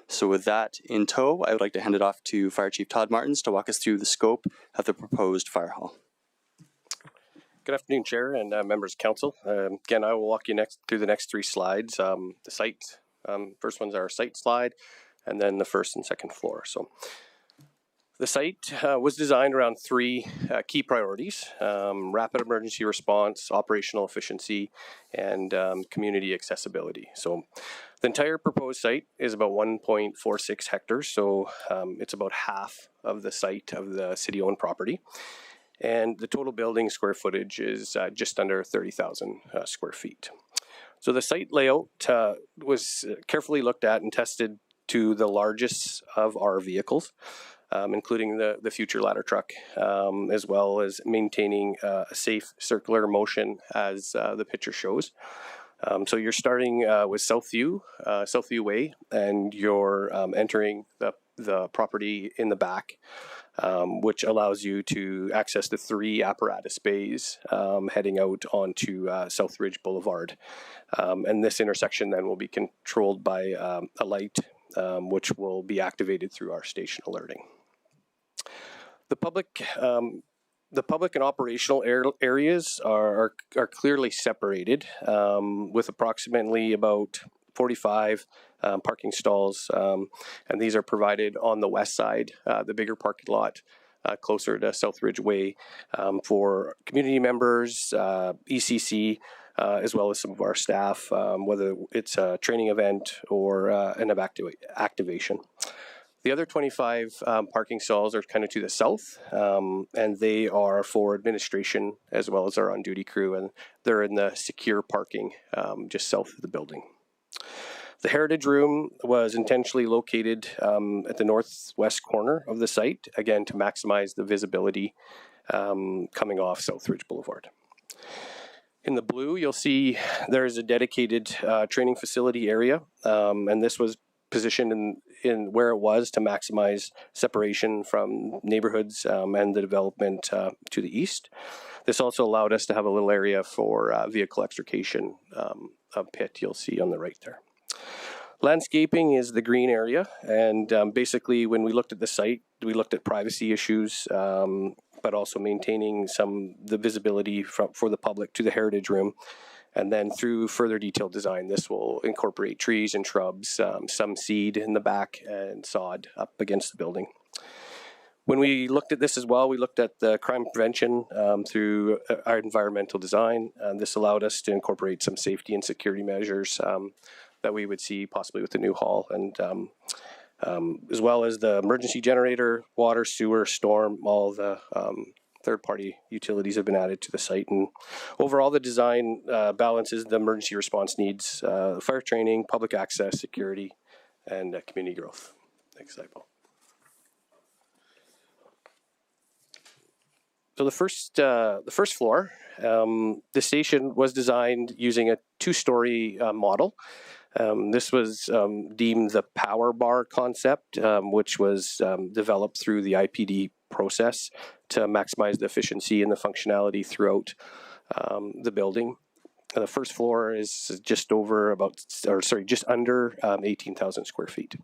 So with that in tow, I would like to hand it off to Fire Chief Todd Martins to walk us through the scope of the proposed fire hall. Good afternoon, Chair and members of Council. Again, I will walk you through the next 3 slides. The site, first one's our site slide, and then the first and second floor. So the site was designed around 3 key priorities: rapid emergency response, operational efficiency, and community accessibility. So the entire proposed site is about 1.46 hectares, so it's about half of the site of the city-owned property. And the total building square footage is just under 30,000 square feet. So the site layout was carefully looked at and tested to the largest of our vehicles. including the future ladder truck, as well as maintaining a safe circular motion as the picture shows. So you're starting with Southview Way, and you're entering the property in the back, which allows you to access the 3 apparatus bays heading out onto Southridge Boulevard. And this intersection then will be controlled by a light, which will be activated through our station alerting. The public and operational areas are clearly separated, with approximately about 45 parking stalls, and these are provided on the west side, the bigger parking lot closer to Southridge Way, for community members, ECC, as well as some of our staff, whether it's a training event or an activation. The other 25 parking stalls are kind of to the south, and they are for administration as well as our on-duty crew, and they're in the secure parking just south of the building. The Heritage Room was intentionally located at the northwest corner of the site, again to maximize the visibility coming off Southridge Boulevard. In the blue, you'll see there is a dedicated training facility area, and this was positioned in where it was to maximize separation from neighborhoods and the development to the east. This also allowed us to have a little area for vehicle extrication pit you'll see on the right there. Landscaping is the green area, and basically when we looked at the site, we looked at privacy issues, but also maintaining the visibility for the public to the Heritage Room. And then through further detailed design, this will incorporate trees and shrubs, some seed in the back, and sod up against the building. When we looked at this as well, we looked at the crime prevention through our environmental design. This allowed us to incorporate some safety and security measures that we would see possibly with the new hall, and as well as the emergency generator, water, sewer, storm, all the third-party utilities have been added to the site. And overall, the design balances the emergency response needs, fire training, public access, security, and community growth. Next slide, Paul. So the first floor, the station was designed using a 2-story model. This was deemed the power bar concept, which was developed through the IPD process to maximize the efficiency and the functionality throughout the building. The first floor is just under 18,000 square feet.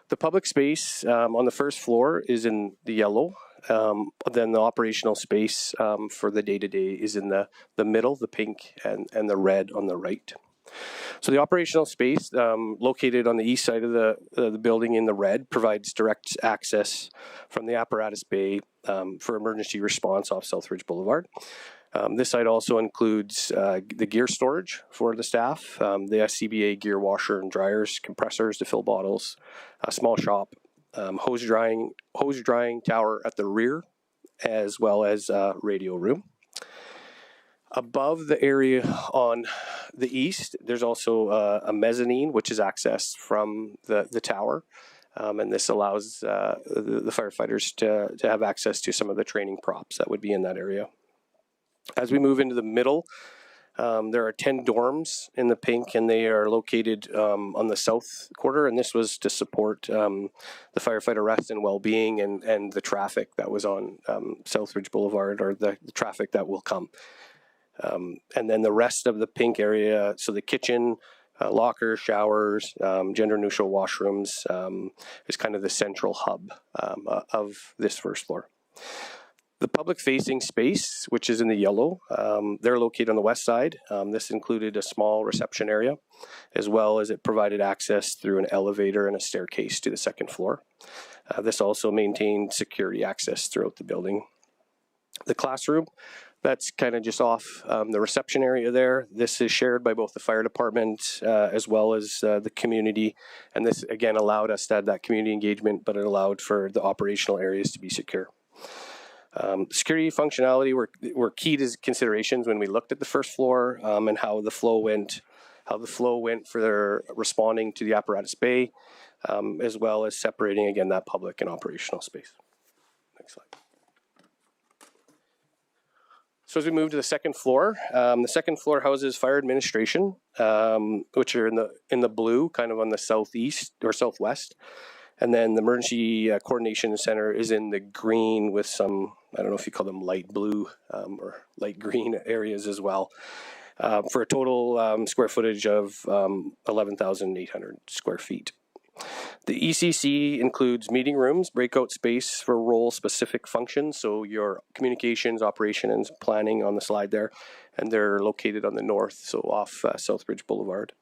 The public space on the first floor is in the yellow. Then the operational space for the day-to-day is in the middle, the pink, and the red on the right. So the operational space located on the east side of the building in the red provides direct access from the apparatus bay for emergency response off Southridge Boulevard. This site also includes the gear storage for the staff, the SCBA gear washer and dryers, compressors to fill bottles, a small shop, hose drying tower at the rear, as well as radio room. Above the area on the east, there's also a mezzanine, which is accessed from the tower. And this allows the firefighters to have access to some of the training props that would be in that area. As we move into the middle, there are 10 dorms in the pink, and they are located on the south quarter. And this was to support the firefighter rest and well-being and the traffic that was on Southridge Boulevard, or the traffic that will come. And then the rest of the pink area, so the kitchen, lockers, showers, gender-neutral washrooms, is kind of the central hub of this first floor. The public-facing space, which is in the yellow, they're located on the west side. This included a small reception area, as well as it provided access through an elevator and a staircase to the second floor. This also maintained security access throughout the building. The classroom, that's kind of just off the reception area there. This is shared by both the fire department as well as the community. And this, again, allowed us to add that community engagement, but it allowed for the operational areas to be secure. Security functionality were key to considerations when we looked at the first floor and how the flow went how the flow went for their responding to the apparatus bay, as well as separating again that public and operational space. Next slide. So as we move to the second floor houses fire administration, which are in the blue, kind of on the southeast or southwest. And then the emergency coordination center is in the green with some, I don't know if you call them light blue or light green areas as well, for a total square footage of 11,800 square feet. The ECC includes meeting rooms, breakout space for role-specific functions, so your communications, operations, planning on the slide there, and they're located on the north, so off Southbridge Boulevard.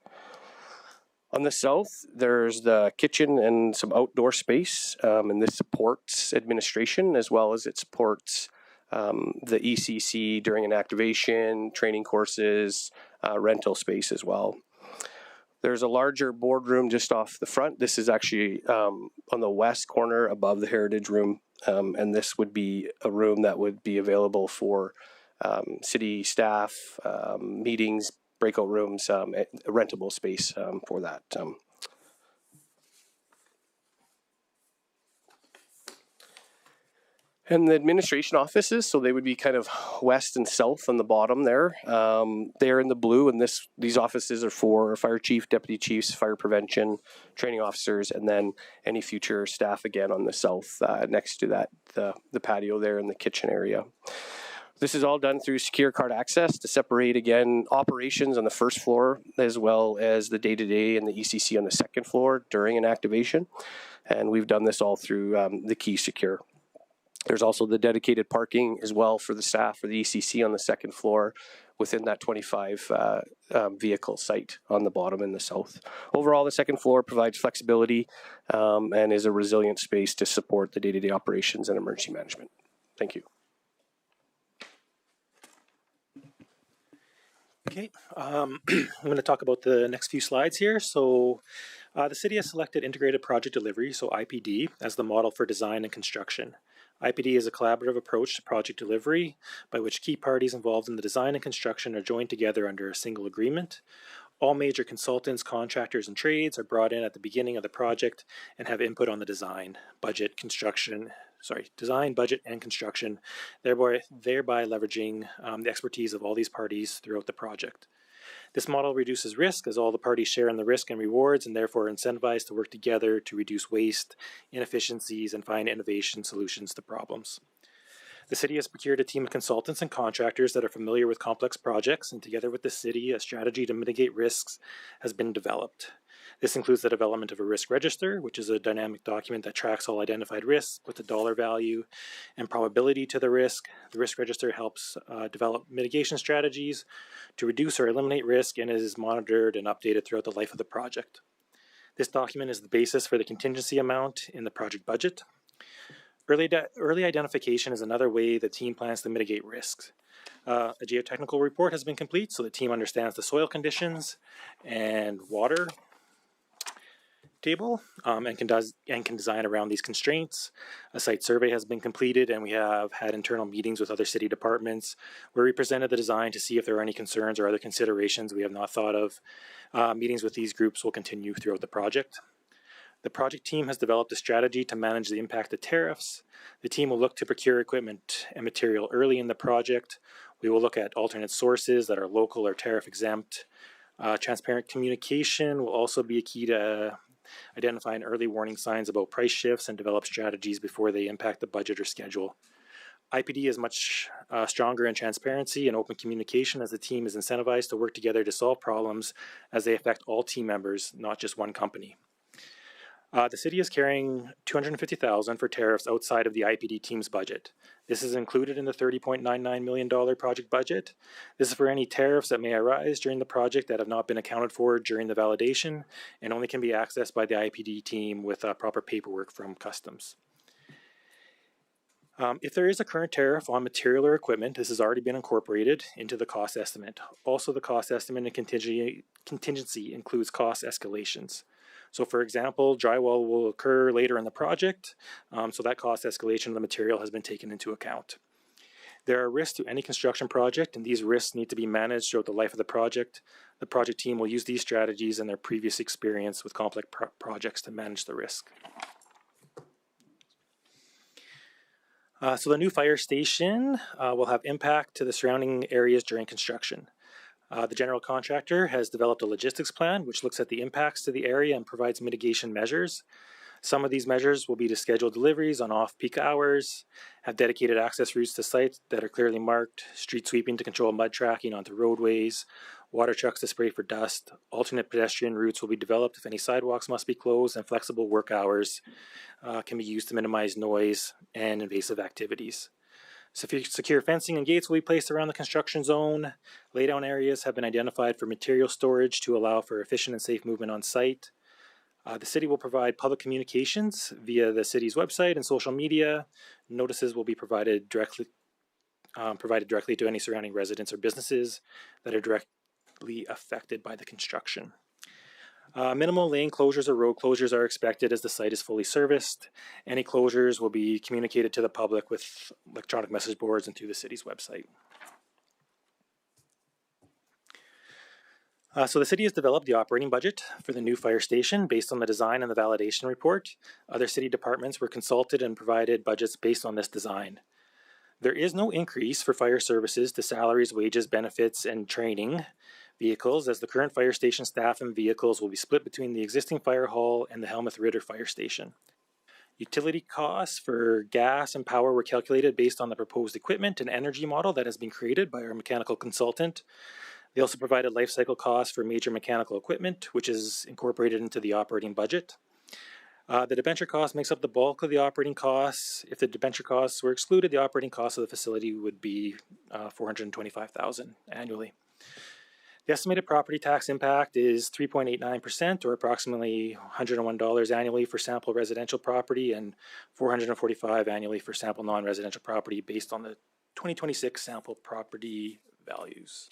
On the south, there's the kitchen and some outdoor space, and this supports administration as well as it supports the ECC during an activation, training courses, rental space as well. There's a larger boardroom just off the front. This is actually on the west corner above the Heritage Room, and this would be a room that would be available for city staff, meetings, breakout rooms, rentable space for that. And the administration offices, so they would be kind of west and south on the bottom there. They're in the blue, and these offices are for fire chief, deputy chiefs, fire prevention, training officers, and then any future staff again on the south next to that, the patio there in the kitchen area. This is all done through secure card access to separate, again, operations on the first floor as well as the day-to-day and the ECC on the second floor during an activation. And we've done this all through the Key Secure. There's also the dedicated parking as well for the staff for the ECC on the second floor within that 25 vehicle site on the bottom in the south. Overall, the second floor provides flexibility and is a resilient space to support the day-to-day operations and emergency management. Thank you. Okay, I'm going to talk about the next few slides here. So the city has selected Integrated Project Delivery, so IPD, as the model for design and construction. IPD is a collaborative approach to project delivery by which key parties involved in the design and construction are joined together under a single agreement. All major consultants, contractors, and trades are brought in at the beginning of the project and have input on the design, budget, design, budget, and construction, thereby leveraging the expertise of all these parties throughout the project. This model reduces risk as all the parties share in the risk and rewards and therefore are incentivized to work together to reduce waste, inefficiencies, and find innovation solutions to problems. The city has procured a team of consultants and contractors that are familiar with complex projects, and together with the city, a strategy to mitigate risks has been developed. This includes the development of a risk register, which is a dynamic document that tracks all identified risks with the dollar value and probability to the risk. The risk register helps develop mitigation strategies to reduce or eliminate risk and is monitored and updated throughout the life of the project. This document is the basis for the contingency amount in the project budget. Early identification is another way the team plans to mitigate risks. A geotechnical report has been complete, so the team understands the soil conditions and water table and can design around these constraints. A site survey has been completed, and we have had internal meetings with other city departments where we presented the design to see if there are any concerns or other considerations we have not thought of. Meetings with these groups will continue throughout the project. The project team has developed a strategy to manage the impact of tariffs. The team will look to procure equipment and material early in the project. We will look at alternate sources that are local or tariff exempt. Transparent communication will also be a key to identifying early warning signs about price shifts and develop strategies before they impact the budget or schedule. IPD is much stronger in transparency and open communication as the team is incentivized to work together to solve problems as they affect all team members, not just one company. The city is carrying $250,000 for tariffs outside of the IPD team's budget. This is included in the $30.99 million project budget. This is for any tariffs that may arise during the project that have not been accounted for during the validation and only can be accessed by the IPD team with proper paperwork from customs. If there is a current tariff on material or equipment, this has already been incorporated into the cost estimate. Also, the cost estimate and contingency includes cost escalations. So for example, drywall will occur later in the project, so that cost escalation of the material has been taken into account. There are risks to any construction project, and these risks need to be managed throughout the life of the project. The project team will use these strategies and their previous experience with complex projects to manage the risk. So the new fire station will have impact to the surrounding areas during construction. The general contractor has developed a logistics plan which looks at the impacts to the area and provides mitigation measures. Some of these measures will be to schedule deliveries on off-peak hours, have dedicated access routes to sites that are clearly marked, street sweeping to control mud tracking onto roadways, water trucks to spray for dust, alternate pedestrian routes will be developed if any sidewalks must be closed, and flexible work hours can be used to minimize noise and invasive activities. Secure fencing and gates will be placed around the construction zone. Laydown areas have been identified for material storage to allow for efficient and safe movement on site. The city will provide public communications via the city's website and social media. Notices will be provided directly to any surrounding residents or businesses that are directly affected by the construction. Minimal lane closures or road closures are expected as the site is fully serviced. Any closures will be communicated to the public with electronic message boards and through the city's website. So the city has developed the operating budget for the new fire station based on the design and the validation report. Other city departments were consulted and provided budgets based on this design. There is no increase for fire services to salaries, wages, benefits, and training vehicles, as the current fire station staff and vehicles will be split between the existing fire hall and the Helmuth Ritter Fire Station. Utility costs for gas and power were calculated based on the proposed equipment and energy model that has been created by our mechanical consultant. They also provided life cycle costs for major mechanical equipment, which is incorporated into the operating budget. The debenture cost makes up the bulk of the operating costs. If the debenture costs were excluded, the operating cost of the facility would be $425,000 annually. The estimated property tax impact is 3.89%, or approximately $101 annually for sample residential property and $445 annually for sample non-residential property based on the 2026 sample property values.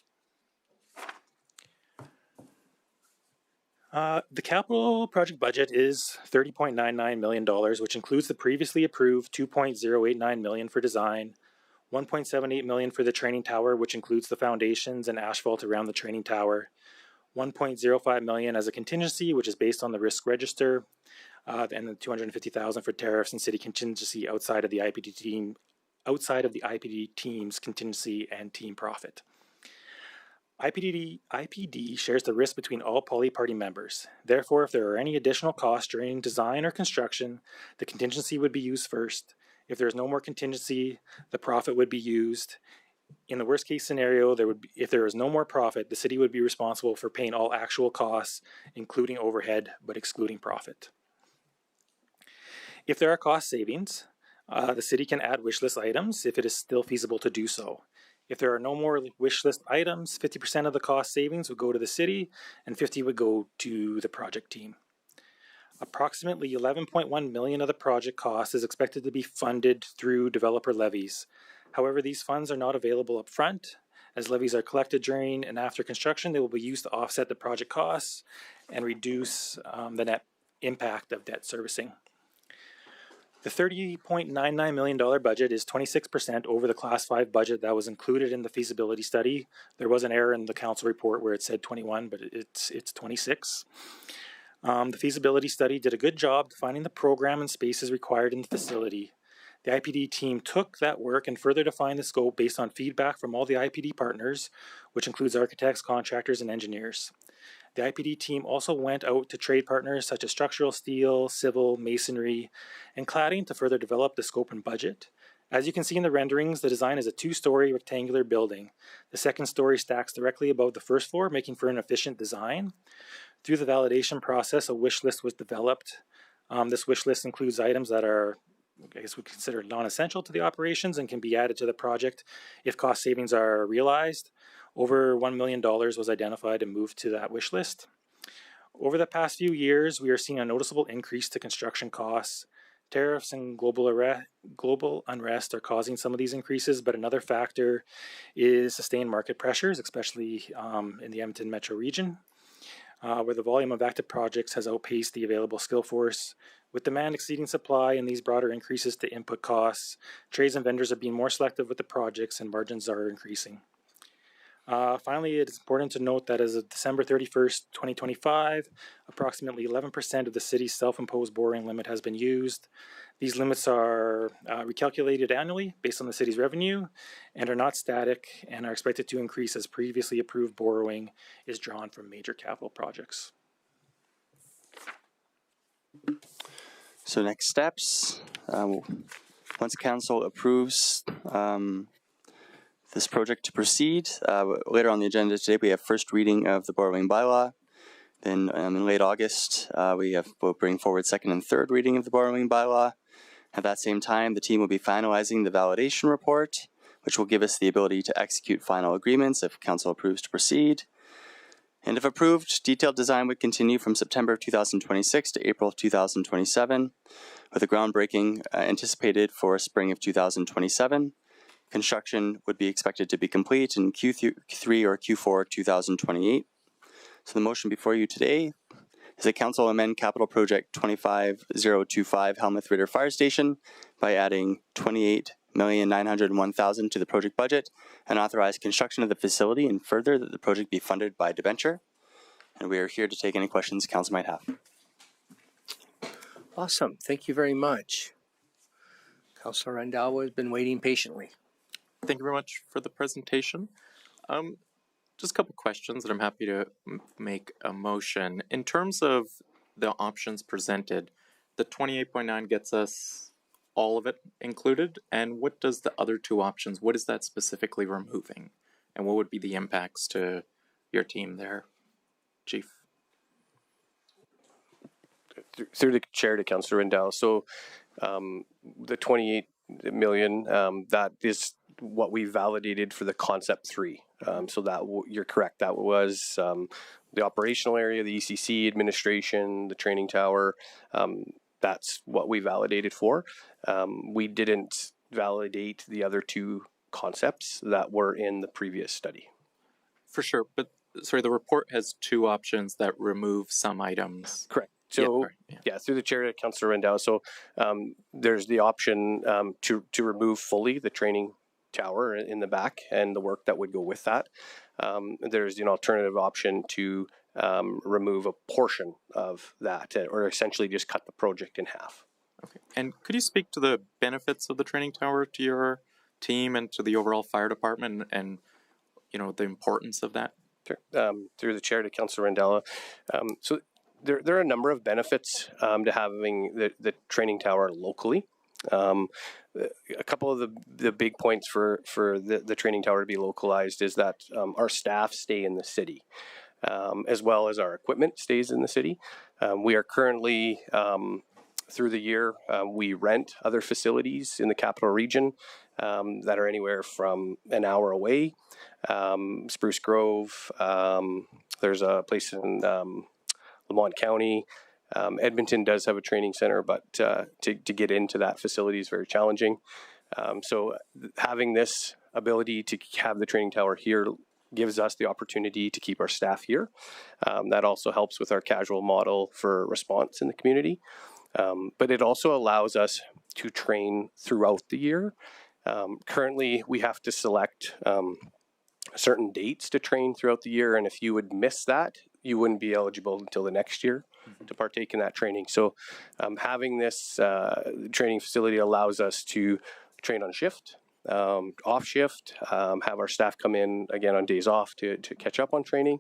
The capital project budget is $30.99 million, which includes the previously approved $2.089 million for design, $1.78 million for the training tower, which includes the foundations and asphalt around the training tower, $1.05 million as a contingency, which is based on the risk register, and then $250,000 for tariffs and city contingency outside of the IPD team's contingency and team profit. IPD shares the risk between all poly-party members. Therefore, if there are any additional costs during design or construction, the contingency would be used first. If there is no more contingency, the profit would be used. In the worst case scenario, if there is no more profit, the city would be responsible for paying all actual costs, including overhead, but excluding profit. If there are cost savings, the city can add wish list items if it is still feasible to do so. If there are no more wish list items, 50% of the cost savings would go to the city and 50% would go to the project team. Approximately $11.1 million of the project cost is expected to be funded through developer levies. However, these funds are not available up front. As levies are collected during and after construction, they will be used to offset the project costs and reduce the net impact of debt servicing. The $30.99 million budget is 26% over the Class 5 budget that was included in the feasibility study. There was an error in the council report where it said 21, but it's 26. The feasibility study did a good job defining the program and spaces required in the facility. The IPD team took that work and further defined the scope based on feedback from all the IPD partners, which includes architects, contractors, and engineers. The IPD team also went out to trade partners such as structural steel, civil, masonry, and cladding to further develop the scope and budget. As you can see in the renderings, the design is a two-story rectangular building. The second story stacks directly above the first floor, making for an efficient design. Through the validation process, a wish list was developed. This wish list includes items that are, I guess we consider non-essential to the operations and can be added to the project if cost savings are realized. Over $1 million was identified and moved to that wish list. Over the past few years, we are seeing a noticeable increase to construction costs. Tariffs and global unrest are causing some of these increases, but another factor is sustained market pressures, especially in the Edmonton metro region. where the volume of active projects has outpaced the available skill force. With demand exceeding supply and these broader increases to input costs, trades and vendors are being more selective with the projects and margins are increasing. Finally, it is important to note that as of December 31st, 2025, approximately 11% of the city's self-imposed borrowing limit has been used. These limits are recalculated annually based on the city's revenue and are not static and are expected to increase as previously approved borrowing is drawn from major capital projects. So next steps, once council approves this project to proceed, later on the agenda today we have first reading of the borrowing bylaw. Then in late August we'll bring forward second and third reading of the borrowing bylaw. At that same time, the team will be finalizing the validation report, which will give us the ability to execute final agreements if council approves to proceed. And if approved, detailed design would continue from September of 2026 to April of 2027, with a groundbreaking anticipated for spring of 2027. Construction would be expected to be complete in Q3 or Q4 2028. So the motion before you today is that council amend capital project 25025 Helmuth Ritter Fire Station by adding $28,901,000 to the project budget and authorize construction of the facility, and further that the project be funded by debenture. And we are here to take any questions council might have. Awesome. Thank you very much. Councilor Randhawa has been waiting patiently. Thank you very much for the presentation. Just a couple questions that I'm happy to make a motion. In terms of the options presented, the 28.9 gets us all of it included, and what does the other two options, what is that specifically removing? And what would be the impacts to your team there, Chief? Through the chair to Councillor Rendell. So the 28 million, that is what we validated for the concept 3. So that you're correct. That was the operational area, the ECC administration, the training tower. That's what we validated for. We didn't validate the other two concepts that were in the previous study. For sure, but sorry, the report has two options that remove some items. Correct. So yeah, through the chair to Councillor Rendell. So there's the option to remove fully the training tower in the back and the work that would go with that. There's an alternative option to remove a portion of that, or essentially just cut the project in half. Okay. And could you speak to the benefits of the training tower to your team and to the overall fire department, and the importance of that? Sure. Through the chair to Councillor Rendella. So there are a number of benefits to having the training tower locally. A couple of the big points for the training tower to be localized is that our staff stay in the city, as well as our equipment stays in the city. We are currently, through the year, we rent other facilities in the capital region that are anywhere from an hour away. Spruce Grove, there's a place in Lamont County. Edmonton does have a training center, but to get into that facility is very challenging. So having this ability to have the training tower here gives us the opportunity to keep our staff here. That also helps with our casual model for response in the community. But it also allows us to train throughout the year. Currently, we have to select certain dates to train throughout the year, and if you would miss that, you wouldn't be eligible until the next year to partake in that training. So having this training facility allows us to train on shift, off shift, have our staff come in again on days off to catch up on training.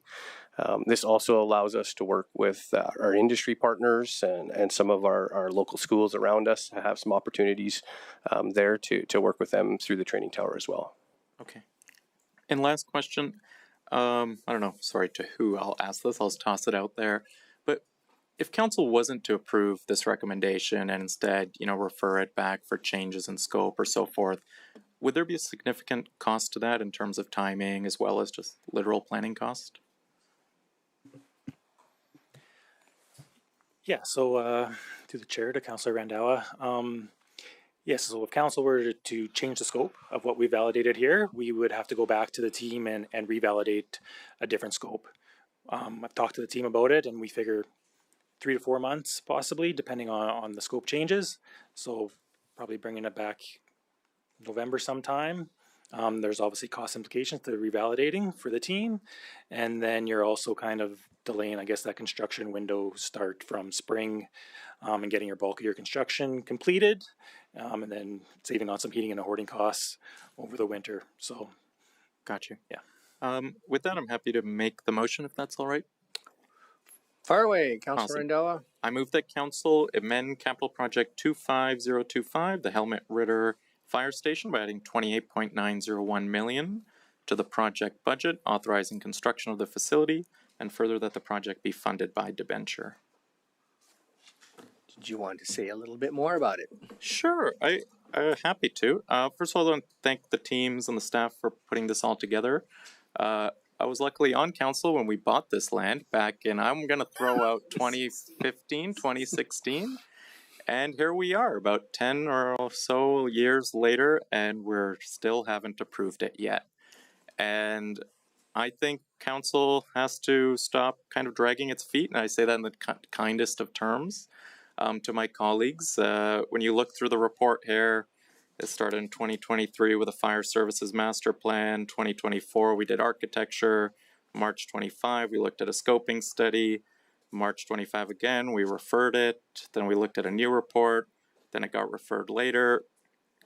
This also allows us to work with our industry partners and some of our local schools around us to have some opportunities there to work with them through the training tower as well. Okay. And last question, I don't know, sorry to who I'll ask this, I'll just toss it out there. But if council wasn't to approve this recommendation and instead, refer it back for changes in scope or so forth, would there be a significant cost to that in terms of timing as well as just literal planning cost? Yeah, so through the chair to Councillor Randhawa, yes, so if council were to change the scope of what we validated here, we would have to go back to the team and revalidate a different scope. I've talked to the team about it, and we figure 3 to 4 months, possibly, depending on the scope changes. So probably bringing it back November sometime. There's obviously cost implications to revalidating for the team. And then you're also kind of delaying, I guess, that construction window start from spring and getting your bulk of your construction completed. And then saving on some heating and hoarding costs over the winter. So, got you. Yeah. With that, I'm happy to make the motion if that's all right. Fire away, Councillor Awesome. Randella. I move that Council amend Capital Project 25025, the Helmet Ritter Fire Station, by adding $28.901 million to the project budget, authorizing construction of the facility, and further that the project be funded by debenture. Did you want to say a little bit more about it? Sure, happy to. First of all, I want to thank the teams and the staff for putting this all together. I was luckily on council when we bought this land back in, I'm going to throw out 2015, 2016. And here we are about 10 or so years later, and we're still haven't approved it yet. And I think council has to stop kind of dragging its feet, and I say that in the kindest of terms to my colleagues. When you look through the report here, it started in 2023 with a fire services master plan. 2024, we did architecture. March 25, we looked at a scoping study. March 25 again, we referred it. Then we looked at a new report. Then it got referred later.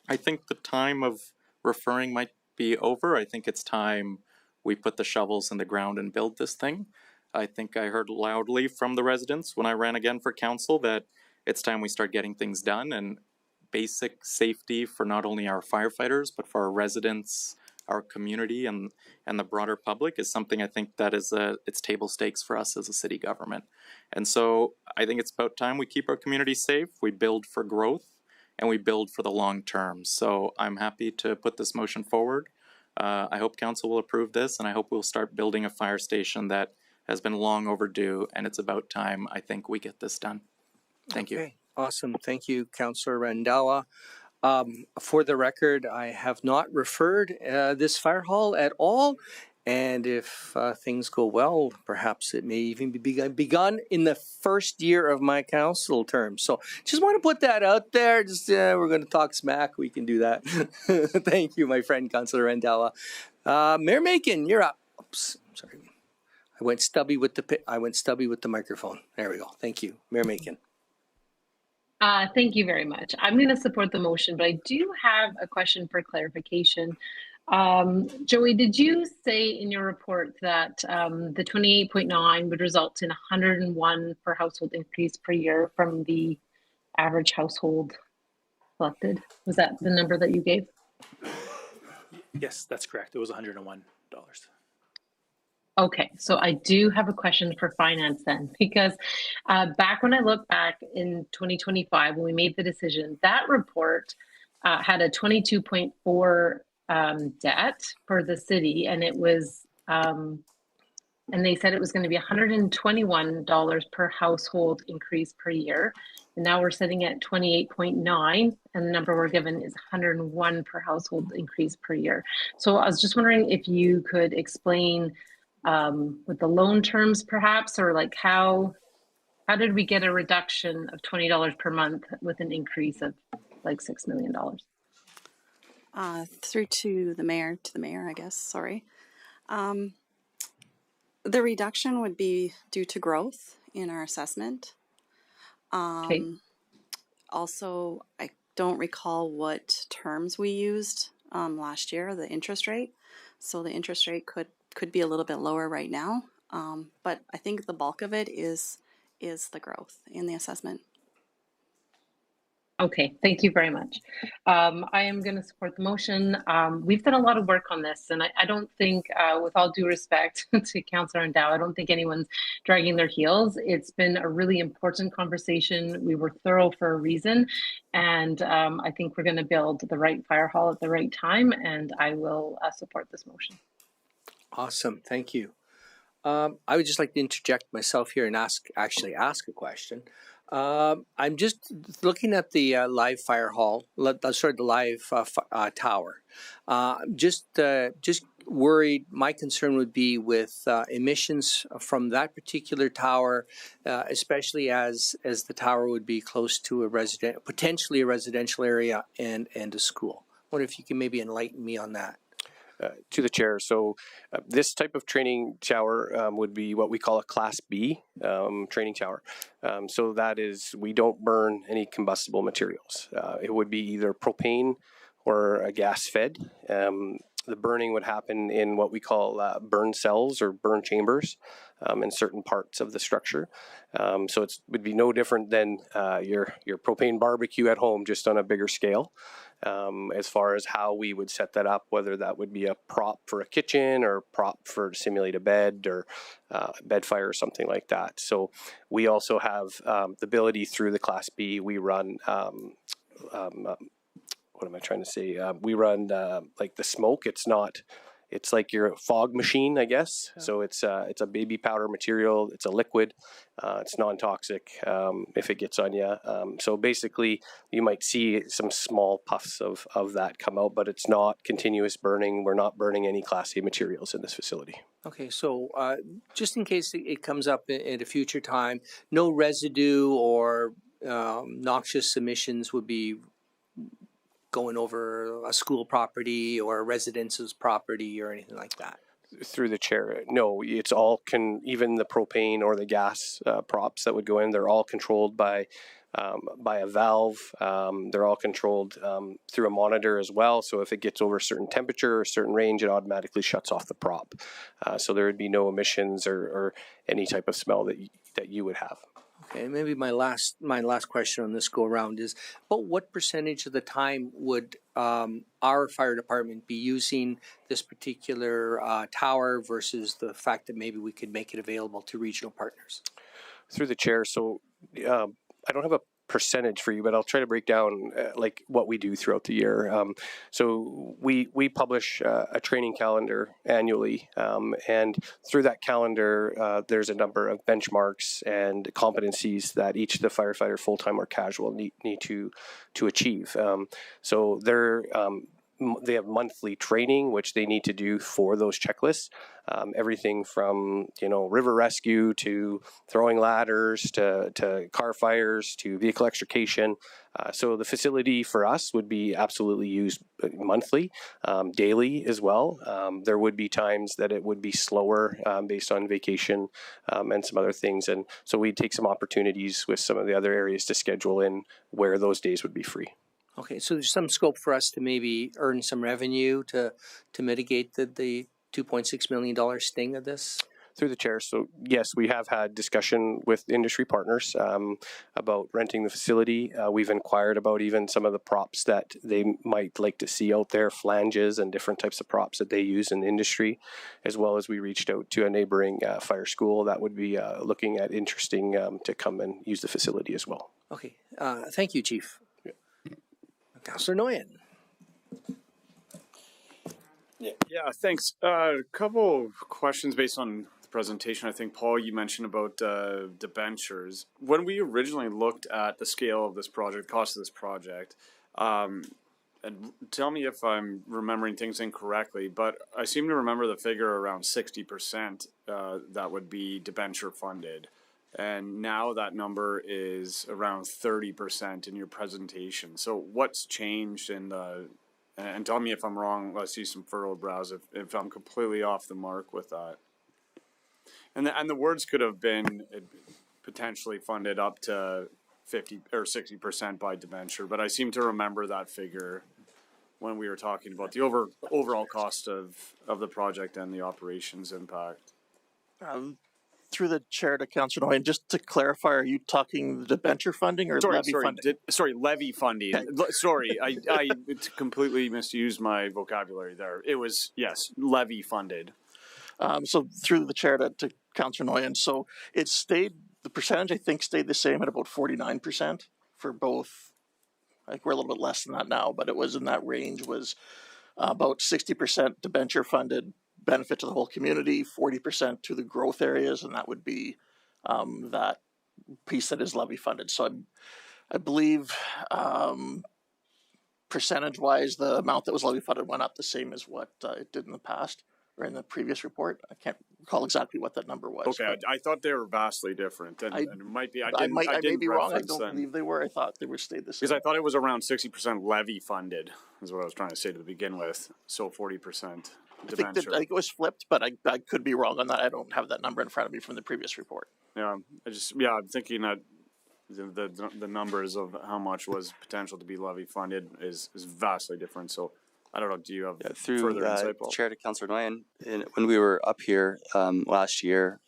I think the time of referring might be over. I think it's time we put the shovels in the ground and build this thing. I think I heard loudly from the residents when I ran again for council that it's time we start getting things done, and basic safety for not only our firefighters, but for our residents, our community, and the broader public is something I think that is it's table stakes for us as a city government. And so I think it's about time we keep our community safe, we build for growth, and we build for the long term. So I'm happy to put this motion forward. I hope council will approve this, and I hope we'll start building a fire station that has been long overdue, and it's about time I think we get this done. Thank you. Awesome. Thank you, Councillor Randella. For the record, I have not referred this fire hall at all. And if things go well, perhaps it may even be begun in the first year of my council term. So just want to put that out there. Just we're going to talk smack. We can do that. Thank you, my friend, Councillor Randella. Mayor Macon, you're up. Oops, sorry. I went stubby with the microphone. There we go. Thank you, Mayor Macon. Thank you very much. I'm going to support the motion, but I do have a question for clarification. Joey, did you say in your report that the 28.9 would result in 101 per household increase per year from the average household collected? Was that the number that you gave? Yes, that's correct. It was $101. Okay, so I do have a question for finance then, because back when I look back in 2025, when we made the decision, that report had a 22.4 debt for the city, and it was, and they said it was going to be $121 per household increase per year. And now we're sitting at 28.9, and the number we're given is 101 per household increase per year. So I was just wondering if you could explain with the loan terms perhaps, or like how did we get a reduction of $20 per month with an increase of like $6 million? Through to the mayor, I guess, sorry. The reduction would be due to growth in our assessment. Okay. Also, I don't recall what terms we used last year, the interest rate. So the interest rate could be a little bit lower right now, but I think the bulk of it is the growth in the assessment. Okay, thank you very much. I am going to support the motion. We've done a lot of work on this, and I don't think, with all due respect to Councillor Endow, I don't think anyone's dragging their heels. It's been a really important conversation. We were thorough for a reason, and I think we're going to build the right fire hall at the right time, and I will support this motion. Awesome, thank you. I would just like to interject myself here and ask a question. I'm just looking at the live fire hall, the live tower. Just worried. My concern would be with emissions from that particular tower, especially as the tower would be close to potentially a residential area and a school. I wonder if you can maybe enlighten me on that. To the chair. So this type of training tower would be what we call a Class B training tower. So that is, we don't burn any combustible materials. It would be either propane or a gas fed. The burning would happen in what we call burn cells or burn chambers in certain parts of the structure. So it would be no different than your propane barbecue at home, just on a bigger scale. As far as how we would set that up, whether that would be a prop for a kitchen or prop for to simulate a bed or bed fire or something like that. So we also have the ability through the Class B, we run what am I trying to say? We run like the smoke. It's like your fog machine, I guess. Yeah. So it's a baby powder material. It's a liquid. It's non-toxic if it gets on you. So basically, you might see some small puffs of that come out, but it's not continuous burning. We're not burning any Class A materials in this facility. Okay, so just in case it comes up at a future time, no residue or noxious emissions would be going over a school property or a residence's property or anything like that? Through the chair, no, it's all even the propane or the gas props that would go in, they're all controlled by a valve. They're all controlled through a monitor as well. So if it gets over a certain temperature or a certain range, it automatically shuts off the prop. So there would be no emissions or any type of smell that you would have. Okay, maybe my last question on this go around is, about what percentage of the time would our fire department be using this particular tower versus the fact that maybe we could make it available to regional partners? Through the chair, so I don't have a percentage for you, but I'll try to break down like what we do throughout the year. So we publish a training calendar annually, and through that calendar, there's a number of benchmarks and competencies that each of the firefighter, full-time or casual, need to achieve. So they have monthly training, which they need to do for those checklists. Everything from, river rescue to throwing ladders to car fires to vehicle extrication. So the facility for us would be absolutely used monthly, daily as well. There would be times that it would be slower based on vacation and some other things. And so we'd take some opportunities with some of the other areas to schedule in where those days would be free. Okay, so there's some scope for us to maybe earn some revenue to mitigate the $2.6 million sting of this? Through the chair. So yes, we have had discussion with industry partners about renting the facility. We've inquired about even some of the props that they might like to see out there, flanges and different types of props that they use in the industry, as well as we reached out to a neighboring fire school that would be looking at interesting to come and use the facility as well. Okay, thank you, Chief. Councillor Nguyen. Yeah, thanks. A couple of questions based on the presentation. I think, Paul, you mentioned about debentures. When we originally looked at the scale of this project, cost of this project, and tell me if I'm remembering things incorrectly, but I seem to remember the figure around 60% that would be debenture funded. And now that number is around 30% in your presentation. So what's changed in the, and tell me if I'm wrong, I see some furrowed brows if I'm completely off the mark with that. And the words could have been potentially funded up to 50 or 60% by debenture, but I seem to remember that figure when we were talking about the overall cost of the project and the operations impact. Through the chair to Councillor Nguyen, just to clarify, are you talking the debenture funding or levy funding? Levy funding. Sorry, I completely misused my vocabulary there. It was, yes, levy funded. So through the chair to Councillor Nguyen, so it stayed, the percentage I think stayed the same at about 49% for both. I think we're a little bit less than that now, but it was in that range, was about 60% debenture funded, benefit to the whole community, 40% to the growth areas, and that would be that piece that is levy funded. So I believe percentage wise, the amount that was levy funded went up the same as what it did in the past or in the previous report. I can't recall exactly what that number was. Okay, I thought they were vastly different, and it might be. I may be wrong. I reference don't then. believe they were. I thought they were stayed the same. Because I thought it was around 60% levy funded, is what I was trying to say to begin with. So 40% I think it was flipped, but I could be wrong on that. I don't have that number in front of me from the previous report. Yeah, I'm thinking that the numbers of how much was potential to be levy funded is vastly different. So I don't know. Do you have further insight, Paul? Chair to Councillor Nguyen, when we were up here last year,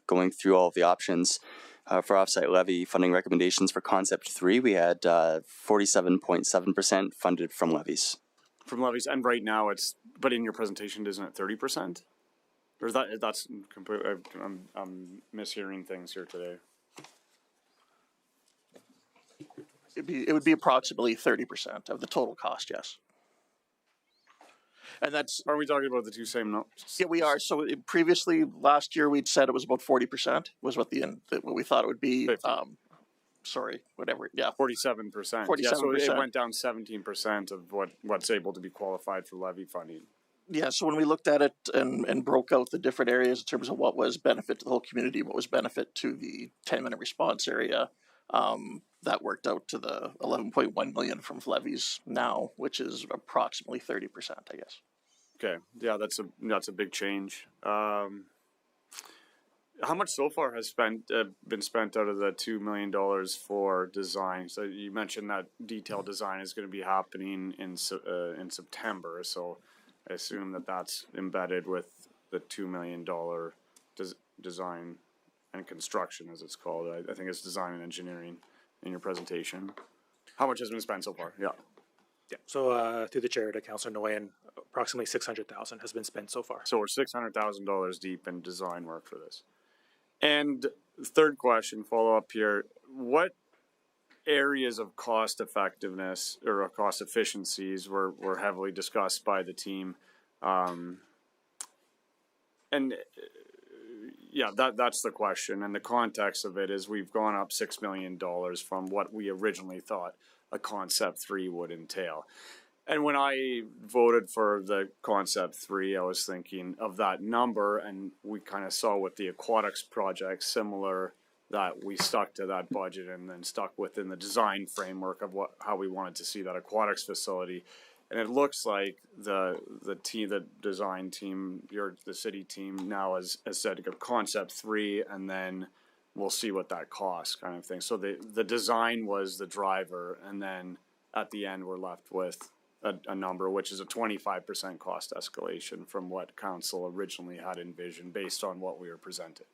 going through all of the options for offsite levy funding recommendations for Concept 3, we had 47.7% funded from levies. From levies, and right now but in your presentation, isn't it 30%? Or that's completely? I'm mishearing things here today. It would be approximately 30% of the total cost. Yes. And that's. Are we talking about the two same numbers? Yeah, we are. So previously, last year, we'd said it was about 40% was what what we thought it would be. 50. Sorry, whatever. Yeah, 47%. 47%. Yeah, so it went down 17% of what's able to be qualified for levy funding. Yeah, so when we looked at it and broke out the different areas in terms of what was benefit to the whole community, what was benefit to the 10-minute response area, that worked out to the 11.1 million from levies now, which is approximately 30%, I guess. Okay, yeah, that's a big change. How much so far has been spent out of the $2 million for design? So you mentioned that detailed design is going to be happening in September. So I assume that's embedded with the $2 million design and construction, as it's called. I think it's design and engineering in your presentation. How much has been spent so far? Yeah. Yeah. So through the chair to Councillor Nguyen, approximately $600,000 has been spent so far. So we're $600,000 deep in design work for this. And third question, follow up here. What areas of cost effectiveness or cost efficiencies were heavily discussed by the team? That's the question. And the context of it is we've gone up $6 million from what we originally thought a Concept 3 would entail. And when I voted for the Concept 3, I was thinking of that number, and we kind of saw with the aquatics project similar that we stuck to that budget and then stuck within the design framework of how we wanted to see that aquatics facility. And it looks like the design team, the city team now has said to go Concept 3, and then we'll see what that costs, kind of thing. So the design was the driver, and then at the end we're left with a number which is a 25% cost escalation from what council originally had envisioned based on what we were presented.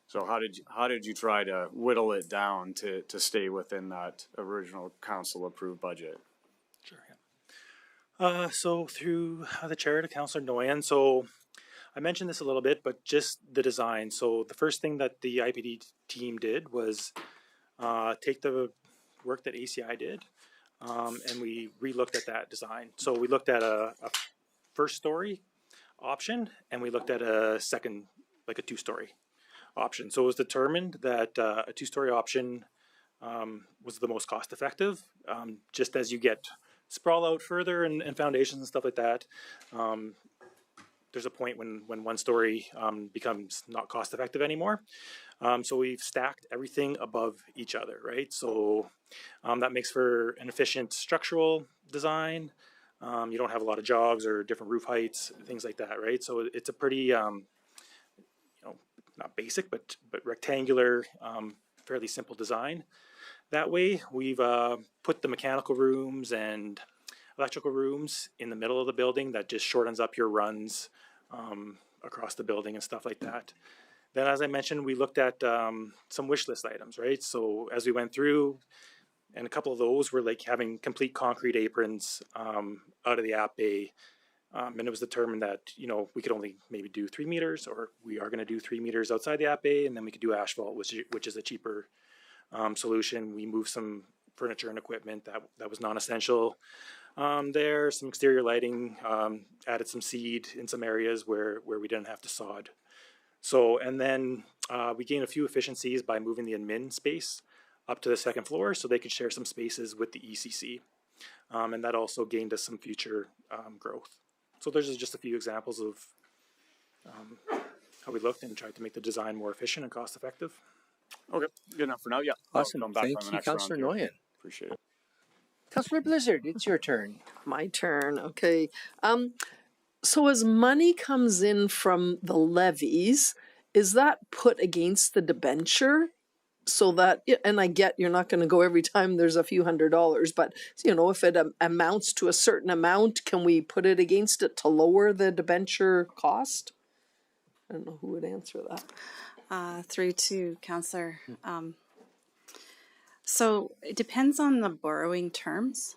So how did you try to whittle it down to stay within that original council approved budget? Sure. Yeah. So through the chair to Councillor Nguyen, so I mentioned this a little bit, but just the design. So the first thing that the IPD team did was take the work that ACI did, and we re-looked at that design. So we looked at a first story option, and we looked at a second, like a two-story option. So it was determined that a two-story option was the most cost-effective. Just as you get sprawl out further and foundations and stuff like that, there's a point when one story becomes not cost-effective anymore. So we've stacked everything above each other, right? So that makes for an efficient structural design. You don't have a lot of jogs or different roof heights, things like that, right? So it's a pretty, not basic, but rectangular, fairly simple design. That way, we've put the mechanical rooms and electrical rooms in the middle of the building that just shortens up your runs across the building and stuff like that. Then, as I mentioned, we looked at some wish list items, right? So as we went through, and a couple of those were like having complete concrete aprons out of the app bay. And it was determined that, we could only maybe do 3 meters, or we are going to do 3 meters outside the app bay, and then we could do asphalt, which is a cheaper solution. We moved some furniture and equipment that was non-essential there, some exterior lighting, added some seed in some areas where we didn't have to sod So, and then we gained a few efficiencies by moving the admin space up to the second floor so they could share some spaces with the ECC. And that also gained us some future growth. So there's just a few examples of how we looked and tried to make the design more efficient and cost effective. Okay, good enough for now. Yeah. Awesome. Come back Thank on the you, next Councillor round here. Noyen. Appreciate it. Councillor Blizzard, it's your turn. My turn. Okay. So as money comes in from the levies, is that put against the debenture? So that, and I get you're not going to go every time there's a few $100s, but you know, if it amounts to a certain amount, can we put it against it to lower the debenture cost? I don't know who would answer that. Through to Councillor. So it depends on the borrowing terms,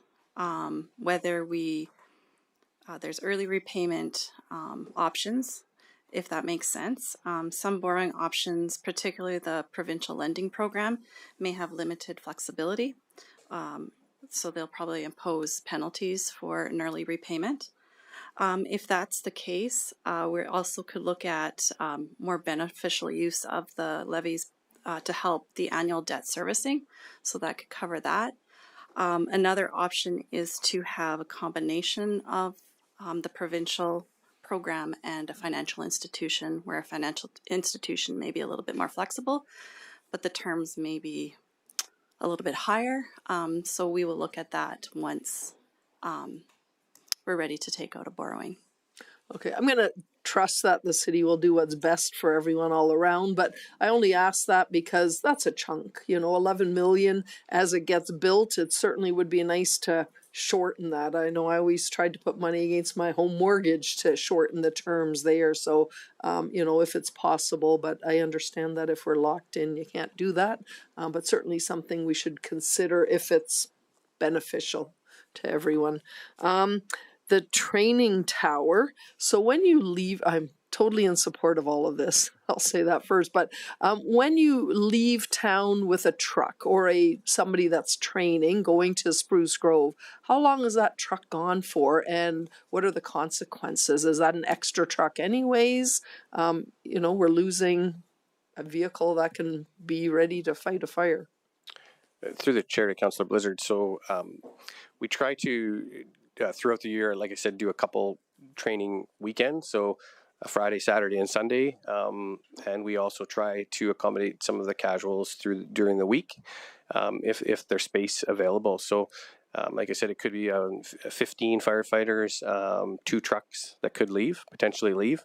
whether we there's early repayment options, if that makes sense. Some borrowing options, particularly the provincial lending program, may have limited flexibility. So they'll probably impose penalties for an early repayment. If that's the case, we also could look at more beneficial use of the levies to help the annual debt servicing. So that could cover that. Another option is to have a combination of the provincial program and a financial institution, where a financial institution may be a little bit more flexible, but the terms may be a little bit higher. So we will look at that once we're ready to take out a borrowing. Okay, I'm going to trust that the city will do what's best for everyone all around, but I only ask that because that's a chunk, you know, 11 million as it gets built. It certainly would be nice to shorten that. I know I always tried to put money against my home mortgage to shorten the terms there. So, you know, if it's possible, but I understand that if we're locked in, you can't do that. But certainly something we should consider if it's beneficial to everyone. The training tower. So when you leave, I'm totally in support of all of this. I'll say that first. But when you leave town with a truck or somebody that's training, going to Spruce Grove, how long is that truck gone for, and what are the consequences? Is that an extra truck anyways? You know, we're losing a vehicle that can be ready to fight a fire. Through the chair to Councillor Blizzard. So we try to throughout the year, like I said, do a couple training weekends. So a Friday, Saturday, and Sunday, and we also try to accommodate some of the casuals during the week, if there's space available. So, like I said, it could be 15 firefighters, 2 trucks that could potentially leave.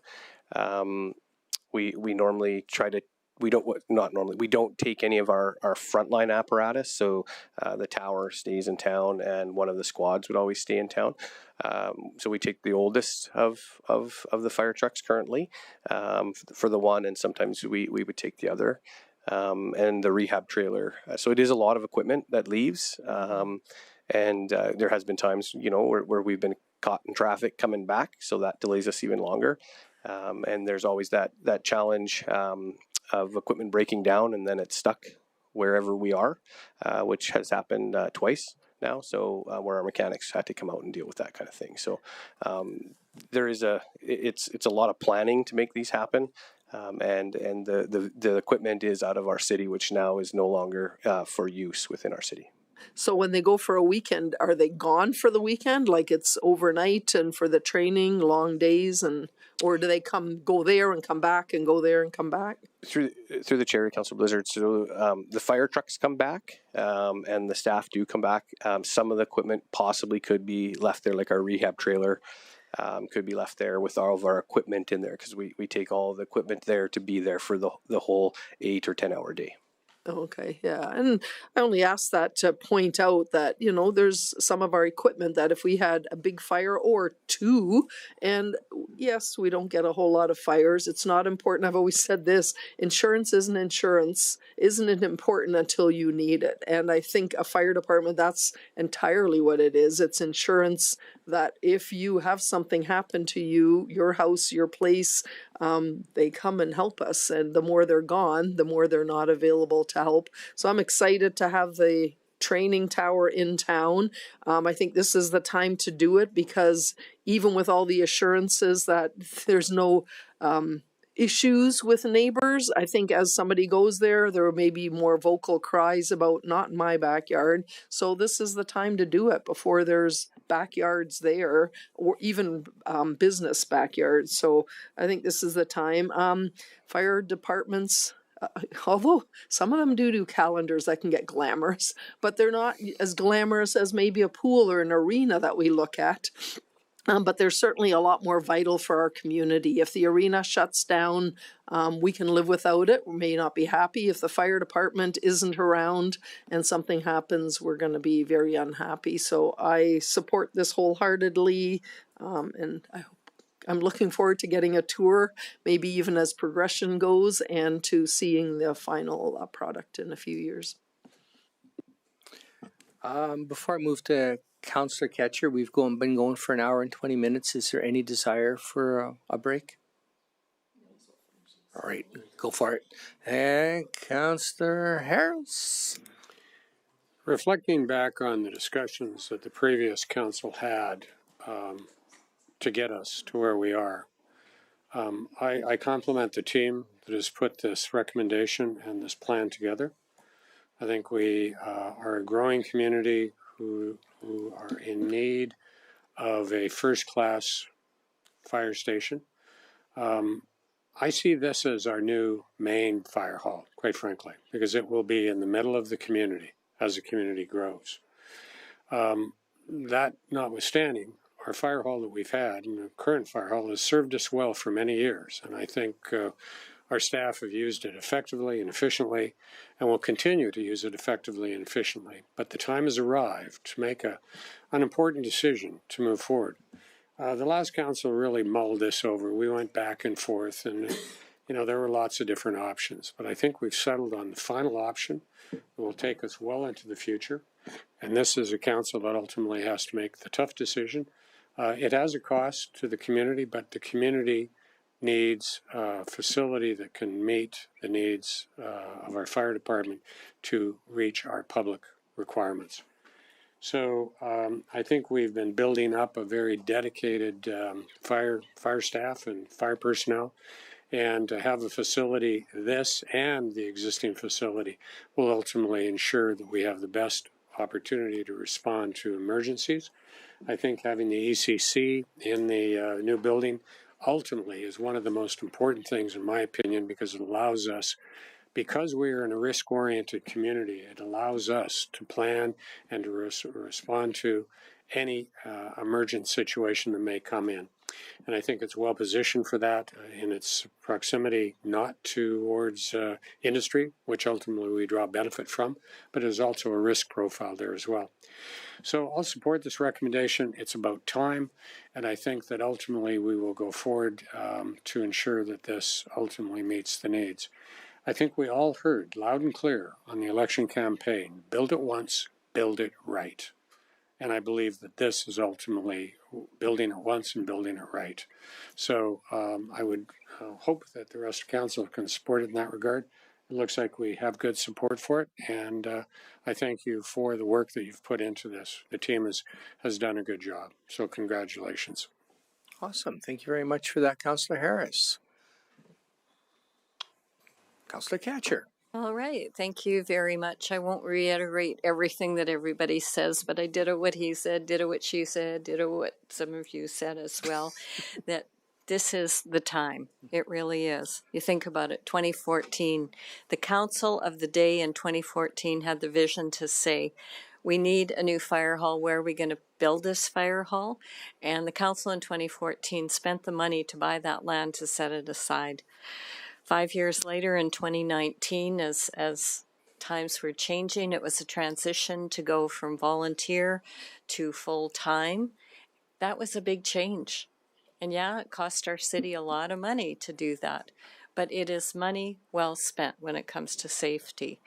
We normally try to. We don't take any of our frontline apparatus. So the tower stays in town, and one of the squads would always stay in town. So we take the oldest of the fire trucks currently for the one, and sometimes we would take the other, and the rehab trailer. So it is a lot of equipment that leaves, and there has been times, you know, where we've been caught in traffic coming back, so that delays us even longer. And there's always that challenge of equipment breaking down and then it's stuck wherever we are, which has happened twice now. So where our mechanics had to come out and deal with that kind of thing. So it's a lot of planning to make these happen. And the equipment is out of our city, which now is no longer for use within our city. So when they go for a weekend, are they gone for the weekend? Like it's overnight and for the training, long days, or do they go there and come back and go there and come back? Through the chair of Councillor Blizzard, so the fire trucks come back, and the staff do come back. Some of the equipment possibly could be left there, like our rehab trailer could be left there with all of our equipment in there, because we take all the equipment there to be there for the whole 8 or 10 hour day. Okay, yeah. And I only asked that to point out that, you know, there's some of our equipment that if we had a big fire or 2, and yes, we don't get a whole lot of fires. It's not important. I've always said this, insurance isn't it important until you need it. And I think a fire department, that's entirely what it is. It's insurance that if you have something happen to you, your house, your place, they come and help us. And the more they're gone, the more they're not available to help. So I'm excited to have the training tower in town. I think this is the time to do it, because even with all the assurances that there's no issues with neighbors. I think as somebody goes there, there may be more vocal cries about not in my backyard. So this is the time to do it before there's backyards there or even business backyards. So I think this is the time. Fire departments, although some of them do calendars that can get glamorous, but they're not as glamorous as maybe a pool or an arena that we look at. But they're certainly a lot more vital for our community. If the arena shuts down, we can live without it. We may not be happy. If the fire department isn't around and something happens, we're going to be very unhappy. So I support this wholeheartedly, and I'm looking forward to getting a tour, maybe even as progression goes, and to seeing the final product in a few years. Before I move to Councillor Ketcher, we've been going for an hour and 20 minutes. Is there any desire for a break? All right, go for it. And Councillor Harris. Reflecting back on the discussions that the previous council had to get us to where we are, I compliment the team that has put this recommendation and this plan together. I think we are a growing community who are in need of a first-class fire station. I see this as our new main fire hall, quite frankly, because it will be in the middle of the community as the community grows. That notwithstanding, our fire hall that we've had, and the current fire hall, has served us well for many years, and I think our staff have used it effectively and efficiently and will continue to use it effectively and efficiently. But the time has arrived to make an important decision to move forward. The last council really mulled this over. We went back and forth, and there were lots of different options. But I think we've settled on the final option that will take us well into the future. And this is a council that ultimately has to make the tough decision. It has a cost to the community, but the community needs a facility that can meet the needs of our fire department to reach our public requirements. So I think we've been building up a very dedicated fire staff and fire personnel, and to have a facility, this and the existing facility, will ultimately ensure that we have the best opportunity to respond to emergencies. I think having the ECC in the new building ultimately is one of the most important things, in my opinion, because it allows us, because we are in a risk-oriented community, it allows us to plan and to respond to any emergent situation that may come in. And I think it's well positioned for that in its proximity, not towards industry, which ultimately we draw benefit from, but there's also a risk profile there as well. So I'll support this recommendation. It's about time, and I think that ultimately we will go forward to ensure that this ultimately meets the needs. I think we all heard loud and clear on the election campaign, build it once, build it right. And I believe that this is ultimately building it once and building it right. So I would hope that the rest of council can support it in that regard. It looks like we have good support for it, and I thank you for the work that you've put into this. The team has done a good job, so congratulations. Awesome. Thank you very much for that, Councillor Harris. Councillor Ketcher. All right. Thank you very much. I won't reiterate everything that everybody says, but I did what he said, did what she said, did what some of you said as well, that this is the time. It really is. You think about it, 2014, the council of the day in 2014 had the vision to say, we need a new fire hall. Where are we going to build this fire hall? And the council in 2014 spent the money to buy that land to set it aside. 5 years later in 2019, as times were changing, it was a transition to go from volunteer to full-time. That was a big change. And yeah, it cost our city a lot of money to do that. But it is money well spent when it comes to safety.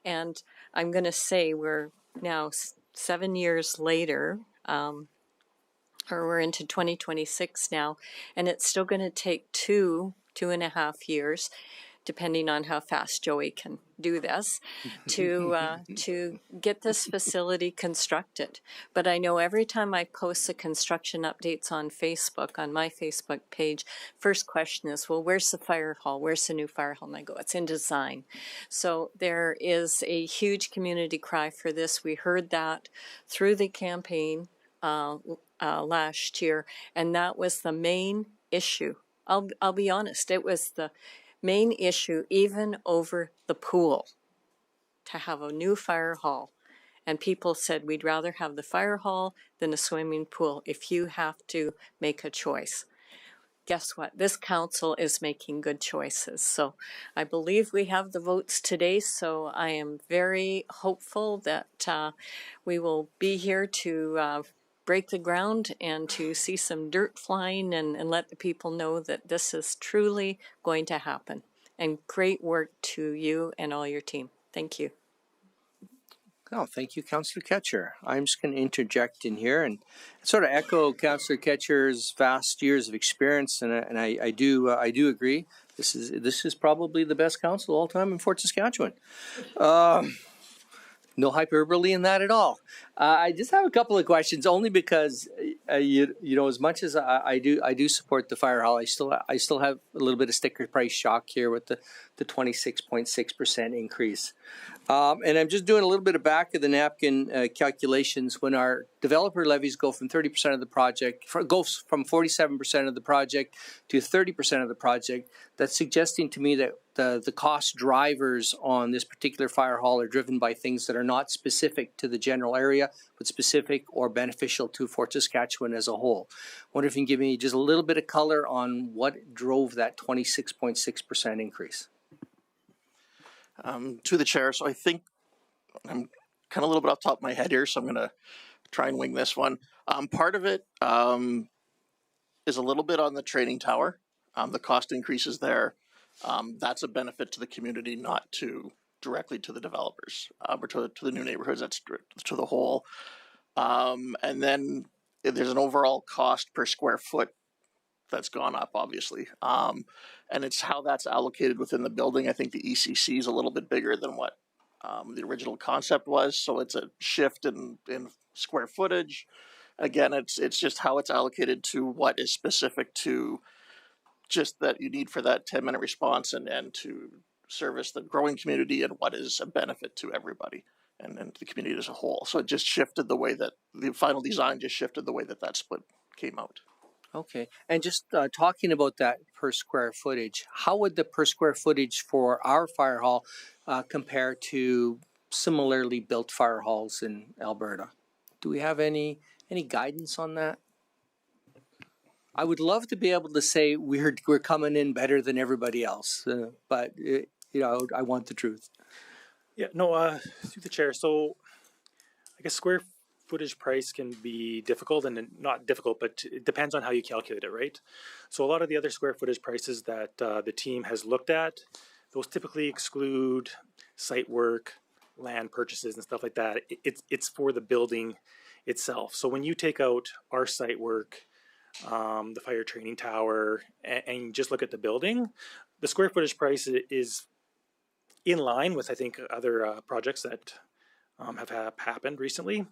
And I'm going to say we're now 7 years later, or we're into 2026 now, and it's still going to take 2.5 years depending on how fast Joey can do this, to get this facility constructed. But I know every time I post the construction updates on Facebook, on my Facebook page, first question is, well, where's the fire hall? Where's the new fire hall? And I go, it's in design. So there is a huge community cry for this. We heard that through the campaign last year, and that was the main issue. I'll be honest, it was the main issue, even over the pool, to have a new fire hall. And people said, we'd rather have the fire hall than a swimming pool if you have to make a choice. Guess what? This council is making good choices. So I believe we have the votes today. So I am very hopeful that we will be here to break the ground and to see some dirt flying and let the people know that this is truly going to happen. And great work to you and all your team. Thank you. Oh, thank you, Councillor Ketcher. I'm just going to interject in here and sort of echo Councillor Ketcher's vast years of experience, and I do agree. This is probably the best council of all time in Fort Saskatchewan. No hyperbole in that at all. I just have a couple of questions, only because you know, as much as I do support the fire hall, I still have a little bit of sticker price shock here with the 26.6% increase. And I'm just doing a little bit of back of the napkin calculations. When our developer levies go from 30% of the project, goes from 47% of the project to 30% of the project, that's suggesting to me that the cost drivers on this particular fire hall are driven by things that are not specific to the general area, but specific or beneficial to Fort Saskatchewan as a whole. I wonder if you can give me just a little bit of color on what drove that 26.6% increase. To the chair, so I think I'm kind of a little bit off the top of my head here, so I'm going to try and wing this one. Part of it is a little bit on the training tower. The cost increases there. That's a benefit to the community, not directly to the developers or to the new neighborhoods. That's to the whole. And then there's an overall cost per square foot that's gone up, obviously. And it's how that's allocated within the building. I think the ECC is a little bit bigger than what the original concept was. So it's a shift in square footage. Again, it's just how it's allocated to what is specific to just that you need for that 10-minute response and to service the growing community, and what is a benefit to everybody and the community as a whole. So it just shifted the way that the final design just shifted the way that split came out. Okay, and just talking about that per square footage, how would the per square footage for our fire hall compare to similarly built fire halls in Alberta? Do we have any guidance on that? I would love to be able to say we're coming in better than everybody else, but you know, I want the truth. Yeah, no, through the chair. So I guess square footage price can be difficult, and not difficult, but it depends on how you calculate it, right? So a lot of the other square footage prices that the team has looked at, those typically exclude site work, land purchases, and stuff like that. It's for the building itself. So when you take out our site work, the fire training tower, and just look at the building, the square footage price is in line with, I think, other projects that have happened recently.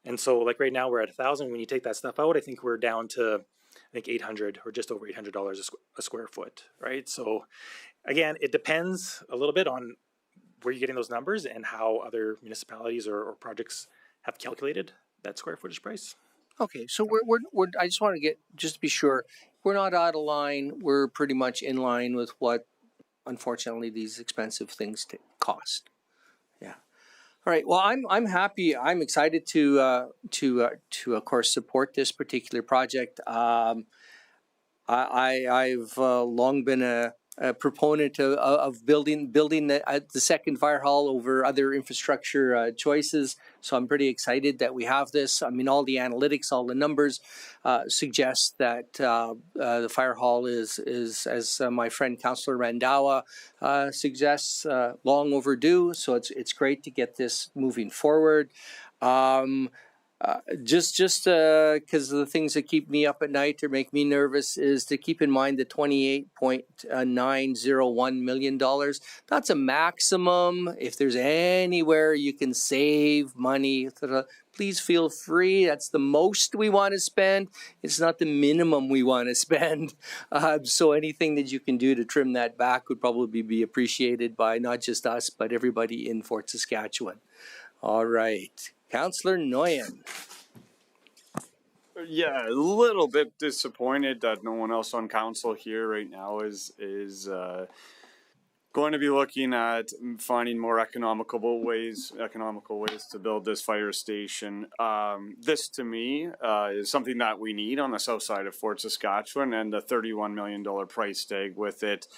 And so like right now we're at 1,000. When you take that stuff out, I think we're down to, I think, $800 or just over $800 a square foot, right? So again, it depends a little bit on where you're getting those numbers and how other municipalities or projects have calculated that square footage price. Okay, so we're I just want to just to be sure, we're not out of line. We're pretty much in line with what, unfortunately, these expensive things cost. Yeah. All right. Well, I'm happy. I'm excited to of course support this particular project. I've long been a proponent of building the second fire hall over other infrastructure choices. So I'm pretty excited that we have this. I mean, all the analytics, all the numbers suggest that the fire hall is as my friend Councillor Randawa suggests, long overdue. So it's great to get this moving forward. Just because of the things that keep me up at night or make me nervous is to keep in mind the $28.901 million. That's a maximum. If there's anywhere you can save money, please feel free. That's the most we want to spend. It's not the minimum we want to spend. So anything that you can do to trim that back would probably be appreciated by not just us, but everybody in Fort Saskatchewan. All right. Councillor Nguyen. Yeah, a little bit disappointed that no one else on council here right now is going to be looking at finding more economical ways to build this fire station. This to me is something that we need on the south side of Fort Saskatchewan, and the $31 million price tag with it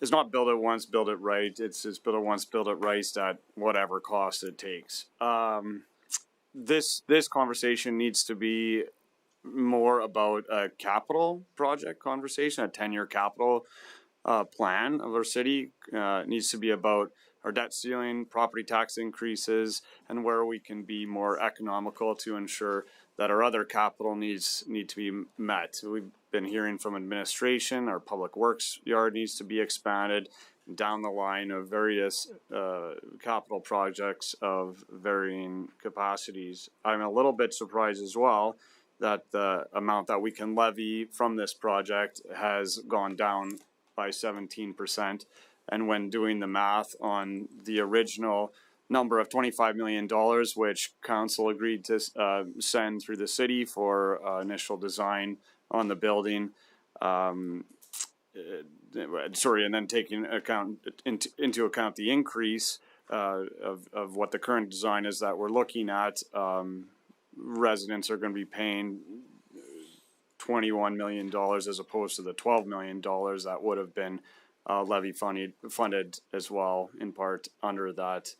is not build it once, build it right. It's build it once, build it right at whatever cost it takes. This conversation needs to be more about a capital project conversation, a 10-year capital plan of our city. Needs to be about our debt ceiling, property tax increases, and where we can be more economical to ensure that our other capital needs need to be met. We've been hearing from administration, our public works yard needs to be expanded, down the line of various capital projects of varying capacities. I'm a little bit surprised as well that the amount that we can levy from this project has gone down by 17%. And when doing the math on the original number of $25 million, which council agreed to send through the city for initial design on the building, and then taking into account the increase of what the current design is that we're looking at, residents are going to be paying $21 million as opposed to the $12 million that would have been levy funded as well, in part under that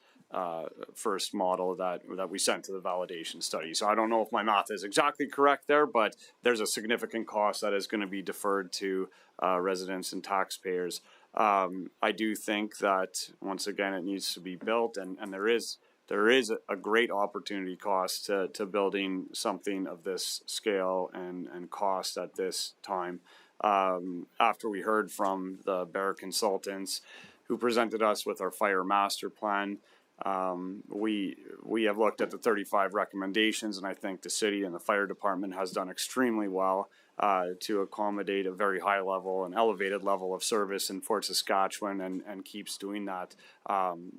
first model that we sent to the validation study. So I don't know if my math is exactly correct there, but there's a significant cost that is going to be deferred to residents and taxpayers. I do think that once again it needs to be built, and there is a great opportunity cost to building something of this scale and cost at this time. After we heard from the Bear consultants who presented us with our fire master plan, we have looked at the 35 recommendations, and I think the city and the fire department has done extremely well to accommodate a very high level and elevated level of service in Fort Saskatchewan, and keeps doing that.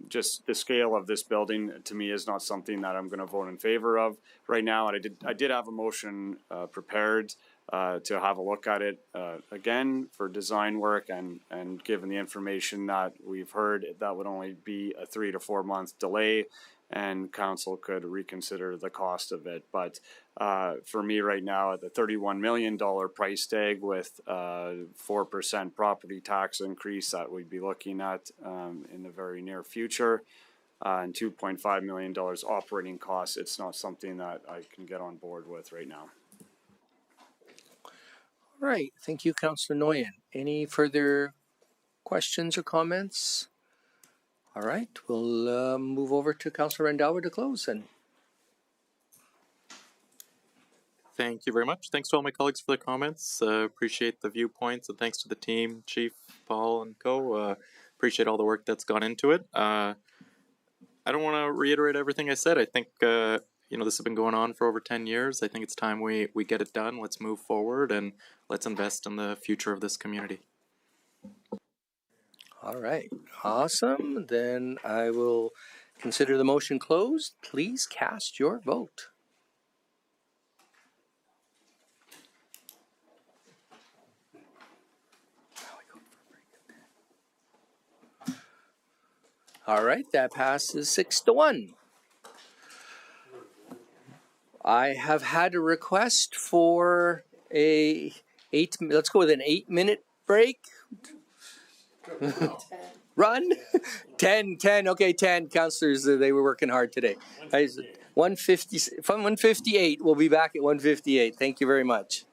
Just the scale of this building to me is not something that I'm going to vote in favor of right now. And I did have a motion prepared to have a look at it again for design work, and given the information that we've heard, that would only be a 3 to 4 month delay, and council could reconsider the cost of it. But for me right now, at the $31 million price tag with 4% property tax increase that we'd be looking at in the very near future, and $2.5 million operating costs, it's not something that I can get on board with right now. All right. Thank you, Councillor Nguyen. Any further questions or comments? All right. We'll move over to Councillor Randhawa to close then. Thank you very much. Thanks to all my colleagues for the comments. Appreciate the viewpoints, and thanks to the team, Chief, Paul, and co. Appreciate all the work that's gone into it. I don't want to reiterate everything I said. I think this has been going on for over 10 years. I think it's time we get it done. Let's move forward and let's invest in the future of this community. All right. Awesome. Then I will consider the motion closed. Please cast your vote. All right, that passes 6-1. I have had a request for let's go with an 8-minute break. Run? 10, okay, 10 councillors, they were working hard today. 158, we'll be back at 158. Thank you very much.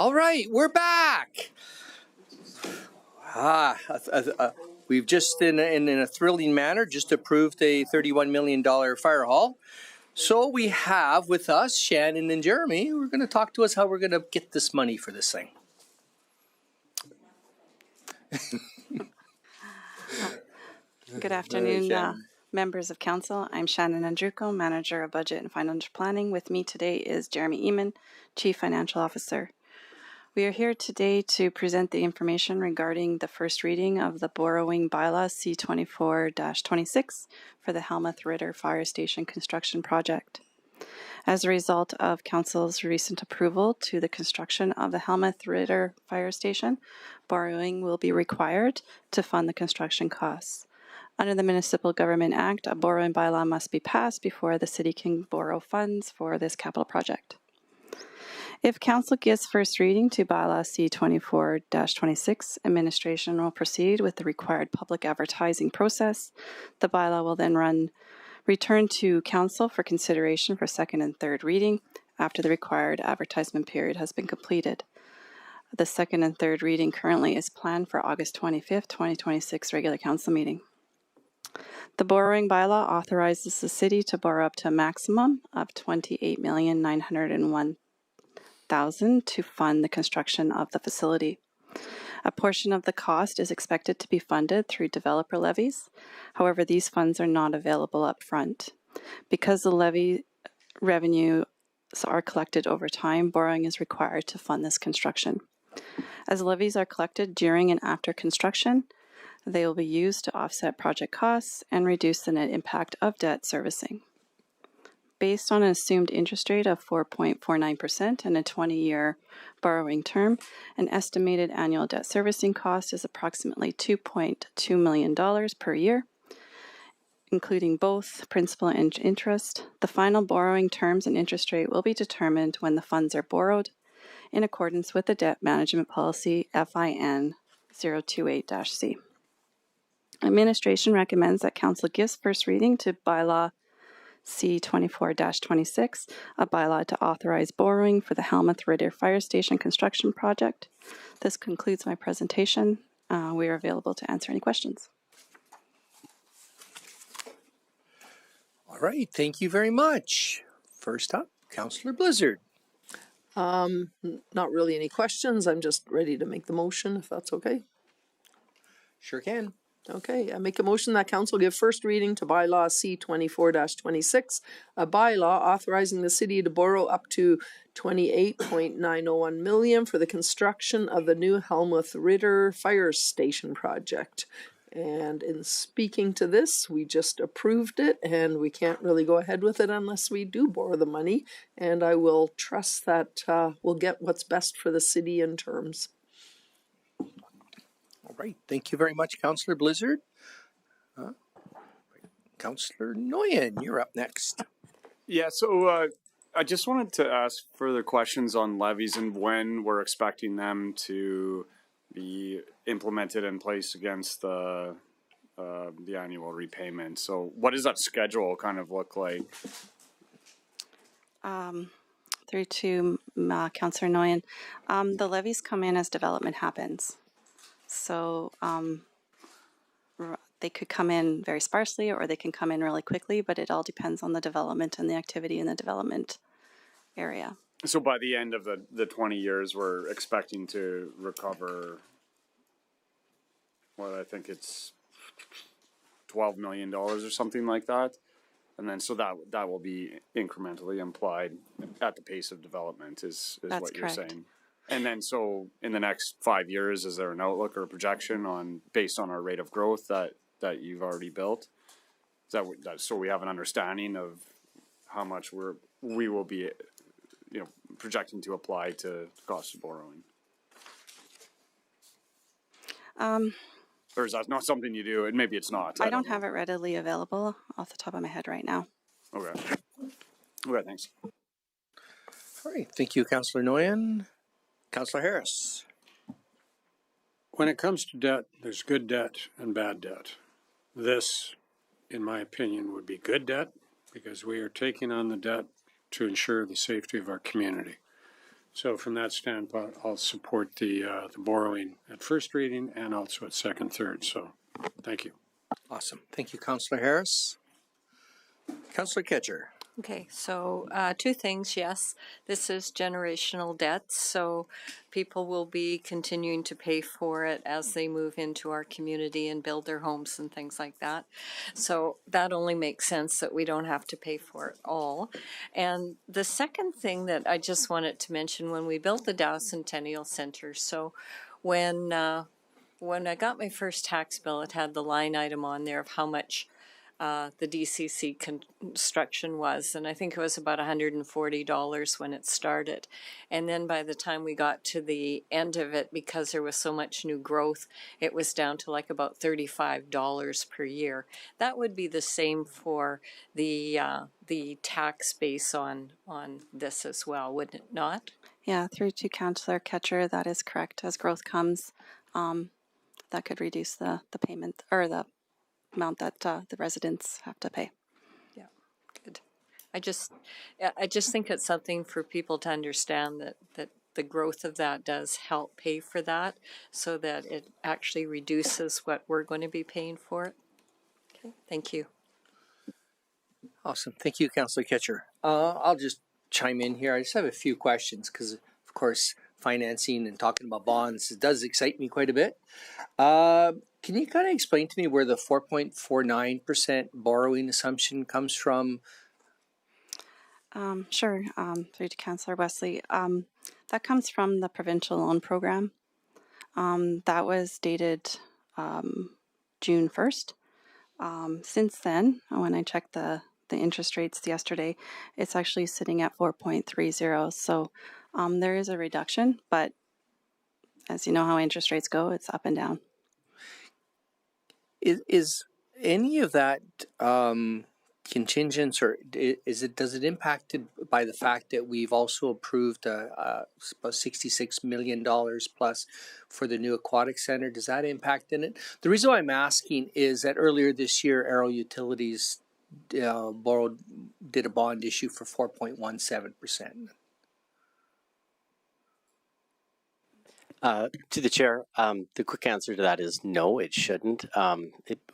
All right, we're back. We've just, in a thrilling manner, just approved a $31 million fire hall. So we have with us Shannon and Jeremy, who are going to talk to us how we're going to get this money for this thing. Good afternoon, members of council. I'm Shannon Andruko, Manager of Budget and Financial Planning. With me today is Jeremy Eamon, Chief Financial Officer. We are here today to present the information regarding the first reading of the borrowing bylaw C24-26 for the Helmuth Ritter Fire Station construction project. As a result of Council's recent approval to the construction of the Helmuth Ritter Fire Station, borrowing will be required to fund the construction costs. Under the Municipal Government Act, a borrowing bylaw must be passed before the city can borrow funds for this capital project. If Council gives first reading to bylaw C24-26, administration will proceed with the required public advertising process. The bylaw will then return to Council for consideration for second and third reading after the required advertisement period has been completed. The second and third reading currently is planned for August 25th, 2026 regular Council meeting. The borrowing bylaw authorizes the city to borrow up to a maximum of $28,901,000 to fund the construction of the facility. A portion of the cost is expected to be funded through developer levies. However, these funds are not available up front. Because the levy revenues are collected over time, borrowing is required to fund this construction. As levies are collected during and after construction, they will be used to offset project costs and reduce the net impact of debt servicing. Based on an assumed interest rate of 4.49% and a 20-year borrowing term, an estimated annual debt servicing cost is approximately $2.2 million per year, including both principal and interest. The final borrowing terms and interest rate will be determined when the funds are borrowed in accordance with the Debt Management Policy FIN 028-C. Administration recommends that Council gives first reading to bylaw C24-26, a bylaw to authorize borrowing for the Helmuth Ritter Fire Station construction project. This concludes my presentation. We are available to answer any questions. All right, thank you very much. First up, Councillor Blizzard. Not really any questions. I'm just ready to make the motion, if that's okay. Sure can. Okay, I make a motion that Council give first reading to bylaw C24-26, a bylaw authorizing the city to borrow up to $28.901 million for the construction of the new Helmuth Ritter Fire Station project. And in speaking to this, we just approved it and we can't really go ahead with it unless we do borrow the money. And I will trust that we'll get what's best for the city in terms. All right, thank you very much, Councillor Blizzard. Councillor Nguyen, you're up next. Yeah, so I just wanted to ask further questions on levies and when we're expecting them to be implemented and placed against the annual repayment. So what does that schedule kind of look like? Through to Councillor Nguyen, the levies come in as development happens. So they could come in very sparsely or they can come in really quickly, but it all depends on the development and the activity in the development area. So by the end of the 20 years, we're expecting to recover, well, I think it's $12 million or something like that. And then so that will be incrementally implied at the pace of development is That's what you're correct. saying. And then so in the next 5 years, is there an outlook or a projection on based on our rate of growth that you've already built? Is that so we have an understanding of how much we will be projecting to apply to cost of borrowing? Or is that not something you do? And maybe it's not. I don't have it readily available off the top of my head right now. Okay. Okay, thanks. All right, thank you, Councillor Nguyen. Councillor Harris. When it comes to debt, there's good debt and bad debt. This, in my opinion, would be good debt because we are taking on the debt to ensure the safety of our community. So from that standpoint, I'll support the borrowing at first reading and also at second, third. So thank you. Awesome. Thank you, Councillor Harris. Councillor Ketcher. Okay, so two things. Yes, this is generational debt, so people will be continuing to pay for it as they move into our community and build their homes and things like that. So that only makes sense that we don't have to pay for it all. And the second thing that I just wanted to mention, when we built the Dow Centennial Center, so when I got my first tax bill, it had the line item on there of how much the DCC construction was, and I think it was about $140 when it started. And then by the time we got to the end of it, because there was so much new growth, it was down to like about $35 per year. That would be the same for the tax base on this as well, wouldn't it not? Yeah, through to Councillor Ketcher, that is correct. As growth comes, that could reduce the payment or the amount that the residents have to pay. Yeah, good. I just think it's something for people to understand that the growth of that does help pay for that, so that it actually reduces what we're going to be paying for it. Okay, thank you. Awesome. Thank you, Councillor Ketcher. I'll just chime in here. I just have a few questions because, of course, financing and talking about bonds, it does excite me quite a bit. Can you kind of explain to me where the 4.49% borrowing assumption comes from? Sure. Through to Councillor Wesley. That comes from the provincial loan program. That was dated June 1st. Since then, when I checked the interest rates yesterday, it's actually sitting at 4.30. So there is a reduction, but as you know how interest rates go, it's up and down. Is any of that contingent, or does it impacted by the fact that we've also approved about $66 million plus for the new aquatic center? Does that impact in it? The reason why I'm asking is that earlier this year, Arrow Utilities did a bond issue for 4.17%. To the chair, the quick answer to that is no, it shouldn't.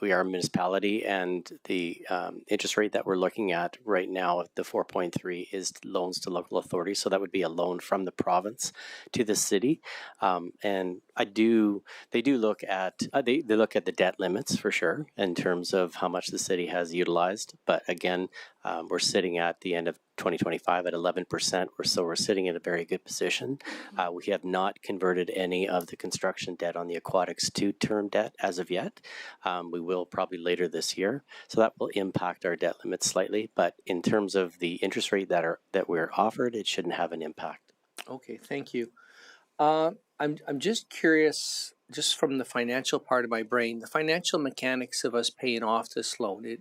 We are a municipality, and the interest rate that we're looking at right now, the 4.3, is loans to local authorities. So that would be a loan from the province to the city. And they do look at they look at the debt limits for sure in terms of how much the city has utilized. But again, we're sitting at the end of 2025 at 11%, so we're sitting in a very good position. We have not converted any of the construction debt on the aquatics to term debt as of yet. We will probably later this year, so that will impact our debt limits slightly. But in terms of the interest rate that we're offered, it shouldn't have an impact. Okay, thank you. I'm just curious, just from the financial part of my brain, the financial mechanics of us paying off this loan.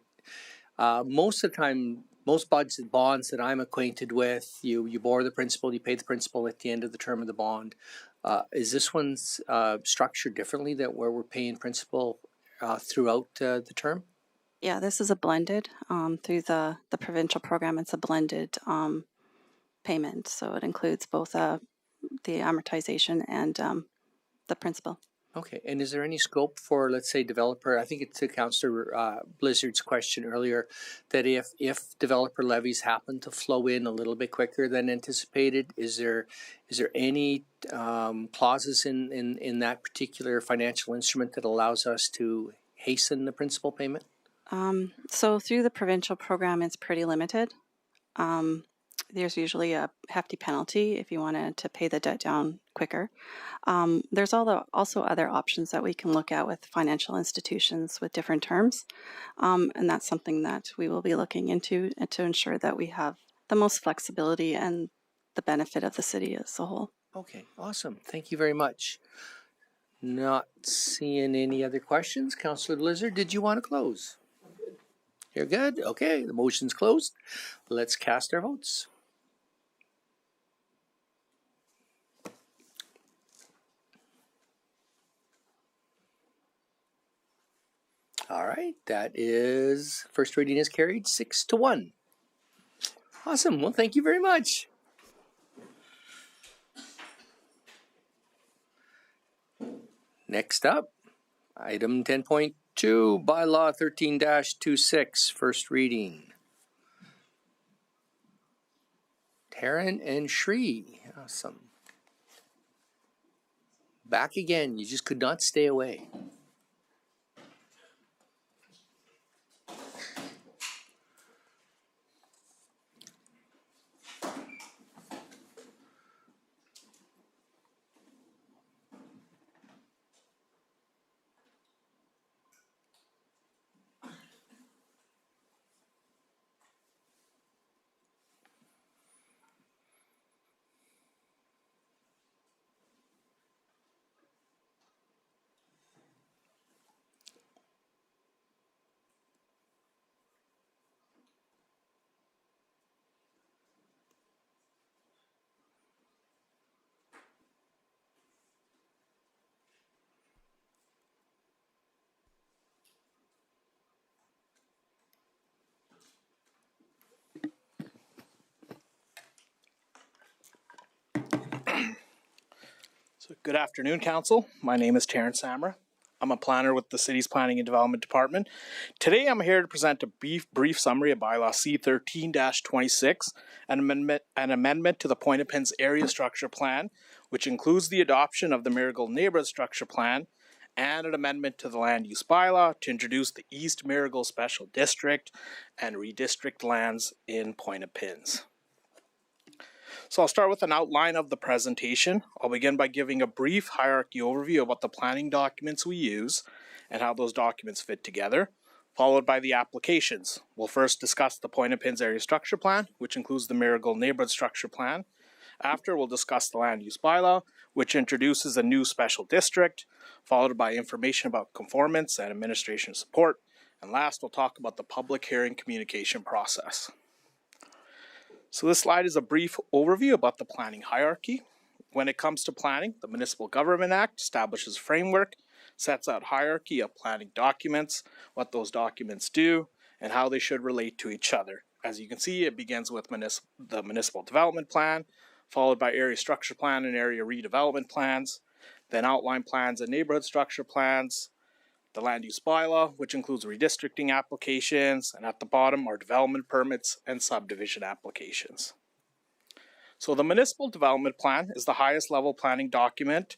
Most of the time, most bonds that I'm acquainted with, you borrow the principal, you pay the principal at the end of the term of the bond. Is this one's structured differently, that where we're paying principal throughout the term? Yeah, this is a blended through the provincial program. It's a blended payment, so it includes both the amortization and the principal. Okay, and is there any scope for, let's say, developer, I think it's to Councillor Blizzard's question earlier, that if developer levies happen to flow in a little bit quicker than anticipated, is there any clauses in that particular financial instrument that allows us to hasten the principal payment? So through the provincial program, it's pretty limited. There's usually a hefty penalty if you wanted to pay the debt down quicker. There's also other options that we can look at with financial institutions with different terms. And that's something that we will be looking into to ensure that we have the most flexibility and the benefit of the city as a whole. Okay, awesome. Thank you very much. Not seeing any other questions. Councillor Blizzard, did you want to close? You're good? Okay, the motion's closed. Let's cast our votes. All right, that is, first reading is carried 6-1. Awesome, well, thank you very much. Next up, item 10.2, bylaw 13-26, first reading. Taryn and Shree, awesome. Back again, you just could not stay away. So good afternoon, Council. My name is Terrence Samra. I'm a planner with the City's Planning and Development Department. Today I'm here to present a brief summary of Bylaw C13-26, an amendment to the Point of Pins Area Structure Plan, which includes the adoption of the Marigold Neighborhood Structure Plan, and an amendment to the Land Use Bylaw to introduce the East Marigold Special District and redistrict lands in Point of Pins. So I'll start with an outline of the presentation. I'll begin by giving a brief hierarchy overview about the planning documents we use and how those documents fit together, followed by the applications. We'll first discuss the Point of Pins Area Structure Plan, which includes the Marigold Neighborhood Structure Plan. After, we'll discuss the Land Use Bylaw, which introduces a new special district, followed by information about conformance and administration support. And last, we'll talk about the public hearing communication process. So this slide is a brief overview about the planning hierarchy. When it comes to planning, the Municipal Government Act establishes a framework, sets out hierarchy of planning documents, what those documents do, and how they should relate to each other. As you can see, it begins with the Municipal Development Plan, followed by Area Structure Plan and Area Redevelopment Plans, then Outline Plans and Neighborhood Structure Plans, the Land Use Bylaw, which includes redistricting applications, and at the bottom are development permits and subdivision applications. So the Municipal Development Plan is the highest level planning document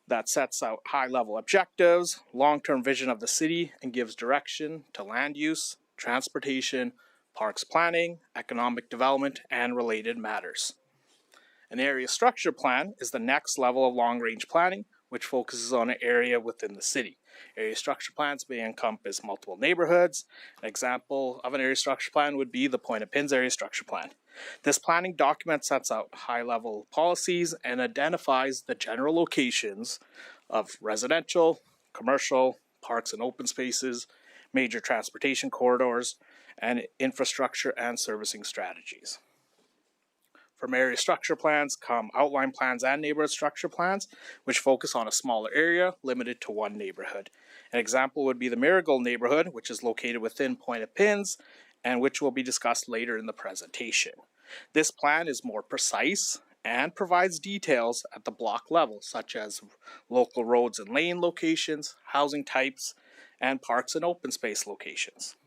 that sets out high-level objectives, long-term vision of the city, and gives direction to land use, transportation, parks planning, economic development, and related matters. An Area Structure Plan is the next level of long-range planning, which focuses on an area within the city. Area structure plans may encompass multiple neighborhoods. An example of an area structure plan would be the Point of Pins Area Structure Plan. This planning document sets out high-level policies and identifies the general locations of residential, commercial, parks and open spaces, major transportation corridors, and infrastructure and servicing strategies. From area structure plans come outline plans and neighborhood structure plans, which focus on a smaller area limited to one neighborhood. An example would be the Marigold neighborhood, which is located within Point of Pins, and which will be discussed later in the presentation. This plan is more precise and provides details at the block level, such as local roads and lane locations, housing types, and parks and open space locations.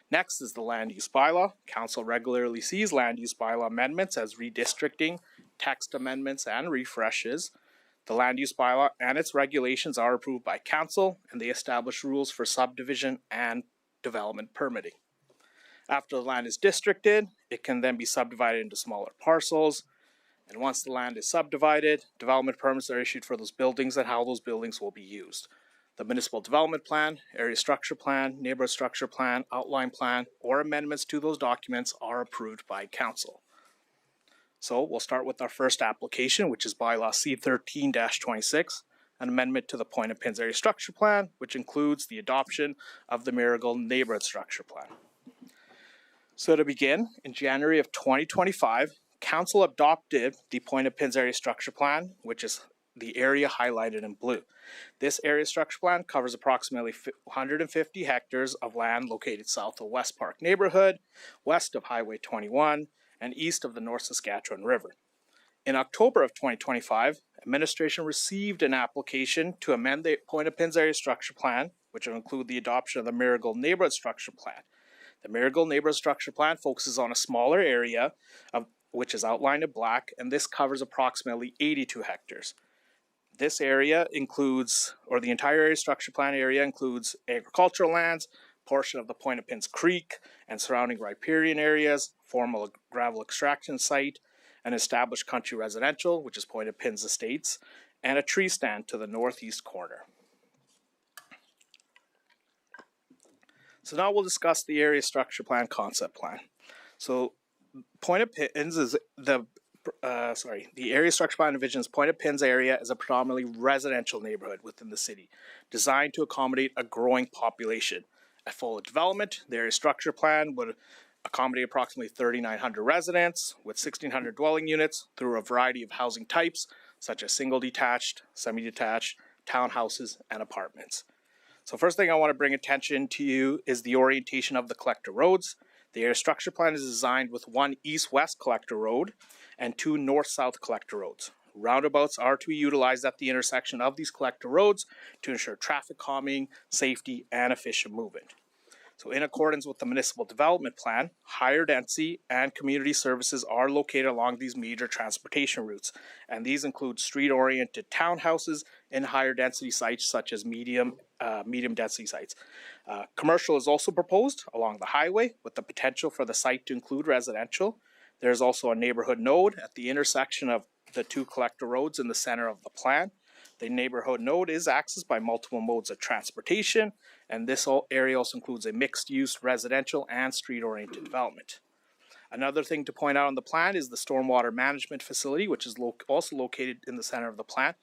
Next is the Land Use Bylaw. Council regularly sees Land Use Bylaw amendments as redistricting, text amendments, and refreshes. The Land Use Bylaw and its regulations are approved by Council, and they establish rules for subdivision and development permitting. After the land is districted, it can then be subdivided into smaller parcels. And once the land is subdivided, development permits are issued for those buildings and how those buildings will be used. The Municipal Development Plan, Area Structure Plan, Neighborhood Structure Plan, Outline Plan, or amendments to those documents are approved by Council. So we'll start with our first application, which is Bylaw C13-26, an amendment to the Point of Pins Area Structure Plan, which includes the adoption of the Marigold Neighborhood Structure Plan. So to begin, in January of 2025, Council adopted the Point of Pins Area Structure Plan, which is the area highlighted in blue. This area structure plan covers approximately 150 hectares of land located south of West Park neighborhood, west of Highway 21, and east of the North Saskatchewan River. In October of 2025, Administration received an application to amend the Point of Pins Area Structure Plan, which will include the adoption of the Marigold Neighborhood Structure Plan. The Marigold Neighborhood Structure Plan focuses on a smaller area, which is outlined in black, and this covers approximately 82 hectares. This area includes, or the entire area structure plan area includes agricultural lands, portion of the Point of Pins Creek and surrounding riparian areas, formal gravel extraction site, an established country residential, which is Point of Pins Estates, and a tree stand to the northeast corner. So now we'll discuss the area structure plan concept plan. So Point of Pins is the area structure plan envisions Point of Pins area as a predominantly residential neighborhood within the city, designed to accommodate a growing population. At full development, the area structure plan would accommodate approximately 3,900 residents with 1,600 dwelling units through a variety of housing types, such as single detached, semi-detached, townhouses, and apartments. So first thing I want to bring attention to you is the orientation of the collector roads. The area structure plan is designed with one east-west collector road and two north-south collector roads. Roundabouts are to be utilized at the intersection of these collector roads to ensure traffic calming, safety, and efficient movement. So in accordance with the municipal development plan, higher density and community services are located along these major transportation routes, and these include street-oriented townhouses and higher density sites such as medium density sites. Commercial is also proposed along the highway with the potential for the site to include residential. There's also a neighborhood node at the intersection of the two collector roads in the center of the plan. The neighborhood node is accessed by multiple modes of transportation, and this area also includes a mixed-use residential and street-oriented development. Another thing to point out on the plan is the stormwater management facility, which is also located in the center of the plan.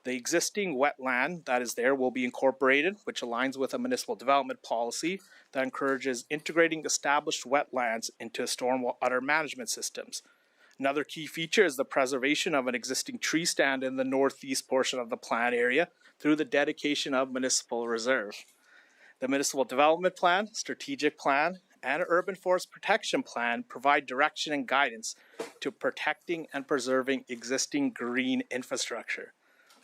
The existing wetland that is there will be incorporated, which aligns with a municipal development policy that encourages integrating established wetlands into stormwater management systems. Another key feature is the preservation of an existing tree stand in the northeast portion of the plan area through the dedication of municipal reserve. The municipal development plan, strategic plan, and urban forest protection plan provide direction and guidance to protecting and preserving existing green infrastructure.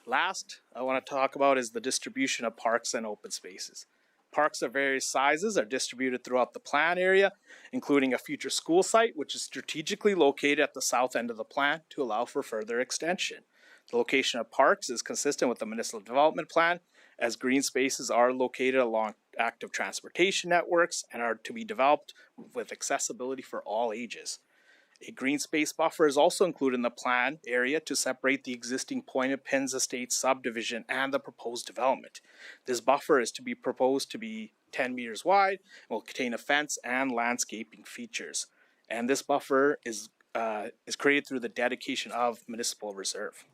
Last, I want to talk about is the distribution of parks and open spaces. Parks of various sizes are distributed throughout the plan area, including a future school site, which is strategically located at the south end of the plan to allow for further extension. The location of parks is consistent with the municipal development plan, as green spaces are located along active transportation networks and are to be developed with accessibility for all ages. A green space buffer is also included in the plan area to separate the existing Point of Pins Estate subdivision and the proposed development. This buffer is to be proposed to be 10 meters wide and will contain a fence and landscaping features. And this buffer is created through the dedication of municipal reserve.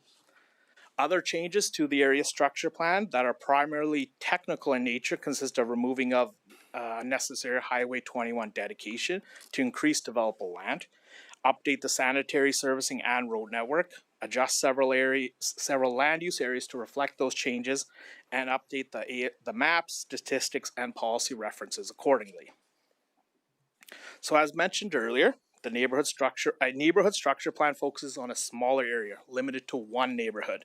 Other changes to the area structure plan that are primarily technical in nature consist of removing of unnecessary Highway 21 dedication to increase developable land, update the sanitary servicing and road network, adjust several land use areas to reflect those changes, and update the maps, statistics, and policy references accordingly. So as mentioned earlier, a neighborhood structure plan focuses on a smaller area, limited to one neighborhood.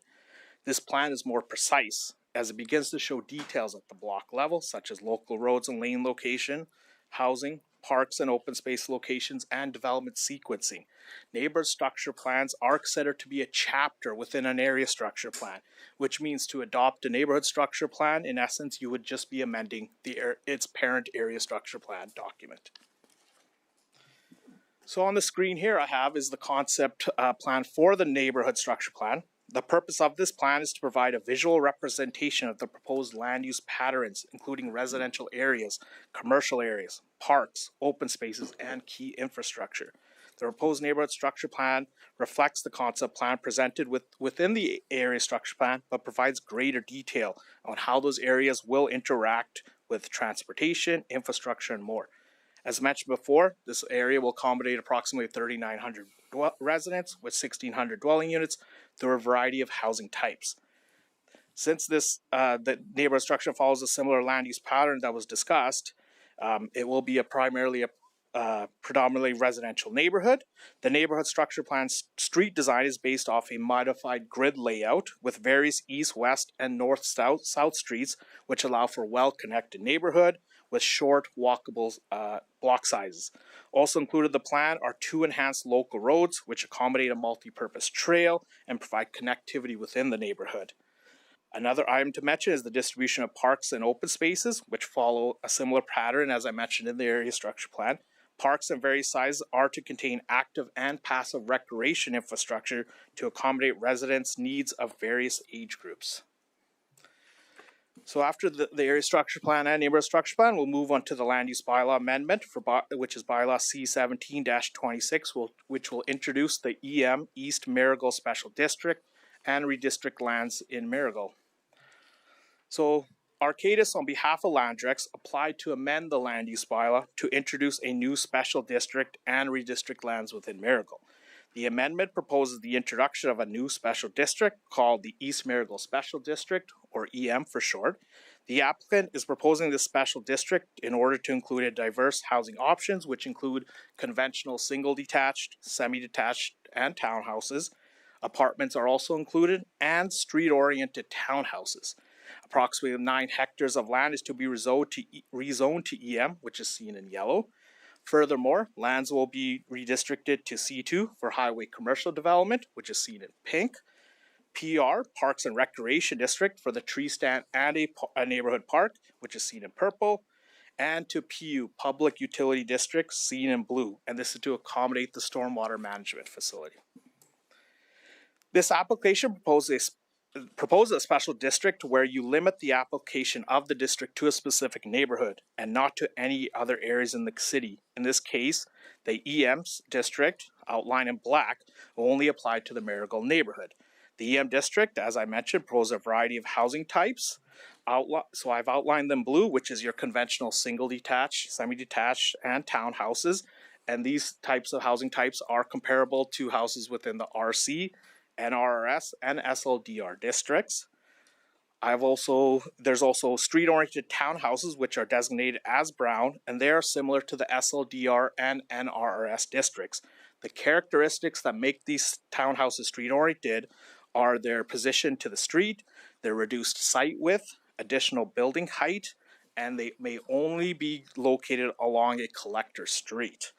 This plan is more precise as it begins to show details at the block level, such as local roads and lane location, housing, parks and open space locations, and development sequencing. Neighborhood structure plans are considered to be a chapter within an area structure plan, which means to adopt a neighborhood structure plan, in essence, you would just be amending its parent area structure plan document. So on the screen here I have is the concept plan for the neighborhood structure plan. The purpose of this plan is to provide a visual representation of the proposed land use patterns, including residential areas, commercial areas, parks, open spaces, and key infrastructure. The proposed neighborhood structure plan reflects the concept plan presented within the area structure plan, but provides greater detail on how those areas will interact with transportation, infrastructure, and more. As mentioned before, this area will accommodate approximately 3,900 residents with 1,600 dwelling units through a variety of housing types. Since the neighborhood structure follows a similar land use pattern that was discussed, it will be primarily a predominantly residential neighborhood. The neighborhood structure plan street design is based off a modified grid layout with various east, west, and north, south streets, which allow for well-connected neighborhood with short walkable block sizes. Also included in the plan are 2 enhanced local roads, which accommodate a multi-purpose trail and provide connectivity within the neighborhood. Another item to mention is the distribution of parks and open spaces, which follow a similar pattern as I mentioned in the area structure plan. Parks of various sizes are to contain active and passive recreation infrastructure to accommodate residents' needs of various age groups. So after the area structure plan and neighborhood structure plan, we'll move on to the land use bylaw amendment, which is bylaw C17-26, which will introduce the EM East Marigot Special District and redistrict lands in Marigot. So Arcadis, on behalf of Landrex, applied to amend the land use bylaw to introduce a new special district and redistrict lands within Marigot. The amendment proposes the introduction of a new special district called the East Marigot Special District, or EM for short. The applicant is proposing this special district in order to include a diverse housing options, which include conventional single-detached, semi-detached, and townhouses. Apartments are also included, and street-oriented townhouses. Approximately 9 hectares of land is to be rezoned to EM, which is seen in yellow. Furthermore, lands will be redistricted to C2 for highway commercial development, which is seen in pink. PR, Parks and Recreation District, for the tree stand and a neighborhood park, which is seen in purple. And to PU, Public Utility District, seen in blue, and this is to accommodate the stormwater management facility. This application proposes a special district where you limit the application of the district to a specific neighborhood and not to any other areas in the city. In this case, the EM's district, outlined in black, will only apply to the Marigot neighborhood. The EM district, as I mentioned, proposes a variety of housing types. So I've outlined them blue, which is your conventional single-detached, semi-detached, and townhouses. And these types of housing types are comparable to houses within the RC, NRRS, and SLDR districts. There's also street-oriented townhouses, which are designated as brown, and they are similar to the SLDR and NRRS districts. The characteristics that make these townhouses street-oriented are their position to the street, their reduced site width, additional building height, and they may only be located along a collector street.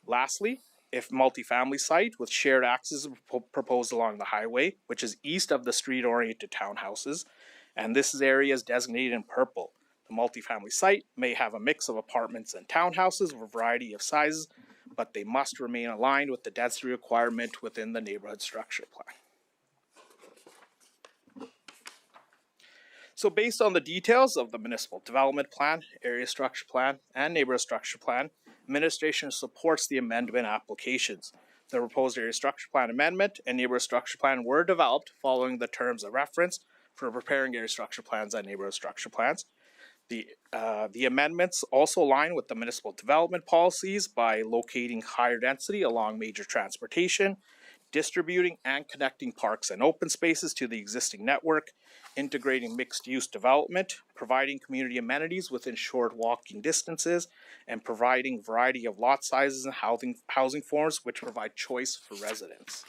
Lastly, if multifamily site with shared access is proposed along the highway, which is east of the street-oriented townhouses, and this area is designated in purple. The multifamily site may have a mix of apartments and townhouses of a variety of sizes, but they must remain aligned with the density requirement within the neighborhood structure plan. So based on the details of the municipal development plan, area structure plan, and neighborhood structure plan, administration supports the amendment applications. The proposed area structure plan amendment and neighborhood structure plan were developed following the terms of reference for preparing area structure plans and neighborhood structure plans. The amendments also align with the municipal development policies by locating higher density along major transportation, distributing and connecting parks and open spaces to the existing network, integrating mixed-use development, providing community amenities within short walking distances, and providing variety of lot sizes and housing forms which provide choice for residents.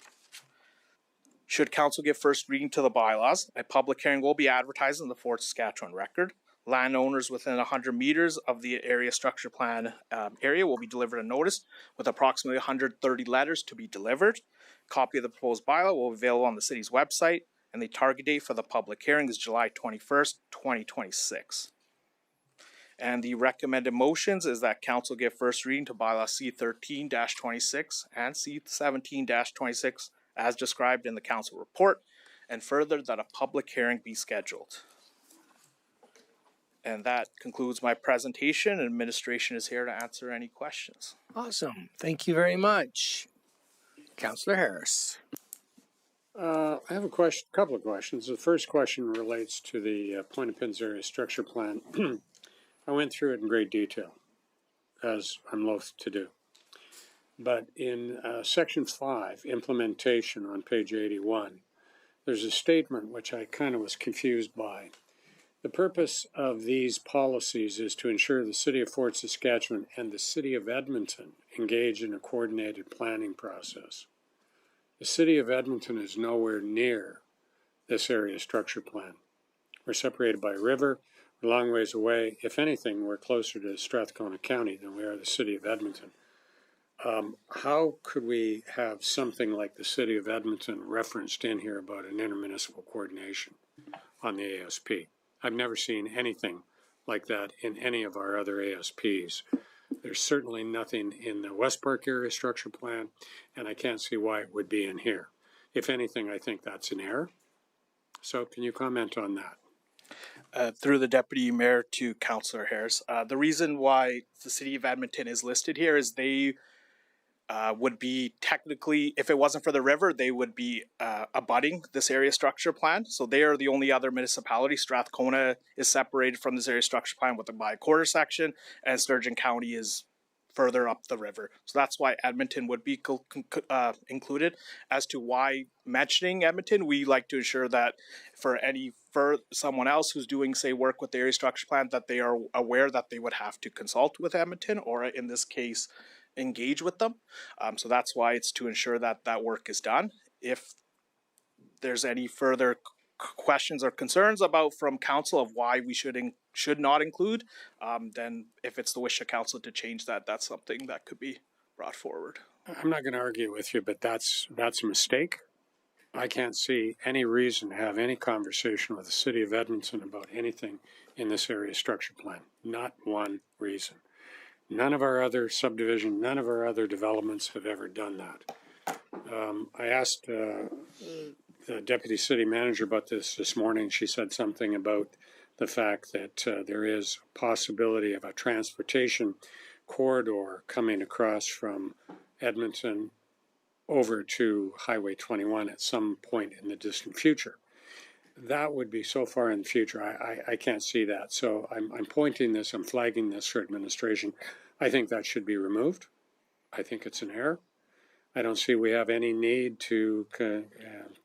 Should council give first reading to the bylaws, a public hearing will be advertised in the Fort Saskatchewan Record. Landowners within 100 meters of the area structure plan area will be delivered a notice with approximately 130 letters to be delivered. Copy of the proposed bylaw will be available on the city's website, and the target date for the public hearing is July 21st, 2026. And the recommended motions is that council give first reading to bylaw C13-26 and C17-26 as described in the council report, and further that a public hearing be scheduled. And that concludes my presentation, and administration is here to answer any questions. Awesome. Thank you very much. Councillor Harris. I have a couple of questions. The first question relates to the Point of Pins area structure plan. I went through it in great detail, as I'm loath to do. But in section 5, implementation on page 81, there's a statement which I kind of was confused by. The purpose of these policies is to ensure the City of Fort Saskatchewan and the City of Edmonton engage in a coordinated planning process. The City of Edmonton is nowhere near this area structure plan. We're separated by a river, we're a long ways away. If anything, we're closer to Strathcona County than we are the City of Edmonton. How could we have something like the City of Edmonton referenced in here about an intermunicipal coordination on the ASP? I've never seen anything like that in any of our other ASPs. There's certainly nothing in the West Park area structure plan, and I can't see why it would be in here. If anything, I think that's an error. So can you comment on that? Through the Deputy Mayor to Councillor Harris, the reason why the City of Edmonton is listed here is they would be technically, if it wasn't for the river, they would be abutting this area structure plan. So they are the only other municipality. Strathcona is separated from this area structure plan with by a quarter section, and Sturgeon County is further up the river. So that's why Edmonton would be included. As to why mentioning Edmonton, we like to ensure that for someone else who's doing, say, work with the area structure plan, that they are aware that they would have to consult with Edmonton, or in this case, engage with them. So that's why it's to ensure that that work is done. If there's any further questions or concerns about from council of why we should not include, then if it's the wish of council to change that, that's something that could be brought forward. I'm not going to argue with you, but that's a mistake. I can't see any reason to have any conversation with the City of Edmonton about anything in this area structure plan. Not one reason. None of our other subdivision, none of our other developments have ever done that. I asked the Deputy City Manager about this morning. She said something about the fact that there is a possibility of a transportation corridor coming across from Edmonton over to Highway 21 at some point in the distant future. That would be so far in the future, I can't see that. So I'm pointing this, I'm flagging this for administration. I think that should be removed. I think it's an error. I don't see we have any need to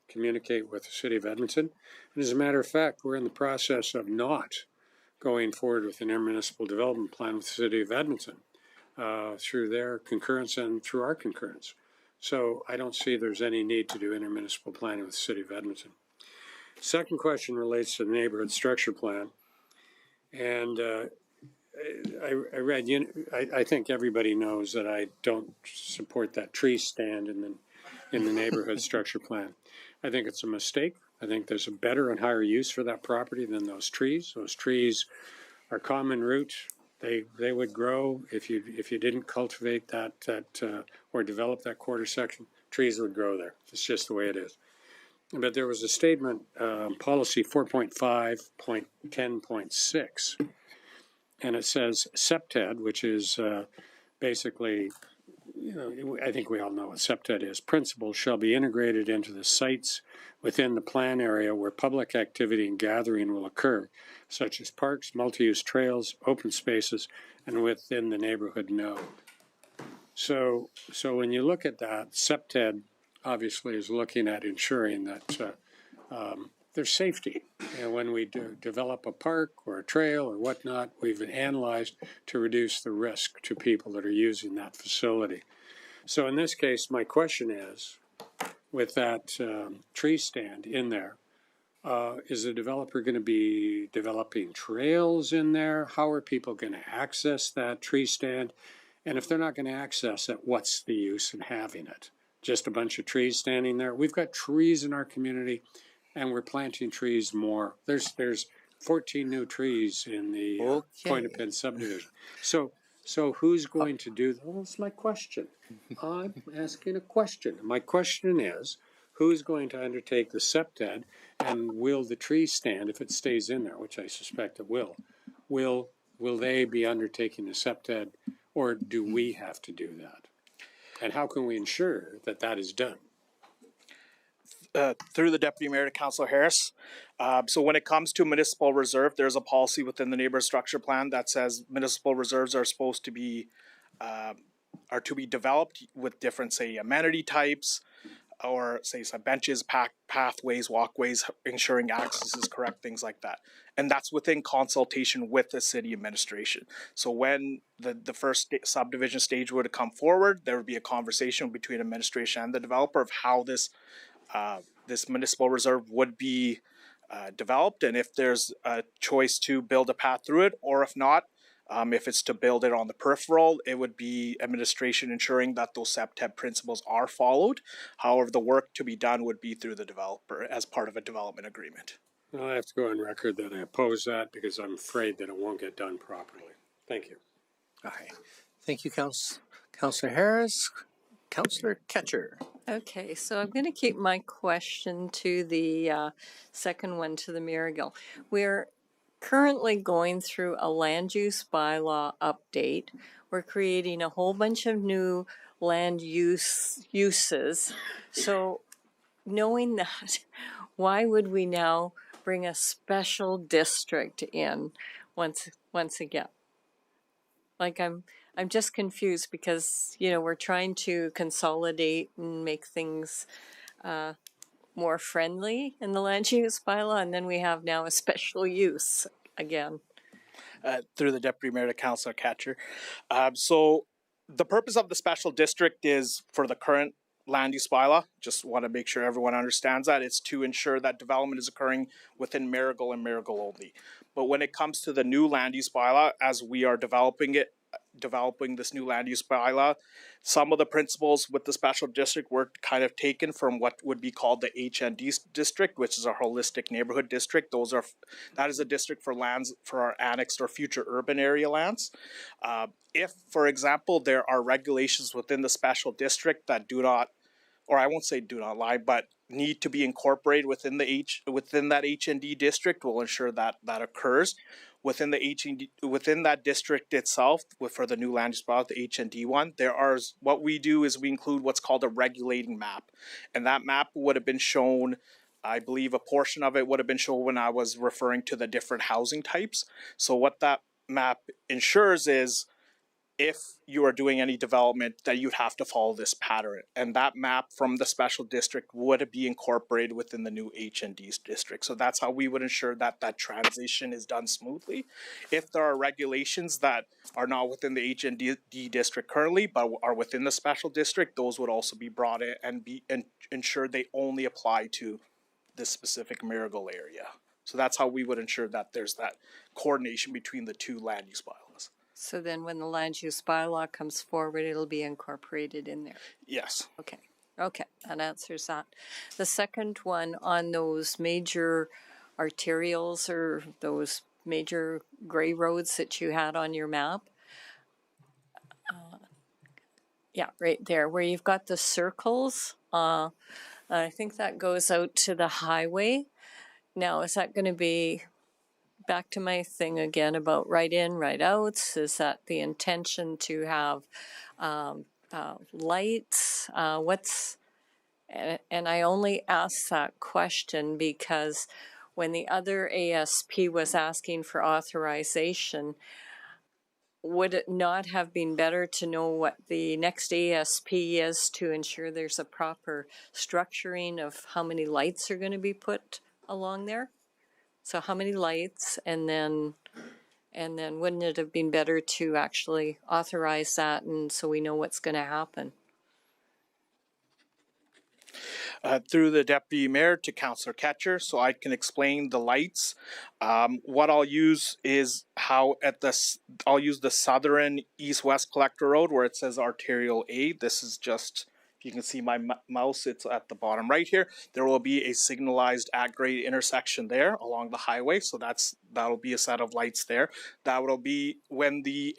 communicate with the City of Edmonton. And as a matter of fact, we're in the process of not going forward with an intermunicipal development plan with the City of Edmonton through their concurrence and through our concurrence. So I don't see there's any need to do intermunicipal planning with the City of Edmonton. Second question relates to the neighborhood structure plan. And I read, I think everybody knows that I don't support that tree stand in the neighborhood structure plan. I think it's a mistake. I think there's a better and higher use for that property than those trees. Those trees are common root. They would grow if you didn't cultivate that or develop that quarter section. Trees would grow there. It's just the way it is. But there was a statement, policy 4.5.10.6, and it says SEPTED, which is basically, I think we all know what SEPTED is. Principles shall be integrated into the sites within the plan area where public activity and gathering will occur, such as parks, multi-use trails, open spaces, and within the neighborhood node. So when you look at that, SEPTED obviously is looking at ensuring that there's safety. And when we develop a park or a trail or whatnot, we've analyzed to reduce the risk to people that are using that facility. So in this case, my question is, with that tree stand in there, is the developer going to be developing trails in there? How are people going to access that tree stand? And if they're not going to access it, what's the use in having it? Just a bunch of trees standing there? We've got trees in our community, and we're planting trees more. There's 14 new trees in the Point-of-Pen subdivision. So who's going to do that? Well, that's my question. I'm asking a question. My question is, who's going to undertake the SEPTED, and will the tree stand, if it stays in there, which I suspect it will they be undertaking the SEPTED, or do we have to do that? And how can we ensure that that is done? Through the Deputy Mayor to Councillor Harris. So when it comes to municipal reserve, there's a policy within the neighborhood structure plan that says municipal reserves are supposed to be developed with different, say, amenity types, or say some benches, pathways, walkways, ensuring access is correct, things like that. And that's within consultation with the city administration. So when the first subdivision stage would come forward, there would be a conversation between administration and the developer of how this this municipal reserve would be developed, and if there's a choice to build a path through it, or if not, if it's to build it on the peripheral, it would be administration ensuring that those SEPTED principles are followed. However, the work to be done would be through the developer as part of a development agreement. Well, I have to go on record that I oppose that because I'm afraid that it won't get done properly. Thank you. All right. Thank you, Councillor Harris. Councillor Ketcher. Okay, so I'm going to keep my question to the second one, to the Marigill. We're currently going through a land use bylaw update. We're creating a whole bunch of new land uses. So knowing that, why would we now bring a special district in once again? Like I'm just confused because, you know, we're trying to consolidate and make things more friendly in the land use bylaw, and then we have now a special use again. Through the Deputy Mayor to Councillor Ketcher. So the purpose of the special district is for the current land use bylaw. Just want to make sure everyone understands that. It's to ensure that development is occurring within Marigill and Marigill only. But when it comes to the new land use bylaw, as we are developing this new land use bylaw, some of the principles with the special district were kind of taken from what would be called the HND district, which is a holistic neighborhood district. That is a district for lands for our annexed or future urban area lands. If, for example, there are regulations within the special district that do not, or I won't say do not lie, but need to be incorporated within that HND district, will ensure that that occurs. Within that district itself, for the new land use bylaw, the HND one, what we do is we include what's called a regulating map, and that map would have been shown. I believe a portion of it would have been shown when I was referring to the different housing types. So what that map ensures is, if you are doing any development, that you'd have to follow this pattern. And that map from the special district would be incorporated within the new HND district. So that's how we would ensure that that transition is done smoothly. If there are regulations that are not within the HND district currently, but are within the special district, those would also be brought in and ensure they only apply to this specific Marigill area. So that's how we would ensure that there's that coordination between the two land use bylaws. So then when the land use bylaw comes forward, it'll be incorporated in there? Yes. Okay, that answers that. The second one on those major arterials or those major gray roads that you had on your map. Yeah, right there where you've got the circles. I think that goes out to the highway. Now, is that going to be, back to my thing again about right in, right outs, is that the intention to have lights? And I only ask that question because when the other ASP was asking for authorization, would it not have been better to know what the next ASP is to ensure there's a proper structuring of how many lights are going to be put along there? So how many lights, and then wouldn't it have been better to actually authorize that, and so we know what's going to happen? Through the Deputy Mayor to Councillor Ketcher, so I can explain the lights. What I'll use is I'll use the southern east-west collector road where it says Arterial A. This is just, if you can see my mouse, it's at the bottom right here. There will be a signalized at-grade intersection there along the highway, so that'll be a set of lights there. That will be when the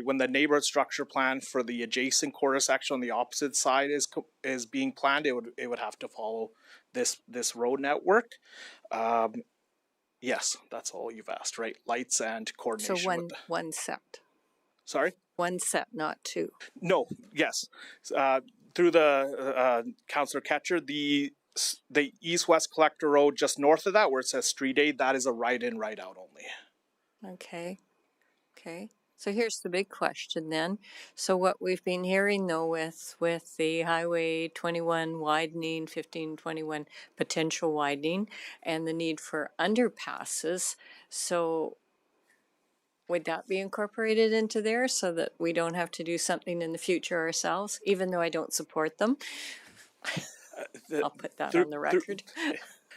when the neighborhood structure plan for the adjacent quarter section on the opposite side is being planned. It would have to follow this road network. Yes, that's all you've asked, right? Lights and coordination. So one set. Sorry? One set, not two. No, yes. Through the Councillor Ketcher, the east-west collector road just north of that where it says Street Aid, that is a right in, right out only. Okay. So here's the big question then. So what we've been hearing though with the Highway 21 widening, 1521 potential widening, and the need for underpasses. So would that be incorporated into there so that we don't have to do something in the future ourselves, even though I don't support them? I'll put that on the record.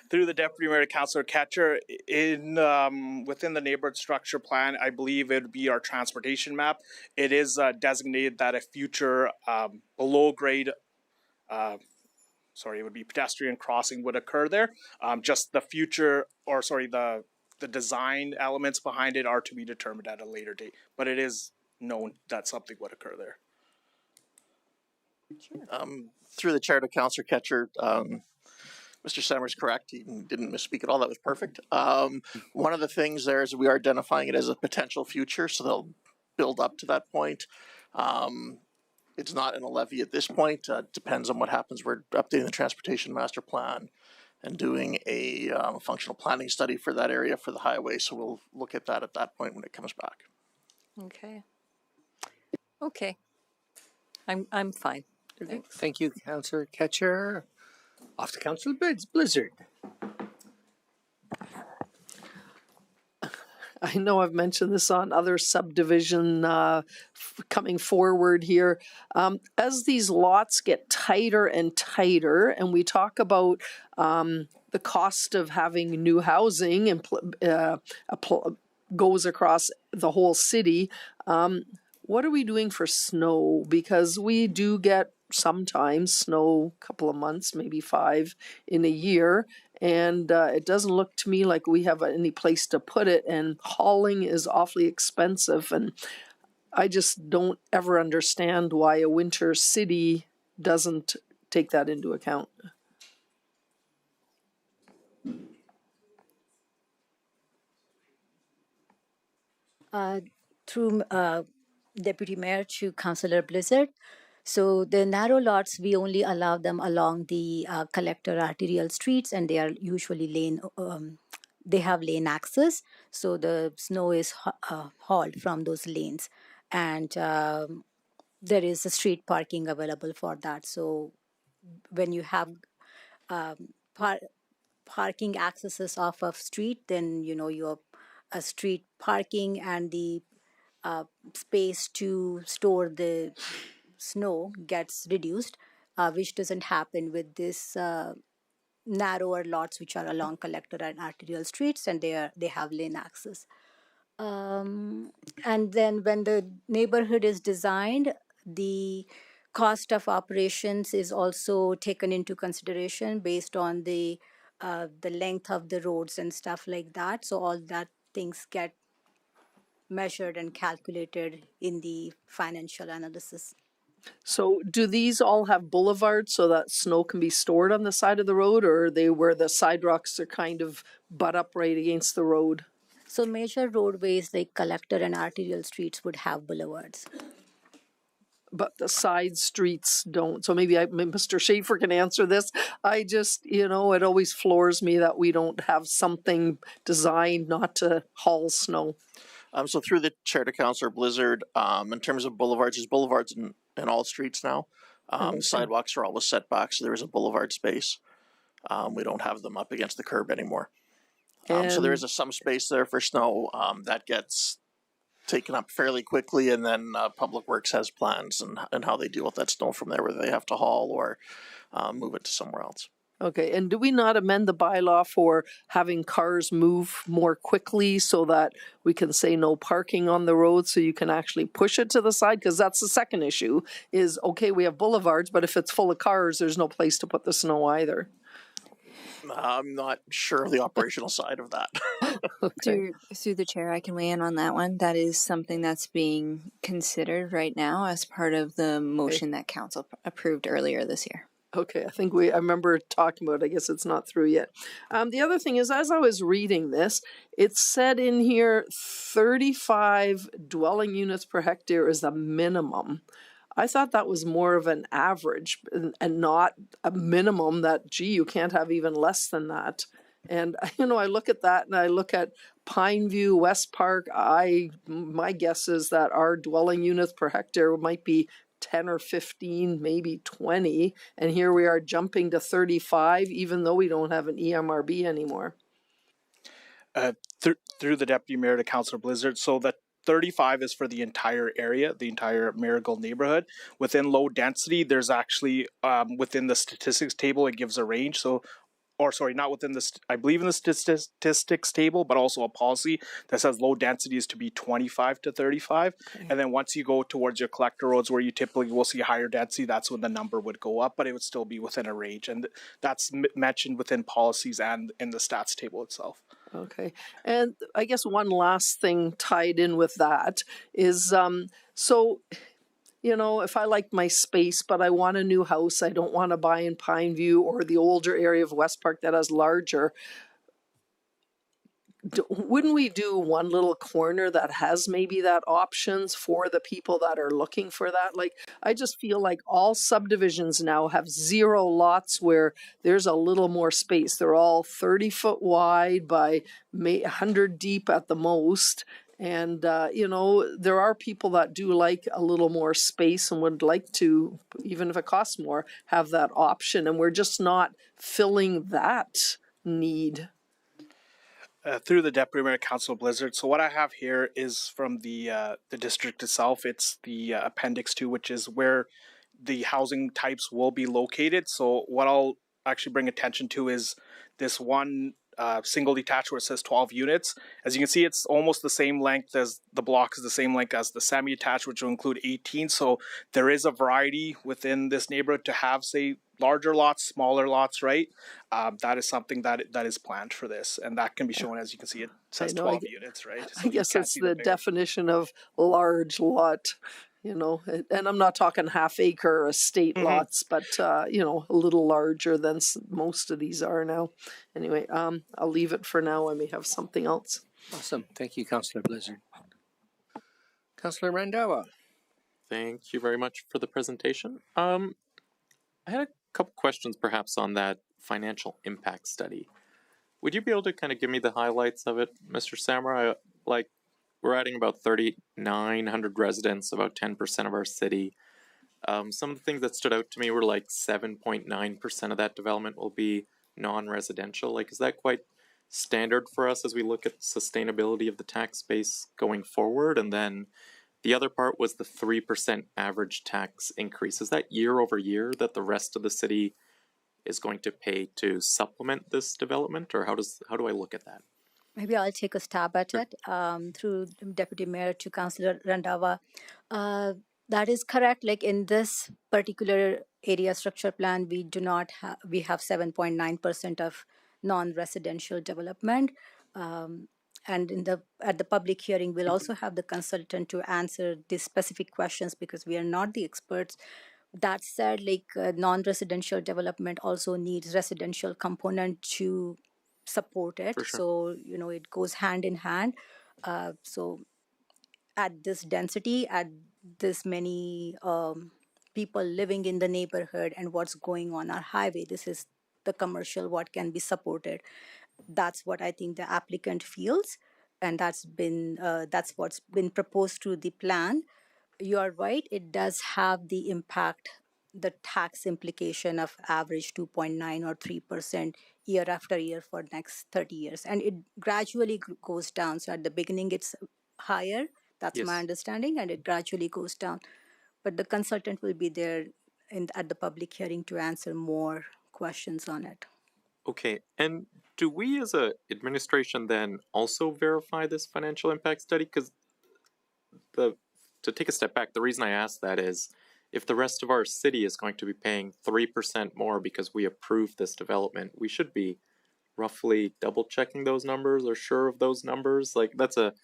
Through the Deputy Mayor, Councillor Ketcher, in within the neighborhood structure plan, I believe it would be our transportation map. It is designated that a future below grade, it would be pedestrian crossing would occur there. Just the future, or sorry, the design elements behind it are to be determined at a later date. But it is known that something would occur there. Through the chair to Councillor Ketcher, Mr. Sammer's correct. He didn't misspeak at all. That was perfect. One of the things there is we are identifying it as a potential future, so they'll build up to that point. It's not in a levy at this point. Depends on what happens. We're updating the transportation master plan and doing a functional planning study for that area for the highway. So we'll look at that point when it comes back. Okay. Okay. I'm fine. Thanks. Thank you, Councillor Ketcher. Off to Councillor Blizzard. I know I've mentioned this on other subdivision coming forward here. As these lots get tighter and tighter, and we talk about the cost of having new housing and goes across the whole city, what are we doing for snow? Because we do get sometimes snow, a couple of months, maybe 5 in a year. And it doesn't look to me like we have any place to put it. And hauling is awfully expensive. And I just don't ever understand why a winter city doesn't take that into account. Through Deputy Mayor to Councillor Blizzard. So the narrow lots, we only allow them along the collector arterial streets, and they are usually they have lane access. So the snow is hauled from those lanes, and there is a street parking available for that. So when you have parking accesses off of street, then your street parking and the space to store the snow gets reduced, which doesn't happen with this narrower lots which are along collector and arterial streets, and they have lane access. And then when the neighborhood is designed, the cost of operations is also taken into consideration based on the length of the roads and stuff like that. So all that things get measured and calculated in the financial analysis. So do these all have boulevards so that snow can be stored on the side of the road, or are they where the sidewalks are kind of butt up right against the road? So major roadways like collector and arterial streets would have boulevards. But the side streets don't. So maybe Mr. Schaefer can answer this. I just, it always floors me that we don't have something designed not to haul snow. So through the chair to Councillor Blizzard, in terms of boulevards, there's boulevards in all streets now. Sidewalks are always set back, so there is a boulevard space. We don't have them up against the curb anymore. So there is some space there for snow that gets taken up fairly quickly, and then Public Works has plans and how they deal with that snow from there, whether they have to haul or move it to somewhere else. Okay, and do we not amend the bylaw for having cars move more quickly so that we can say no parking on the road so you can actually push it to the side? Because that's the second issue is, okay, we have boulevards, but if it's full of cars, there's no place to put the snow either. I'm not sure of the operational side of that. Okay. Through the chair, I can weigh in on that one. That is something that's being considered right now as part of the motion that council approved earlier this year. Okay, I remember talking about it. I guess it's not through yet. The other thing is, as I was reading this, it said in here 35 dwelling units per hectare is the minimum. I thought that was more of an average and not a minimum that, gee, you can't have even less than that. And I look at that and I look at Pineview, West Park. My guess is that our dwelling units per hectare might be 10 or 15, maybe 20, and here we are jumping to 35, even though we don't have an EMRB anymore. Through the deputy mayor to Councillor Blizzard, so that 35 is for the entire area, the entire Marigold neighborhood. Within low density, there's actually within the statistics table, it gives a range. So, or sorry, not within the, I believe in the statistics table, but also a policy that says low density is to be 25 to 35. Okay. And then once you go towards your collector roads where you typically will see higher density, that's when the number would go up, but it would still be within a range. And that's mentioned within policies and in the stats table itself. Okay. And I guess one last thing tied in with that is, so, if I like my space, but I want a new house, I don't want to buy in Pineview or the older area of West Park that has larger, wouldn't we do one little corner that has maybe that options for the people that are looking for that? Like, I just feel like all subdivisions now have 0 lots where there's a little more space. They're all 30-foot wide by 100 deep at the most. And, there are people that do like a little more space and would like to, even if it costs more, have that option. And we're just not filling that need. Through the Deputy Mayor, Councillor Blizzard. So what I have here is from the district itself. It's the Appendix 2, which is where the housing types will be located. So what I'll actually bring attention to is this one single detached where it says 12 units. As you can see, it's almost the same length as the block is the same length as the semi-attached, which will include 18. So there is a variety within this neighborhood to have, say, larger lots, smaller lots, right? That is something that is planned for this, and that can be shown. As you can see, it says 12 units, right? So I guess it's the definition of large lot, and I'm not talking half-acre estate lots, but a little larger than most of these are now. Anyway, I'll leave it for now. I may have something else. Awesome. Thank you, Councillor Blizzard. Councillor Randhawa. Thank you very much for the presentation. I had a couple questions perhaps on that financial impact study. Would you be able to kind of give me the highlights of it, Mr. Samurai? Like, we're adding about 3,900 residents, about 10% of our city. Some of the things that stood out to me were like 7.9% of that development will be non-residential. Like, is that quite standard for us as we look at sustainability of the tax base going forward? And then the other part was the 3% average tax increase. Is that year over year that the rest of the city is going to pay to supplement this development, or how do I look at that? Maybe I'll take a stab at it through Deputy Mayor to Councillor Randhawa. That is correct. Like in this particular area structure plan, we have 7.9% of non-residential development. And at the public hearing, we'll also have the consultant to answer these specific questions because we are not the experts. That said, non-residential development also needs residential component to support it. Sure. So, it goes hand in hand. So at this density, at this many people living in the neighborhood and what's going on our highway, this is the commercial, what can be supported. That's what I think the applicant feels, and that's what's been proposed to the plan. You are right, it does have the impact, the tax implication of average 2.9 or 3% year after year for next 30 years. And it gradually goes down. So at the beginning, it's higher. That's yes. My understanding. And it gradually goes down. But the consultant will be there at the public hearing to answer more questions on it. Okay. And do we as a administration then also verify this financial impact study? Because to take a step back, the reason I ask that is if the rest of our city is going to be paying 3% more because we approved this development, we should be roughly double checking those numbers or sure of those numbers. Like, that's a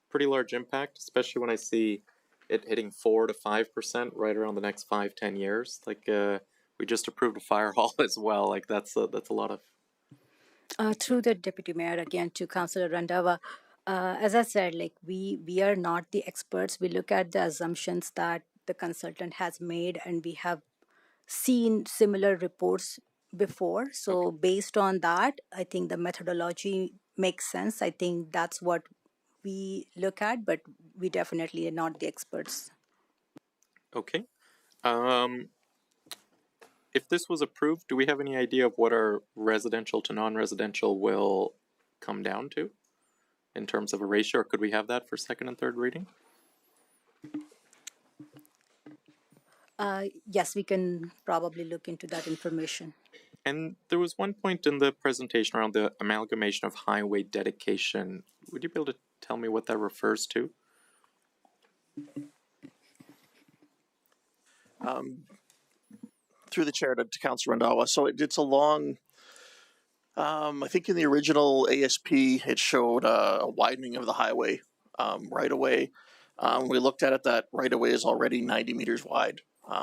pretty large impact, especially when I see it hitting 4 to 5% right around the next 5-10 years. Like, we just approved a fire hall as well. Like, that's a lot of. Through the Deputy Mayor again to Councillor Randhawa, as I said, we are not the experts. We look at the assumptions that the consultant has made, and we have seen similar reports before. So based on that, I think the methodology makes sense. I think that's what we look at, but we definitely are not the experts. Okay. If this was approved, do we have any idea of what our residential to non-residential will come down to in terms of a ratio, or could we have that for second and third reading? Yes, we can probably look into that information. And there was one point in the presentation around the amalgamation of highway dedication. Would you be able to tell me what that refers to? Through the chair to Councilor Randhawa. So it's a long, I think in the original ASP, it showed a widening of the highway right away. We looked at it, that right away is already 90 meters wide.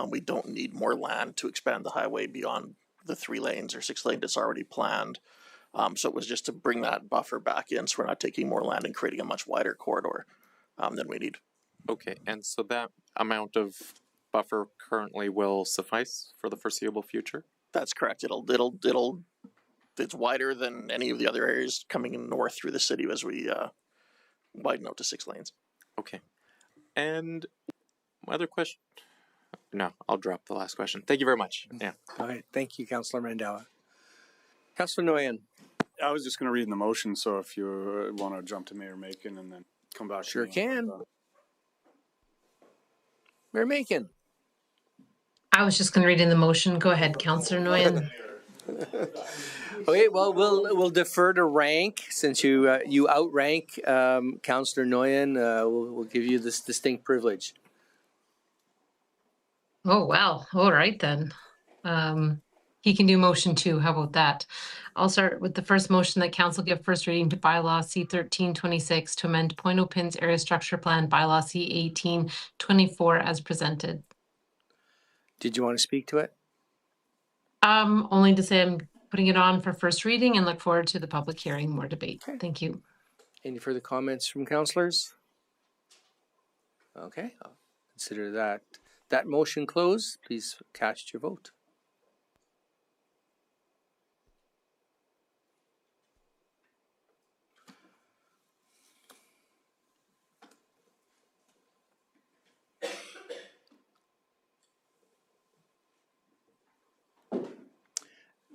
We don't need more land to expand the highway beyond the 3 lanes or 6 lanes that's already planned. So it was just to bring that buffer back in, so we're not taking more land and creating a much wider corridor than we need. Okay, and so that amount of buffer currently will suffice for the foreseeable future? That's correct. It's wider than any of the other areas coming in north through the city as we widen out to 6 lanes. Okay. And my other question, no, I'll drop the last question. Thank you very much. Yeah. All right. Thank you, Councillor Randhawa. Councillor Nguyen. I was just going to read in the motion, so if you want to jump to Mayor Macon and then come back. Sure to me. can. Mayor Macon. I was just going to read in the motion. Go ahead, Councillor Nguyen. Okay, well, we'll defer to rank since you outrank Councillor Nguyen. We'll give you this distinct privilege. Oh, well, all right then. He can do motion 2. How about that? I'll start with the first motion that council give first reading to bylaw C1326 to amend Point O'Pin's area structure plan bylaw C1824 as presented. Did you want to speak to it? Only to say I'm putting it on for first reading and look forward to the public hearing, more debate. Okay. Thank you. Any further comments from councillors? Okay, I'll consider that motion closed. Please cast your vote.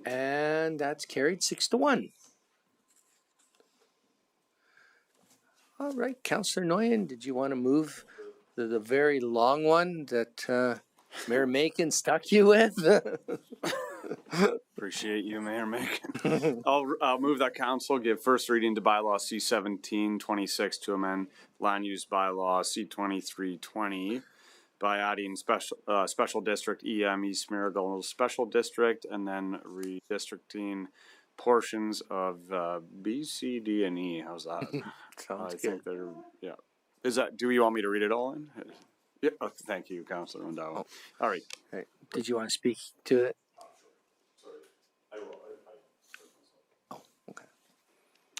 And that's carried 6-1. All right, Councillor Nguyen, did you want to move the very long one that Mayor Macon stuck you with? Appreciate you, Mayor Macon. I'll move that council give first reading to bylaw C1726 to amend land use bylaw C2320 by adding special district EM East Marigold Special District and then redistricting portions of B, C, D, and E. How's that? Sounds I good. think they're, yeah. Is that, do you want me to read it all in? Yeah. Oh, thank you, Councilor Randhawa. Oh. All right. Okay. Did you want to speak to it?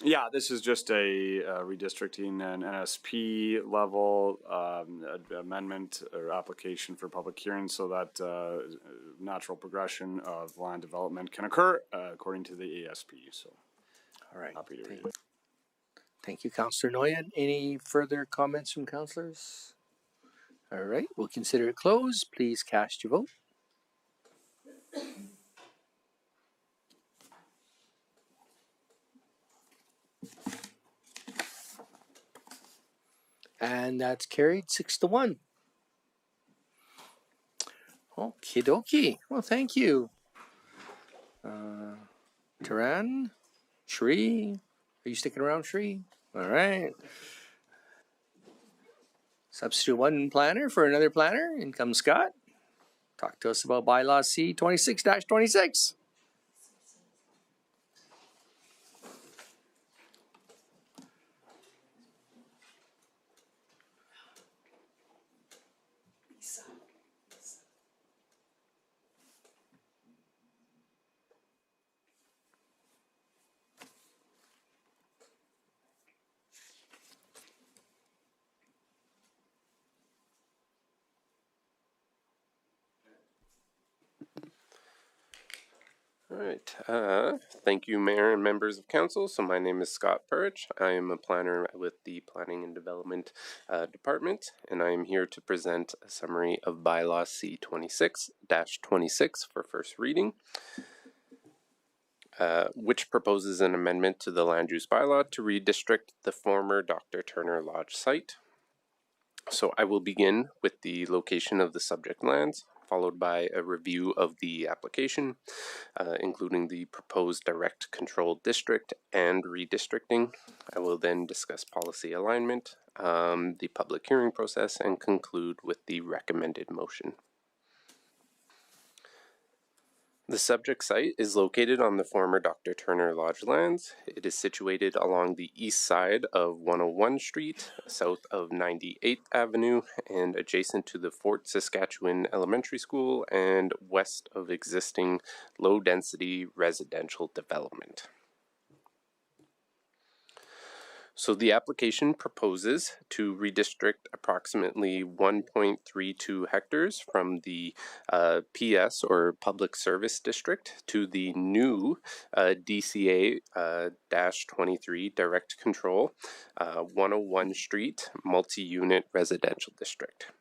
Yeah, this is just a redistricting and NSP level amendment or application for public hearing so that natural progression of land development can occur according to the ASP. So, all right. Happy to read it. Thank you, Councillor Nguyen. Any further comments from councillors? All right, we'll consider it closed. Please cast your vote. And that's carried 6-1. Okie dokie. Well, thank you. Taran, Shri, are you sticking around, Shri? All right. Substitute one planner for another planner. In comes Scott. Talk to us about bylaw C26-26. All right. Thank you, Mayor and members of council. So my name is Scott Purich. I am a planner with the Planning and Development Department, and I am here to present a summary of Bylaw C26-26 for first reading, which proposes an amendment to the land use bylaw to redistrict the former Dr. Turner Lodge site. So I will begin with the location of the subject lands, followed by a review of the application, including the proposed direct control district and redistricting. I will then discuss policy alignment, the public hearing process, and conclude with the recommended motion. The subject site is located on the former Dr. Turner Lodge lands. It is situated along the east side of 101 Street, south of 98th Avenue, and adjacent to the Fort Saskatchewan Elementary School and west of existing low-density residential development. So the application proposes to redistrict approximately 1.32 hectares from the PS or Public Service District to the new DCA-23 Direct Control 101 Street Multi-Unit Residential District.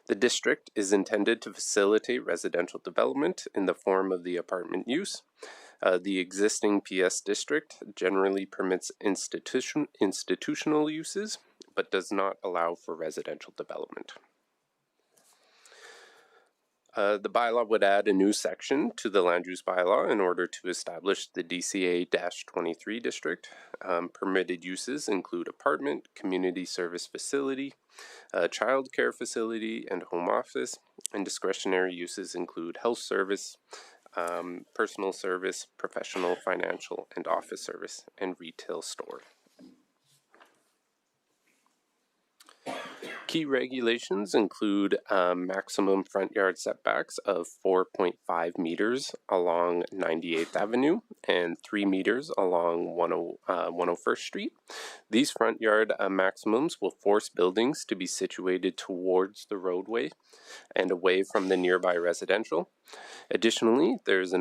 The district is intended to facilitate residential development in the form of the apartment use. The existing PS district generally permits institutional uses, but does not allow for residential development. The bylaw would add a new section to the land use bylaw in order to establish the DCA-23 district. Permitted uses include apartment, community service facility, child care facility, and home office, and discretionary uses include health service, personal service, professional, financial, and office service, and retail store. Key regulations include maximum front yard setbacks of 4.5 meters along 98th Avenue and 3 meters along 101st Street. These front yard maximums will force buildings to be situated towards the roadway and away from the nearby residential. Additionally, there's a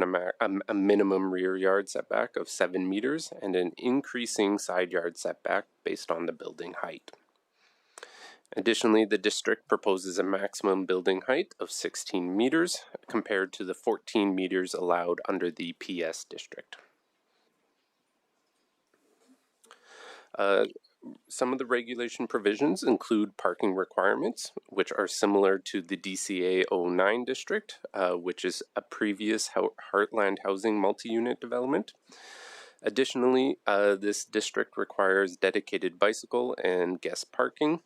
minimum rear yard setback of 7 meters and an increasing side yard setback based on the building height. Additionally, the district proposes a maximum building height of 16 meters compared to the 14 meters allowed under the PS district. Some of the regulation provisions include parking requirements, which are similar to the DCA 09 district, which is a previous Heartland Housing multi-unit development. Additionally, this district requires dedicated bicycle and guest parking,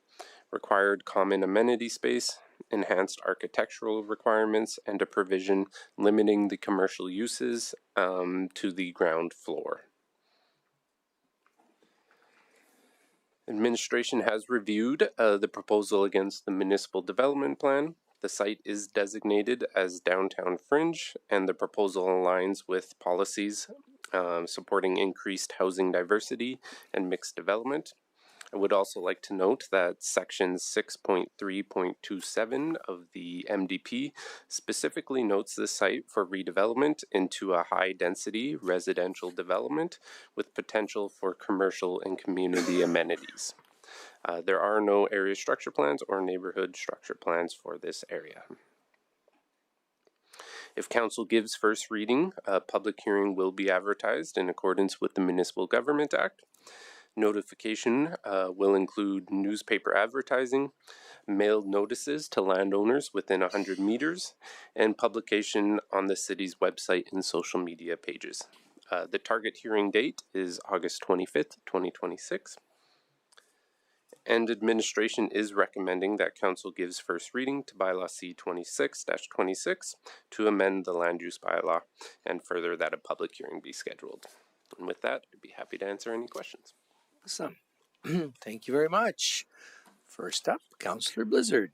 required common amenity space, enhanced architectural requirements, and a provision limiting the commercial uses to the ground floor. Administration has reviewed the proposal against the municipal development plan. The site is designated as downtown fringe, and the proposal aligns with policies supporting increased housing diversity and mixed development. I would also like to note that section 6.3.27 of the MDP specifically notes the site for redevelopment into a high-density residential development with potential for commercial and community amenities. There are no area structure plans or neighborhood structure plans for this area. If council gives first reading, a public hearing will be advertised in accordance with the Municipal Government Act. Notification will include newspaper advertising, mailed notices to landowners within 100 meters, and publication on the city's website and social media pages. The target hearing date is August 25th, 2026. And administration is recommending that council gives first reading to bylaw C26-26 to amend the land use bylaw and further that a public hearing be scheduled. And with that, I'd be happy to answer any questions. Awesome. Thank you very much. First up, Councillor Blizzard.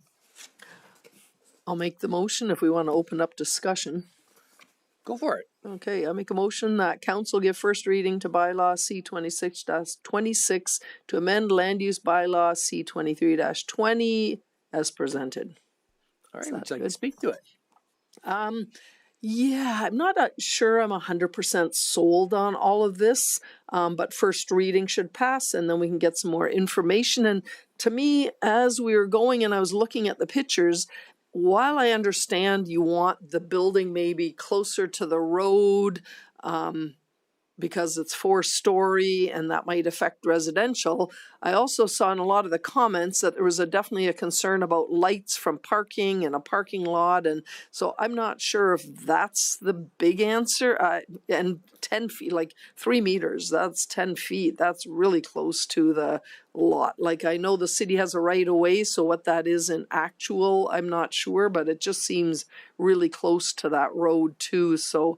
I'll make the motion if we want to open up discussion. Go for it. Okay, I make a motion that council give first reading to bylaw C26-26 to amend land use bylaw C23-20 as presented. All right, would you like to speak to it? Yeah, I'm not sure I'm 100% sold on all of this, but first reading should pass and then we can get some more information. And to me, as we were going and I was looking at the pictures, while I understand you want the building maybe closer to the road, because it's 4-story and that might affect residential. I also saw in a lot of the comments that there was definitely a concern about lights from parking and a parking lot. And so I'm not sure if that's the big answer. And 10 feet, like 3 meters, that's 10 feet. That's really close to the lot. Like I know the city has a right of way, so what that is in actual, I'm not sure, but it just seems really close to that road too. So,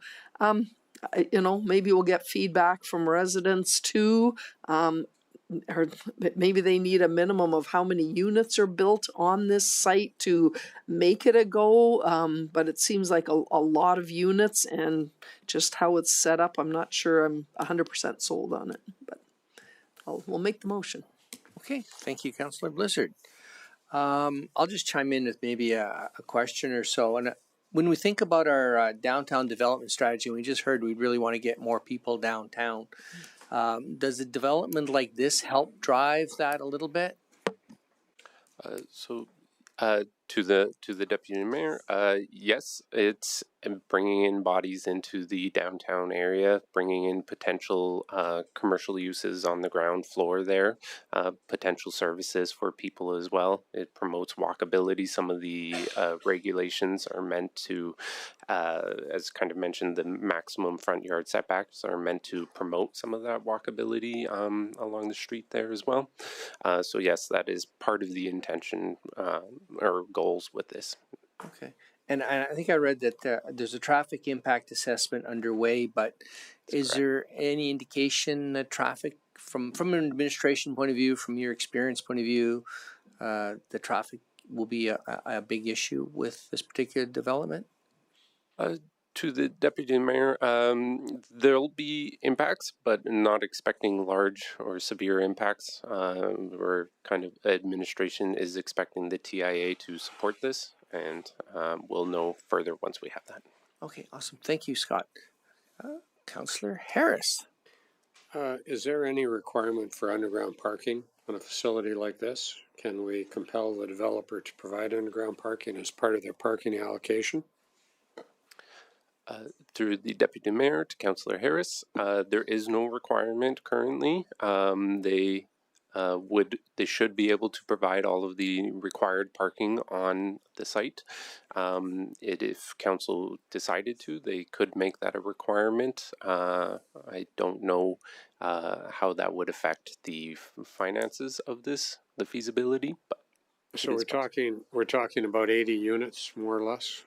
maybe we'll get feedback from residents too, or maybe they need a minimum of how many units are built on this site to make it a go. But it seems like a lot of units, and just how it's set up, I'm not sure I'm 100% sold on it. But we'll make the motion. Okay, thank you, Councillor Blizzard. I'll just chime in with maybe a question or so. And when we think about our downtown development strategy, we just heard we'd really want to get more people downtown. Does a development like this help drive that a little bit? To the deputy mayor, yes, it's bringing in bodies into the downtown area, bringing in potential commercial uses on the ground floor there, potential services for people as well. It promotes walkability. Some of the regulations are meant to, as kind of mentioned, the maximum front yard setbacks are meant to promote some of that walkability along the street there as well. So yes, that is part of the intention or goals with this. Okay. And I think I read that there's a traffic impact assessment underway, but is there any indication that traffic, from an administration point of view, from your experience point of view, the traffic will be a big issue with this particular development? To the deputy mayor, there'll be impacts, but not expecting large or severe impacts. We're kind of, administration is expecting the TIA to support this, and we'll know further once we have that. Okay, awesome. Thank you, Scott. Councillor Harris. Is there any requirement for underground parking on a facility like this? Can we compel the developer to provide underground parking as part of their parking allocation? Through the deputy mayor to Councillor Harris, there is no requirement currently. They should be able to provide all of the required parking on the site. If council decided to, they could make that a requirement. I don't know how that would affect the finances of this, the feasibility. But so we're talking about 80 units, more or less.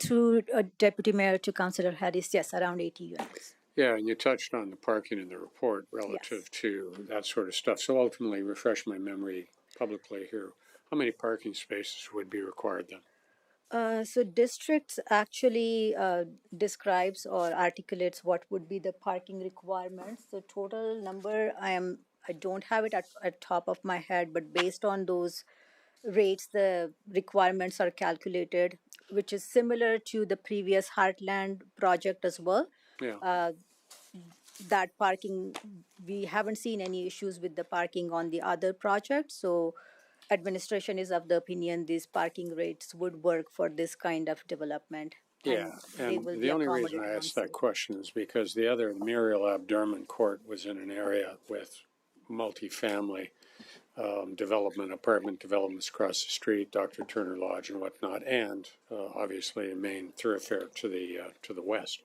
Through Deputy Mayor to Councillor Harris, yes, around 80 units. Yeah, and you touched on the parking in the report relative to that sort of stuff. So ultimately, refresh my memory publicly here. How many parking spaces would be required then? So districts actually describes or articulates what would be the parking requirements. The total number I don't have it at top of my head, but based on those rates, the requirements are calculated, which is similar to the previous Heartland project as well. Yeah. That parking, we haven't seen any issues with the parking on the other projects. So administration is of the opinion these parking rates would work for this kind of development. Yeah, and the only reason I asked that question is because the Muriel Abdurman Court was in an area with multifamily apartment developments across the street, Dr. Turner Lodge and whatnot, and obviously a main thoroughfare to the west.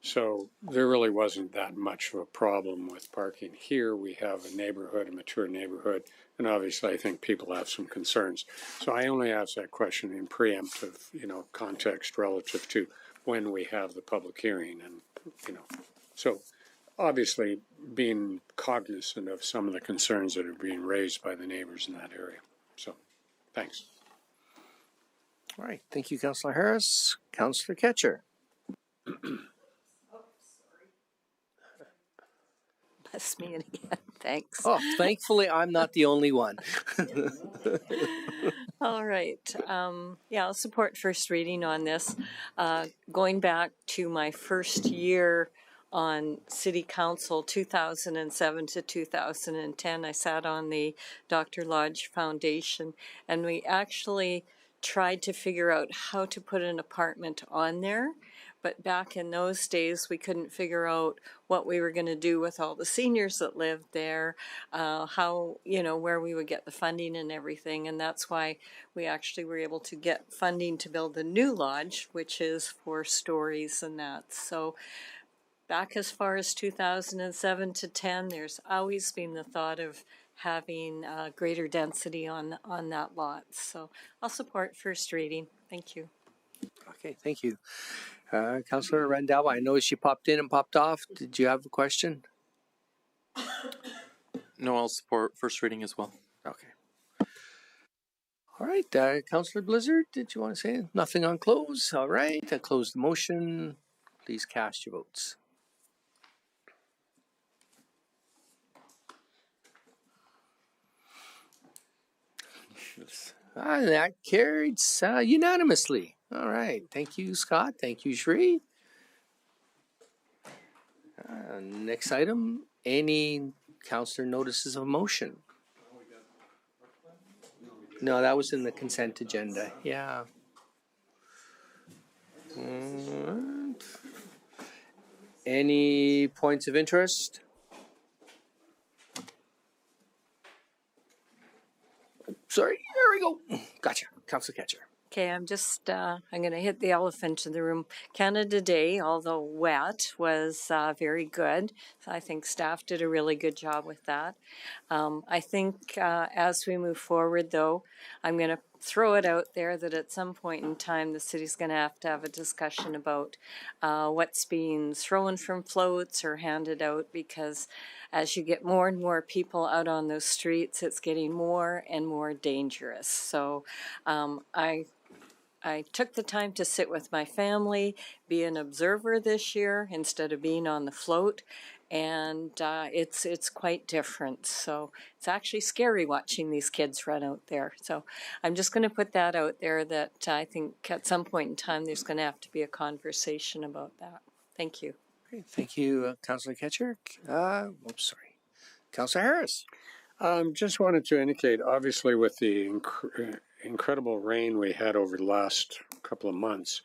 So there really wasn't that much of a problem with parking. Here we have a mature neighborhood, and obviously I think people have some concerns. So I only asked that question in preemptive, context relative to when we have the public hearing, and so obviously being cognizant of some of the concerns that are being raised by the neighbors in that area. So, thanks. All right. Thank you, Councillor Harris. Councillor Ketcher. That's me again. Thanks. Oh, thankfully, I'm not the only one. All right. Yeah, I'll support first reading on this. Going back to my first year on City Council, 2007 to 2010, I sat on the Dr. Lodge Foundation, and we actually tried to figure out how to put an apartment on there. But back in those days, we couldn't figure out what we were going to do with all the seniors that lived there, how, where we would get the funding and everything. And that's why we actually were able to get funding to build the new lodge, which is 4 stories and that. So back as far as 2007 to 10, there's always been the thought of having greater density on that lot. So I'll support first reading. Thank you. Okay, thank you. Councillor Randall, I noticed you popped in and popped off. Did you have a question? No, I'll support first reading as well. Okay. All right, Councillor Blizzard, did you want to say nothing on close? All right, I close the motion. Please cast your votes. That carried unanimously. All right. Thank you, Scott. Thank you, Shri. Next item, any councillor notices of motion? No, that was in the consent agenda. Yeah. Any points of interest? Sorry, there we go. Gotcha. Councillor Ketcher. Okay, I'm going to hit the elephant in the room. Canada Day, although wet, was very good. So I think staff did a really good job with that. I think as we move forward, though, I'm going to throw it out there that at some point in time, the city's going to have a discussion about what's being thrown from floats or handed out, because as you get more and more people out on those streets, it's getting more and more dangerous. So I took the time to sit with my family, be an observer this year instead of being on the float, and it's quite different. So it's actually scary watching these kids run out there. So I'm just going to put that out there that I think at some point in time there's going to have to be a conversation about that. Thank you. Great. Thank you, Councillor Ketcher. Sorry. Councillor Harris. Just wanted to indicate, obviously, with the incredible rain we had over the last couple of months,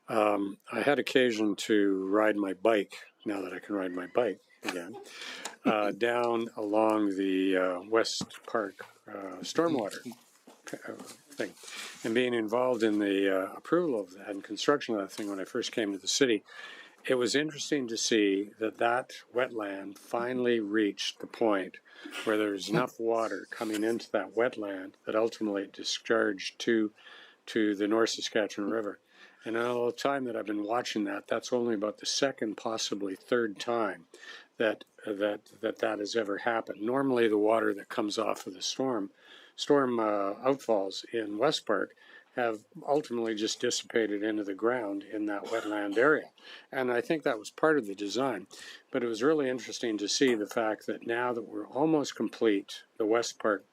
I had occasion to ride my bike, now that I can ride my bike again, down along the West Park stormwater thing. And being involved in the approval of that and construction of that thing when I first came to the city, it was interesting to see that wetland finally reached the point where there's enough water coming into that wetland that ultimately discharged to the North Saskatchewan River. And in all the time that I've been watching that, that's only about the second, possibly third time that has ever happened. Normally, the water that comes off of the storm outfalls in West Park have ultimately just dissipated into the ground in that wetland area. And I think that was part of the design. But it was really interesting to see the fact that now that we're almost complete, the West Park,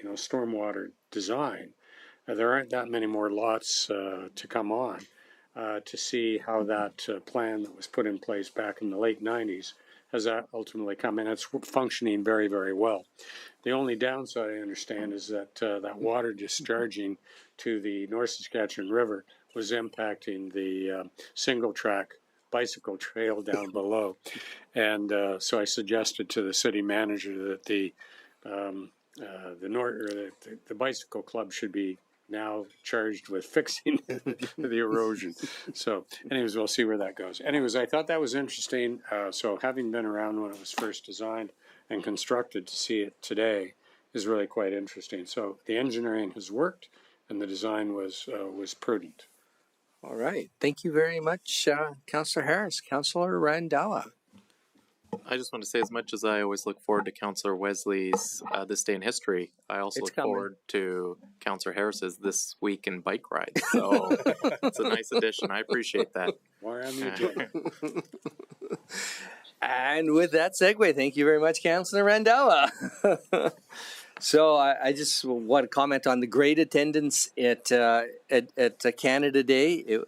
stormwater design, there aren't that many more lots to come on to see how that plan that was put in place back in the late 90s has ultimately come in. It's functioning very, very well. The only downside I understand is that that water discharging to the North Saskatchewan River was impacting the single track bicycle trail down below. And so I suggested to the city manager that the bicycle club should be now charged with fixing the erosion. So anyways, we'll see where that goes. Anyways, I thought that was interesting. So having been around when it was first designed and constructed, to see it today is really quite interesting. So the engineering has worked and the design was prudent. All right. Thank you very much, Councillor Harris. Councillor Randalla. I just want to say, as much as I always look forward to Councillor Wesley's This Day in History, I also look forward to Councillor Harris's This Week in Bike Rides. So it's a nice addition. I appreciate that. And with that segue, thank you very much, Councillor Randalla. So I just want to comment on the great attendance at Canada Day.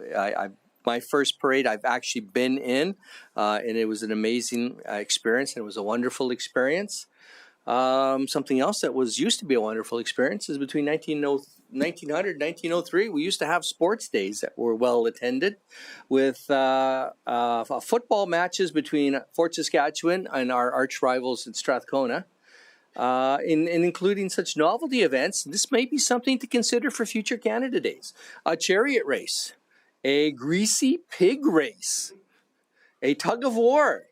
My first parade I've actually been in, and it was an amazing experience, and it was a wonderful experience. Something else that used to be a wonderful experience is between 1900 and 1903, we used to have sports days that were well attended with football matches between Fort Saskatchewan and our arch rivals in Strathcona. In including such novelty events, this may be something to consider for future Canada Days. A chariot race, a greasy pig race, a tug of war,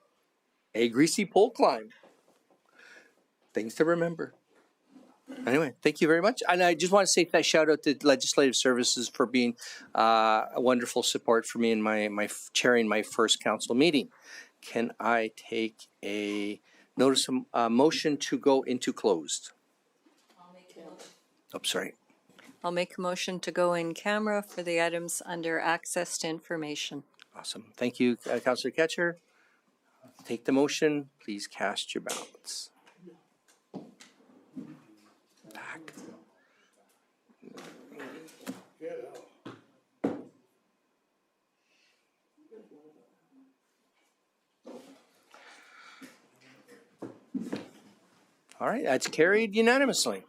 a greasy pole climb. Things to remember. Anyway, thank you very much. And I just want to say shout out to Legislative Services for being a wonderful support for me in my chairing my first council meeting. Can I take a notice of motion to go into closed? Oh, sorry. I'll make a motion to go in camera for the items under access to information. Awesome. Thank you, Councillor Ketcher. Take the motion. Please cast your ballots. Back. All right, that's carried unanimously.